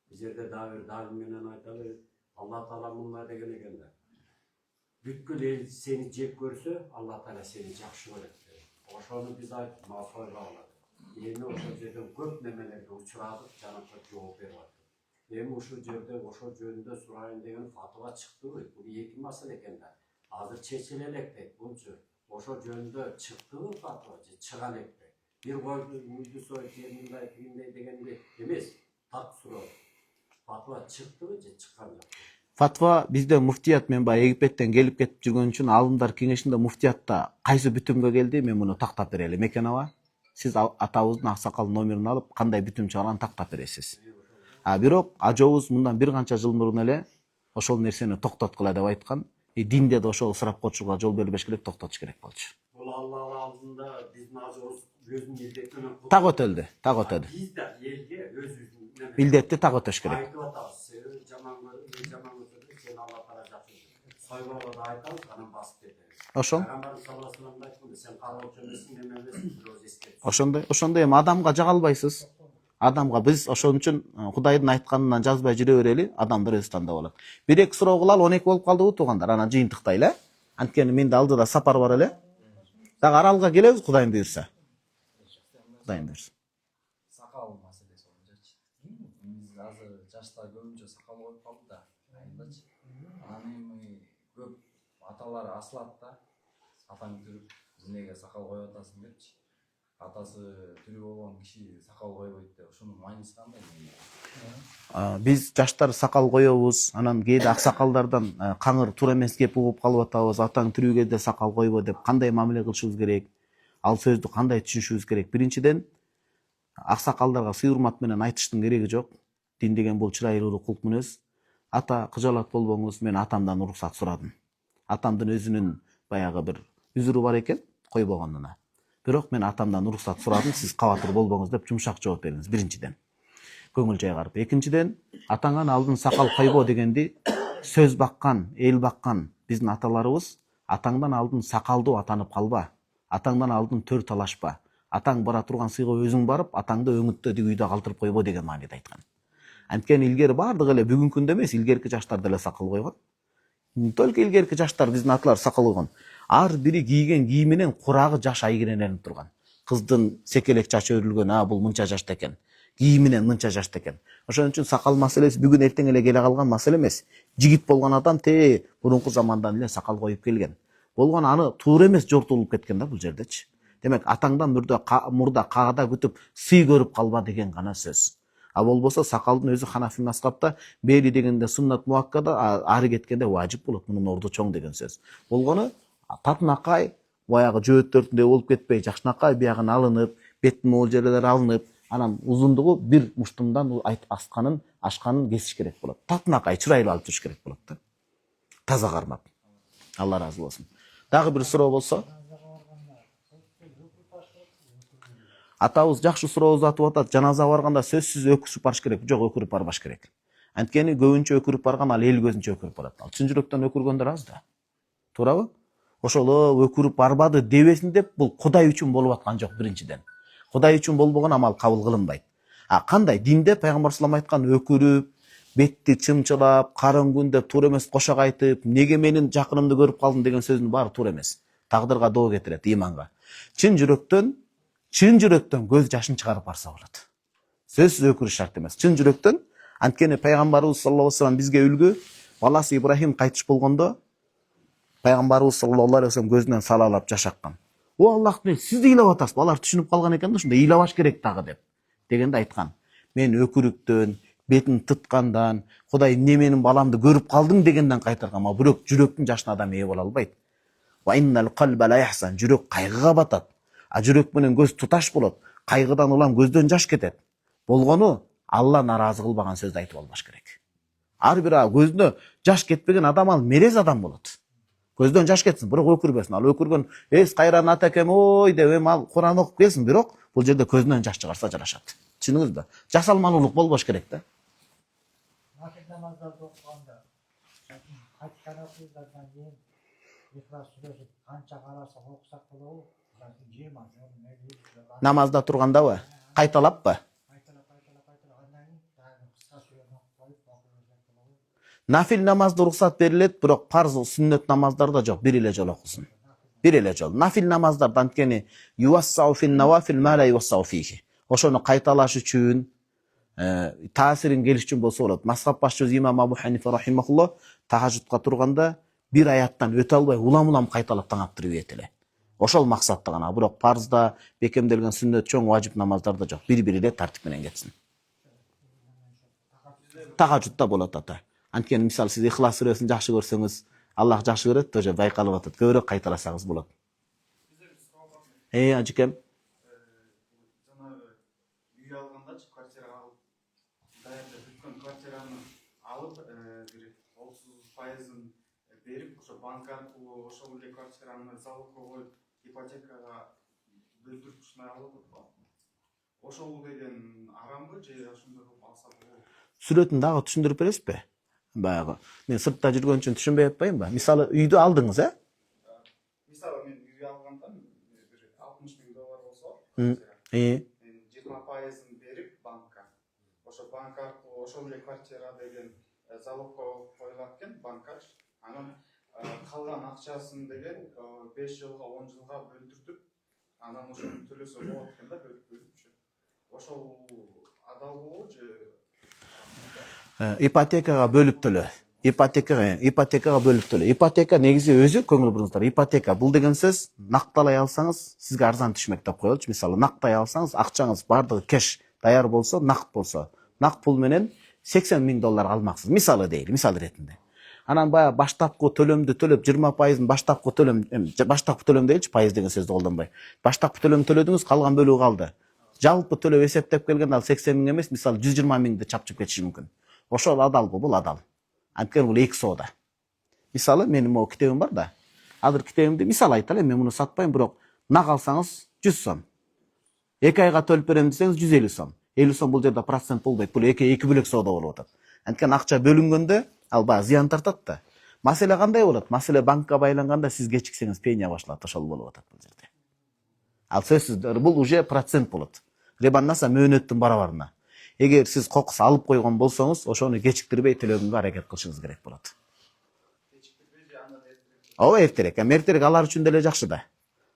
Бул жерде дагы бир далил менен айталы, Алла Таала мындай деген экен да. Бүткүл эл сени жек көрсө, Алла Таала сени жакшы көрөт. Ошону биз айтып мал сойбогула. Эми ошол жерден көп немелерге учурадык, жанакы жооп берип атат. Эми ушул жерде ошол жөнүндө сурайын деген фатва чыктыбы? Бул эки маселе экен да. Азыр чечиле элек булчу. Ошол жөнүндө чыктыбы фатва же чыга элекпи? Бир койду үйдү союп мындай тигиндей дегенди эмес. Так суроо. Фатва чыктыбы же чыккан жок? Фатва бизде муфтият, мен баягы Египеттен келип кетип жүргөн үчүн алымдар кеңешинде муфтиятта кайсы бүтүмгө келди, мен муну тактап берели. Мекен аба, сиз атабыздын аксакал номерин алып, кандай бүтүм чыгарганын тактап бересиз. Бирок ажообуз мындан бир канча жыл мурун эле ошол нерсени токтоткула деп айткан. Динде да ошол ысырап кылчуга жол бербеш керек, токтотуш керек болчу. Бұл Аллах алдында біздің ажорыз өзінің милдетімен Так өтөлдү, так өтөдү. Біз де елге өзіміздің Милдетти так өтөш керек. айтып атабыз. Сен жаман өтөдү, сен Алла тағала жақсы. Сайбаға да айтамыз, анан басып кетеміз. Ошол. Пайгамбарымыз саллаллаху алейхи ва саллям айткан, сен кароочу эмессиң, неме эмессиң, бирөөз эскертип. Ошондой эми адамга жага албайсыз. Адамга биз ошон үчүн Кудайдын айтканынан жазбай жүрө берели, адамдар өзү тандап алат. 1-2 суроо кылалы, 12 болуп калдыбы туугандар, анан жыйынтыктайлы. Анткени менде алдыда сапар бар эле. Дагы аралга келебиз, Кудайым буйрса. Кудайым буйрса. Сакал маселеси боюнчачы. Биз азыр жашта көбүнчө сакал коюп калды да, айылдачы. Анан эми көп аталар асылат да. Атаң түрүп, эмнеге сакал коюп атасың депчи. Атасы түрү болгон киши сакал койбойт деп, ошонун мааниси кандай? Биз жаштар сакал коебуз, анан кээде аксакалдардан каңыр туура эмес кеп угуп калып атабыз. Атаң тирүү кезде сакал койбо деп кандай мамиле кылышыбыз керек? Ал сөздү кандай түшүнүшүбүз керек? Биринчиден, аксакалдарга сый урмат менен айтыштын кереги жок. Дин деген бул чырайлуу кулк мүнөз. Ата, кыжалат болбоңуз, мен атамдан уруксат сурадым. Атамдын өзүнүн баягы бир үзүрү бар экен, койбогонуна. Бирок мен атамдан уруксат сурадым, сиз кабатыр болбоңуз деп жумшак жооп бериңиз. Биринчиден, көңүл жайгарып. Экинчиден, атаңан алдын сакал койбо дегенди сөз баккан, эл баккан биздин аталарыбыз атаңдан алдын сакалдуу атанып калба. Атаңдан алдын төр талашпа. Атаң бара турган сыйга өзүң барып, атаңды өңүттө үйдө калтырып койбо деген мааниде айткан. Анткени илгери бардыгы эле бүгүнкү күндө эмес, илгерки жаштар деле сакал койгон. Только илгерки жаштар, биздин аталар сакал койгон. Ар бири кийген кийиминен курагы жаш айгинеленип турган. Кыздын секелек чачы өрүлгөн, бул мынча жашта экен. Кийиминен мынча жашта экен. Ошон үчүн сакал маселеси бүгүн эртең эле келе калган маселе эмес. Жигит болгон адам мурунку замандан эле сакал коюп келген. Болгон аны туура эмес жортулуп кеткен да бул жердечи. Демек атаңдан мурда кагада күтүп сый көрүп калба деген гана сөз. Болбосо сакалдын өзү Ханафи мазхабта бели дегенде суннат муаккада, ары кеткенде важип болот. Мунун орду чоң деген сөз. Болгону татынакай баягы жөөттөрүндөй болуп кетпей, жакшынакай биягын алынып, беттин могул жерлери алынып, анан узундугу бир муштумдан ашканын кесиш керек болот. Татынакай чырайлуу алып туруш керек болот да. Таза кармап. Алла разы болсун. Дагы бир суроо болсо? Атабыз жакшы суроо узатып атат. Жаназага барганда сөзсүз өкүрүп барыш керек, жок өкүрүп барбаш керек. Анткени көбүнчө өкүрүп барган ал эл көзүнчө өкүрүп барат. Ал чын жүрөктөн өкүргөндөр аз да. Туурабы? Ошол өкүрүп барбады дебесин деп, бул Кудай үчүн болуп аткан жок биринчиден. Кудай үчүн болбогон амал кабыл кылынбайт. Кандай динде пайгамбар саллаллаху алейхи ва саллям айткан өкүрүп, бетти чымчылап, карын күн деп туура эмес кошак айтып, неге менин жакынымды көрүп калдың деген сөздүн баары туура эмес. Тагдырга доо кетирет, иманга. Чын жүрөктөн көз жашын чыгарып барса болот. Сөзсүз өкүрүш шарт эмес. Чын жүрөктөн, анткени пайгамбарыбыз саллаллаху алейхи ва саллям бизге үлгү. Баласы Ибрахим кайтыш болгондо пайгамбарыбыз саллаллаху алейхи ва саллям көзүнөн салалап жаш аккан. Аллахтын сиз ыйлап атасыз. Алар түшүнүп калган экен да, ушунда ыйлабаш керек дагы деп. Дегенде айткан. Мен өкүрүктөн, бетин тыткандан, Кудай эмне менин баламды көрүп калдың дегенден кайтарган. Бирок жүрөктүн жашына адам ээ боло албайт. Ва иннал калба ла яхсан, жүрөк кайгыга батат. Жүрөк менен көз туташ болот. Кайгыдан улам көздөн жаш кетет. Болгону Алла наразы кылбаган сөздү айтып албаш керек. Ар бир көзүнө жаш кетпеген адам ал мерез адам болот. Көздөн жаш кетсин, бирок өкүрбөсүн. Ал өкүргөн кайран атакем ой деп ал Куран окуп келсин, бирок бул жерде көзүнөн жаш чыгарса жарашат. Түшүнүңүзбү? Жасалмалуулук болбош керек да. Нафил намаздарды окуганда кайткан окуйдардан кийин Ихлас сүрөсү канча караса окусак болобу? Намазда тургандабы? Кайталаппы? Нафил намазды уруксат берилет, бирок парз сүннөт намаздарда жок, бир эле жолу окусун. Бир эле жол. Нафил намаздарда анткени ювассау фин навафил ма ла ювассау фихи. Ошону кайталаш үчүн, таасирин келиш үчүн болсо болот. Мазхаб башчысы имам Абу Ханифа рахимахуллах тахажжудка турганда бир аяттан өтө албай улам кайталап таң аптырып этеле. Ошол максатта гана, бирок парзда бекемделген сүннөт чоң важип намаздарда жок. Бири-бири эле тартип менен кетсин. Тахажжудда болот ата. Анткени мисалы сиз Ихлас сүрөсүн жакшы көрсөңүз, Аллах жакшы көрөт, уже байкалып атат. Көбүрөөк кайталасаңыз болот. Ажыкем. Жанагы үй алгандачы, квартира алып, даярдап бүткөн квартираны алып, бир 30%-ын берип, ошо банк аркылуу ошол эле квартираны залогко коюп, ипотекага бөлдүрүп ушундай алып атат. Ошол деген арамбы же ошондой кылып алса болобу? Сүрөтүн дагы түшүндүрүп бересизби? Баягы мен сыртта жүргөн үчүн түшүнбөй атпайбы? Мисалы үйдү алдыңыз, Мисалы мен үй алгандам бир $60,000 болсо, мен 20%-ын берип банкка. Ошо банк аркылуу ошол эле квартира деген залогко коюлат экен банкачы. Анан калган акчасын деген 5 жылга 10 жылга бөлдүртүп, анан ошону төлөсө болот экен да, бөлүпчү. Ошол адал болобу же ипотекага бөлүп төлөө. Ипотекага бөлүп төлөө. Ипотека негизи өзү көңүл буруңуздар. Ипотека бул деген сөз накталай алсаңыз сизге арзан түшмөк деп коелучу. Мисалы нактай алсаңыз, акчаңыз бардыгы кеш даяр болсо, накт пул менен $80,000 алмаксыз. Мисалы дейли, мисал иретинде. Анан баягы баштапкы төлөмдү төлөп 20%-ын баштапкы төлөм дейчи, пайыз деген сөздү колдонбой. Баштапкы төлөм төлөдүңүз, калган бөлүгү калды. Жалпы төлөп эсептеп келгенде ал 80,000 эмес, мисалы 120,000 чапчып кетиши мүмкүн. Ошол адалбы? Бул адал. Анткени бул эки соода. Мисалы менин могу китебим бар да. Азыр китебимди мисал айталы, мен муну сатпайм, бирок нак алсаңыз 100 сом. 2 айга төлөп берем десеңиз 150 сом. 50 сом бул жерде процент болбойт. Бул эки бөлөк соода болуп атат. Анткени акча бөлүнгөндө ал баягы зыян тартат да. Маселе кандай болот? Маселе банкка байланганда сиз кечиксеңиз пения башланат, ошол болуп атат бул жерде. Ал сөзсүз бул уже процент болот. Ребаннаса мөөнөттүн барабарына. Эгер сиз кокус алып койгон болсоңуз, ошону кечиктирбей төлөгөнгө аракет кылышыңыз керек болот. Ооба, эртерээк. Эртерээк алар үчүн деле жакшы да.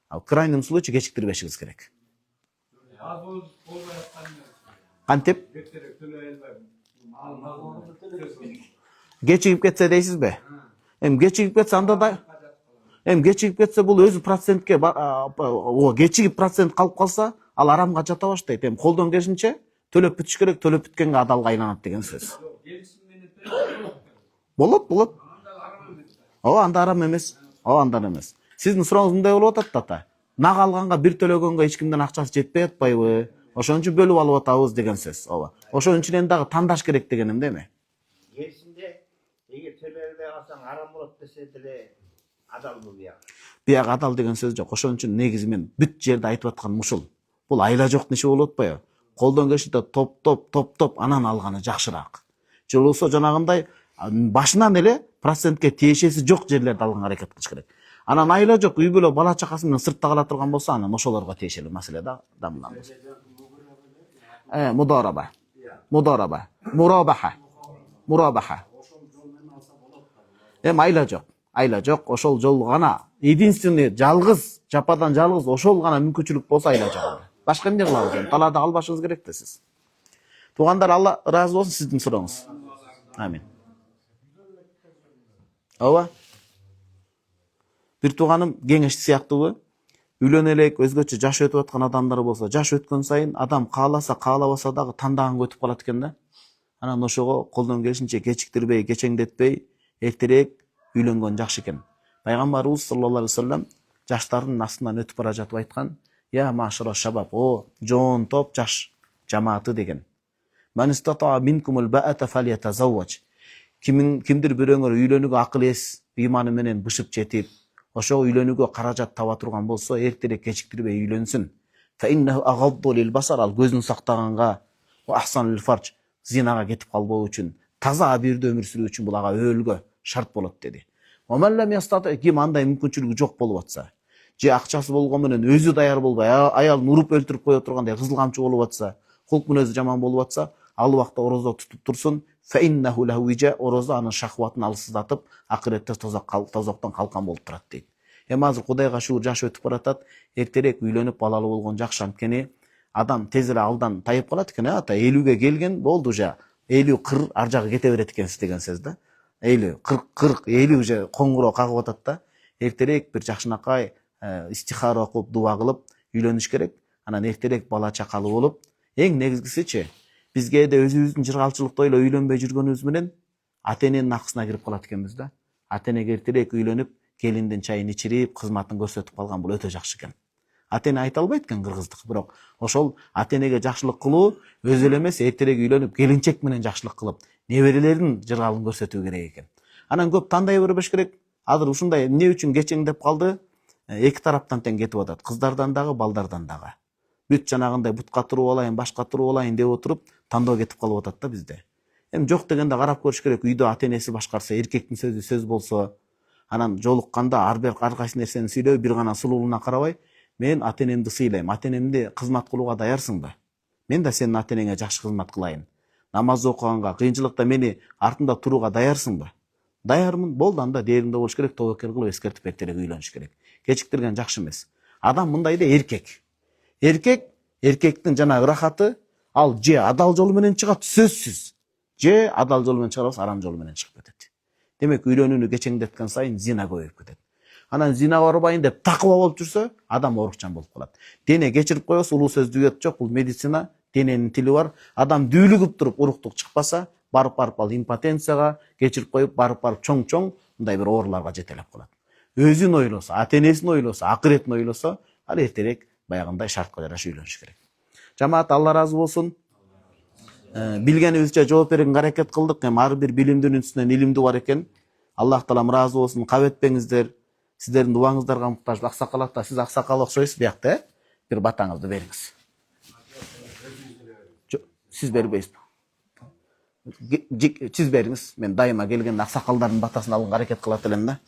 Ал крайний случай кечиктирбешиңиз керек. Кантип? Кечигип кетсе дейсизби? Кечигип кетсе анда да кечигип кетсе бул өзү процентке кечигип процент калып калса, ал арамга жата баштайт. Колдон келишинче төлөп бүтүш керек, төлөп бүткенге адалга айланат деген сөз. Болот. Ооба, анда арам эмес. Андан эмес. Сиздин сурооңуз мындай болуп атат да ата. Нак алганга бир төлөгөнгө эч кимден акчасы жетпей атпайбы? Ошон үчүн бөлүп алып атабыз деген сөз. Ооба. Ошон үчүн дагы тандаш керек дегеним деме. Керісінде егер төлөбөй алсаң арам болот десе деле адал бул бияк. Бияк адал деген сөз жок. Ошон үчүн негизи мен бүт жерде айтып атканым ушул. Бул айла жок неше болуп атпайбы? Колдон келишинде топ анан алганы жакшыраак. Же болбосо жанагындай башынан эле процентке тиешеси жок жерлерди алганга аракет кылыш керек. Анан айла жок, үй бүлө бала чакасы менен сыртта кала турган болсо, анан ошолорго тиешелүү маселе да дамылганбыз. Мурабаха. Айла жок, ошол жол гана единственный жалгыз, жападан жалгыз ошол гана мүмкүнчүлүк болсо айла жок. Башка эмне кылабыз? Талаада калбашыңыз керек да сиз. Туугандар, Алла ыраазы болсун сиздин сурооңуз. Амин. Ооба. Бир тууганым кеңешти сыяктуубу? Үйлөнө элек, өзгөчө жаш өтүп аткан адамдар болсо, жаш өткөн сайын адам кааласа, каалабаса дагы тандаган өтүп калат экен да. Анан ошого колдон келишинче кечиктирбей, кечеңдетпей, эртерээк үйлөнгөн жакшы экен. Пайгамбарыбыз саллаллаху алейхи вассалам жаштардын астынан өтүп бара жатып айткан: "Я машра шабаб, о жоон топ жаш жамааты" деген. "Ман истата минкумул баата фалятазавваж." Кимдир бирөөңөр үйлөнүүгө акыл эс, ыйманы менен бышып жетип, ошо үйлөнүүгө каражат таба турган болсо, эртерээк кечиктирбей үйлөнсүн. Фа иннаху агадду лил басар, ал көздүн сактаганга, ва ахсан лил фарж, зинага кетип калбоо үчүн, таза абийирде өмүр сүрүү үчүн бул ага өөлгө шарт болот деди. Ва ман лам ястати, ким андай мүмкүнчүлүгү жок болуп атса, же акчасы болгон менен өзү даяр болбой, аялын уруп өлтүрүп кое тургандай кызыл камчы болуп атса, кулк мүнөзү жаман болуп атса, ал убакта орозо тутуп турсун. Фа иннаху лаху вижа, орозо анын шахватын алсыздатып, акыретте тозоктон калкан болуп турат дейт. Азыр Кудайга шүгүр жаш өтүп баратат, эртерээк үйлөнүп балалуу болгон жакшы. Анткени адам тез эле алдан тайып калат экен, ата 50ге келген болду уже. 50-40 ар жагы кете берет экенсиз деген сөз да. 50 уже коңгуроо кагып атат да. Эртерээк бир жакшынакай истихара окуп, дуа кылып үйлөнүш керек. Анан эртерээк бала чакалуу болуп, эң негизгисичи бизге да өзүбүздүн жыргалчылыкта эле үйлөнбөй жүргөнүбүз менен ата эненин акысына кирип калат экенбиз да. Ата энеге эртерээк үйлөнүп, келиндин чайын ичирип, кызматын көрсөтүп калган бул өтө жакшы экен. Ата эне айта албайт экен кыргыздык, бирок ошол ата энеге жакшылык кылуу өзү эле эмес, эртерээк үйлөнүп, келинчек менен жакшылык кылып, неберелердин жыргалын көрсөтүү керек экен. Анан көп тандай бербеш керек. Азыр ушундай эмне үчүн кечеңдеп калды? Эки тараптан тең кетип атат. Кыздардан дагы, балдардан дагы. Бүт жанагындай бутка туруп алайын, башка туруп алайын деп отуруп, тандоо кетип калып атат да бизде. Эми жок дегенде карап көрүш керек. Үйдө ата энеси башкарса, эркектин сөзү сөз болсо, анан жолукканда ар кайсы нерсени сүйлөп, бир гана сулуулуна карабай, мен ата энемди сыйлайм, ата энемди кызмат кылууга даярсыңбы? Мен да сенин ата энеңе жакшы кызмат кылайын. Намаз окуганга, кыйынчылыкта мени артында турууга даярсыңбы? Даярмын, болду, анда дээриңде болуш керек, тобокел кылып эскертип эртерээк үйлөнүш керек. Кечиктирген жакшы эмес. Адам мындай да эркек. Эркектин жанагы рахаты, ал же адал жол менен чыгат, сөзсүз. Же адал жол менен чыгарбас, арам жол менен чыгып кетет. Демек үйлөнүүнү кечеңдеткен сайын зина көбөйүп кетет. Анан зина барбайын деп такыба болуп жүрсө, адам оорукчан болуп калат. Дене кечирип коебуз, улуу сөздү үйөт жок, бул медицина, дененин тили бар. Адам дүүлүгүп туруп уруктук чыкпаса, барып ал импотенцияга кечирип коюп, барып чоң мындай бир ооруларга жетелеп калат. Өзүн ойлосо, ата энесин ойлосо, акыретін ойлосо, ал эртерээк баягындай шартка жараша үйлөнүш керек. Жамаат, Алла разы болсун. Билгенибизче жооп берүүгө аракет кылдык. Эми ар бир билимдин үстүнөн илимдүү бар экен. Аллах таалам разы болсун. Кабетпеңиздер. Сиздердин дуаңыздарга муктаж. Аксакал ата, сиз аксакал окшойсуз биякта, бир батаңызды бериңиз. Сиз бербейсизби? Сиз бериңиз. Мен дайыма келгенде аксакалдардын батасын алганга аракет кылат элем да.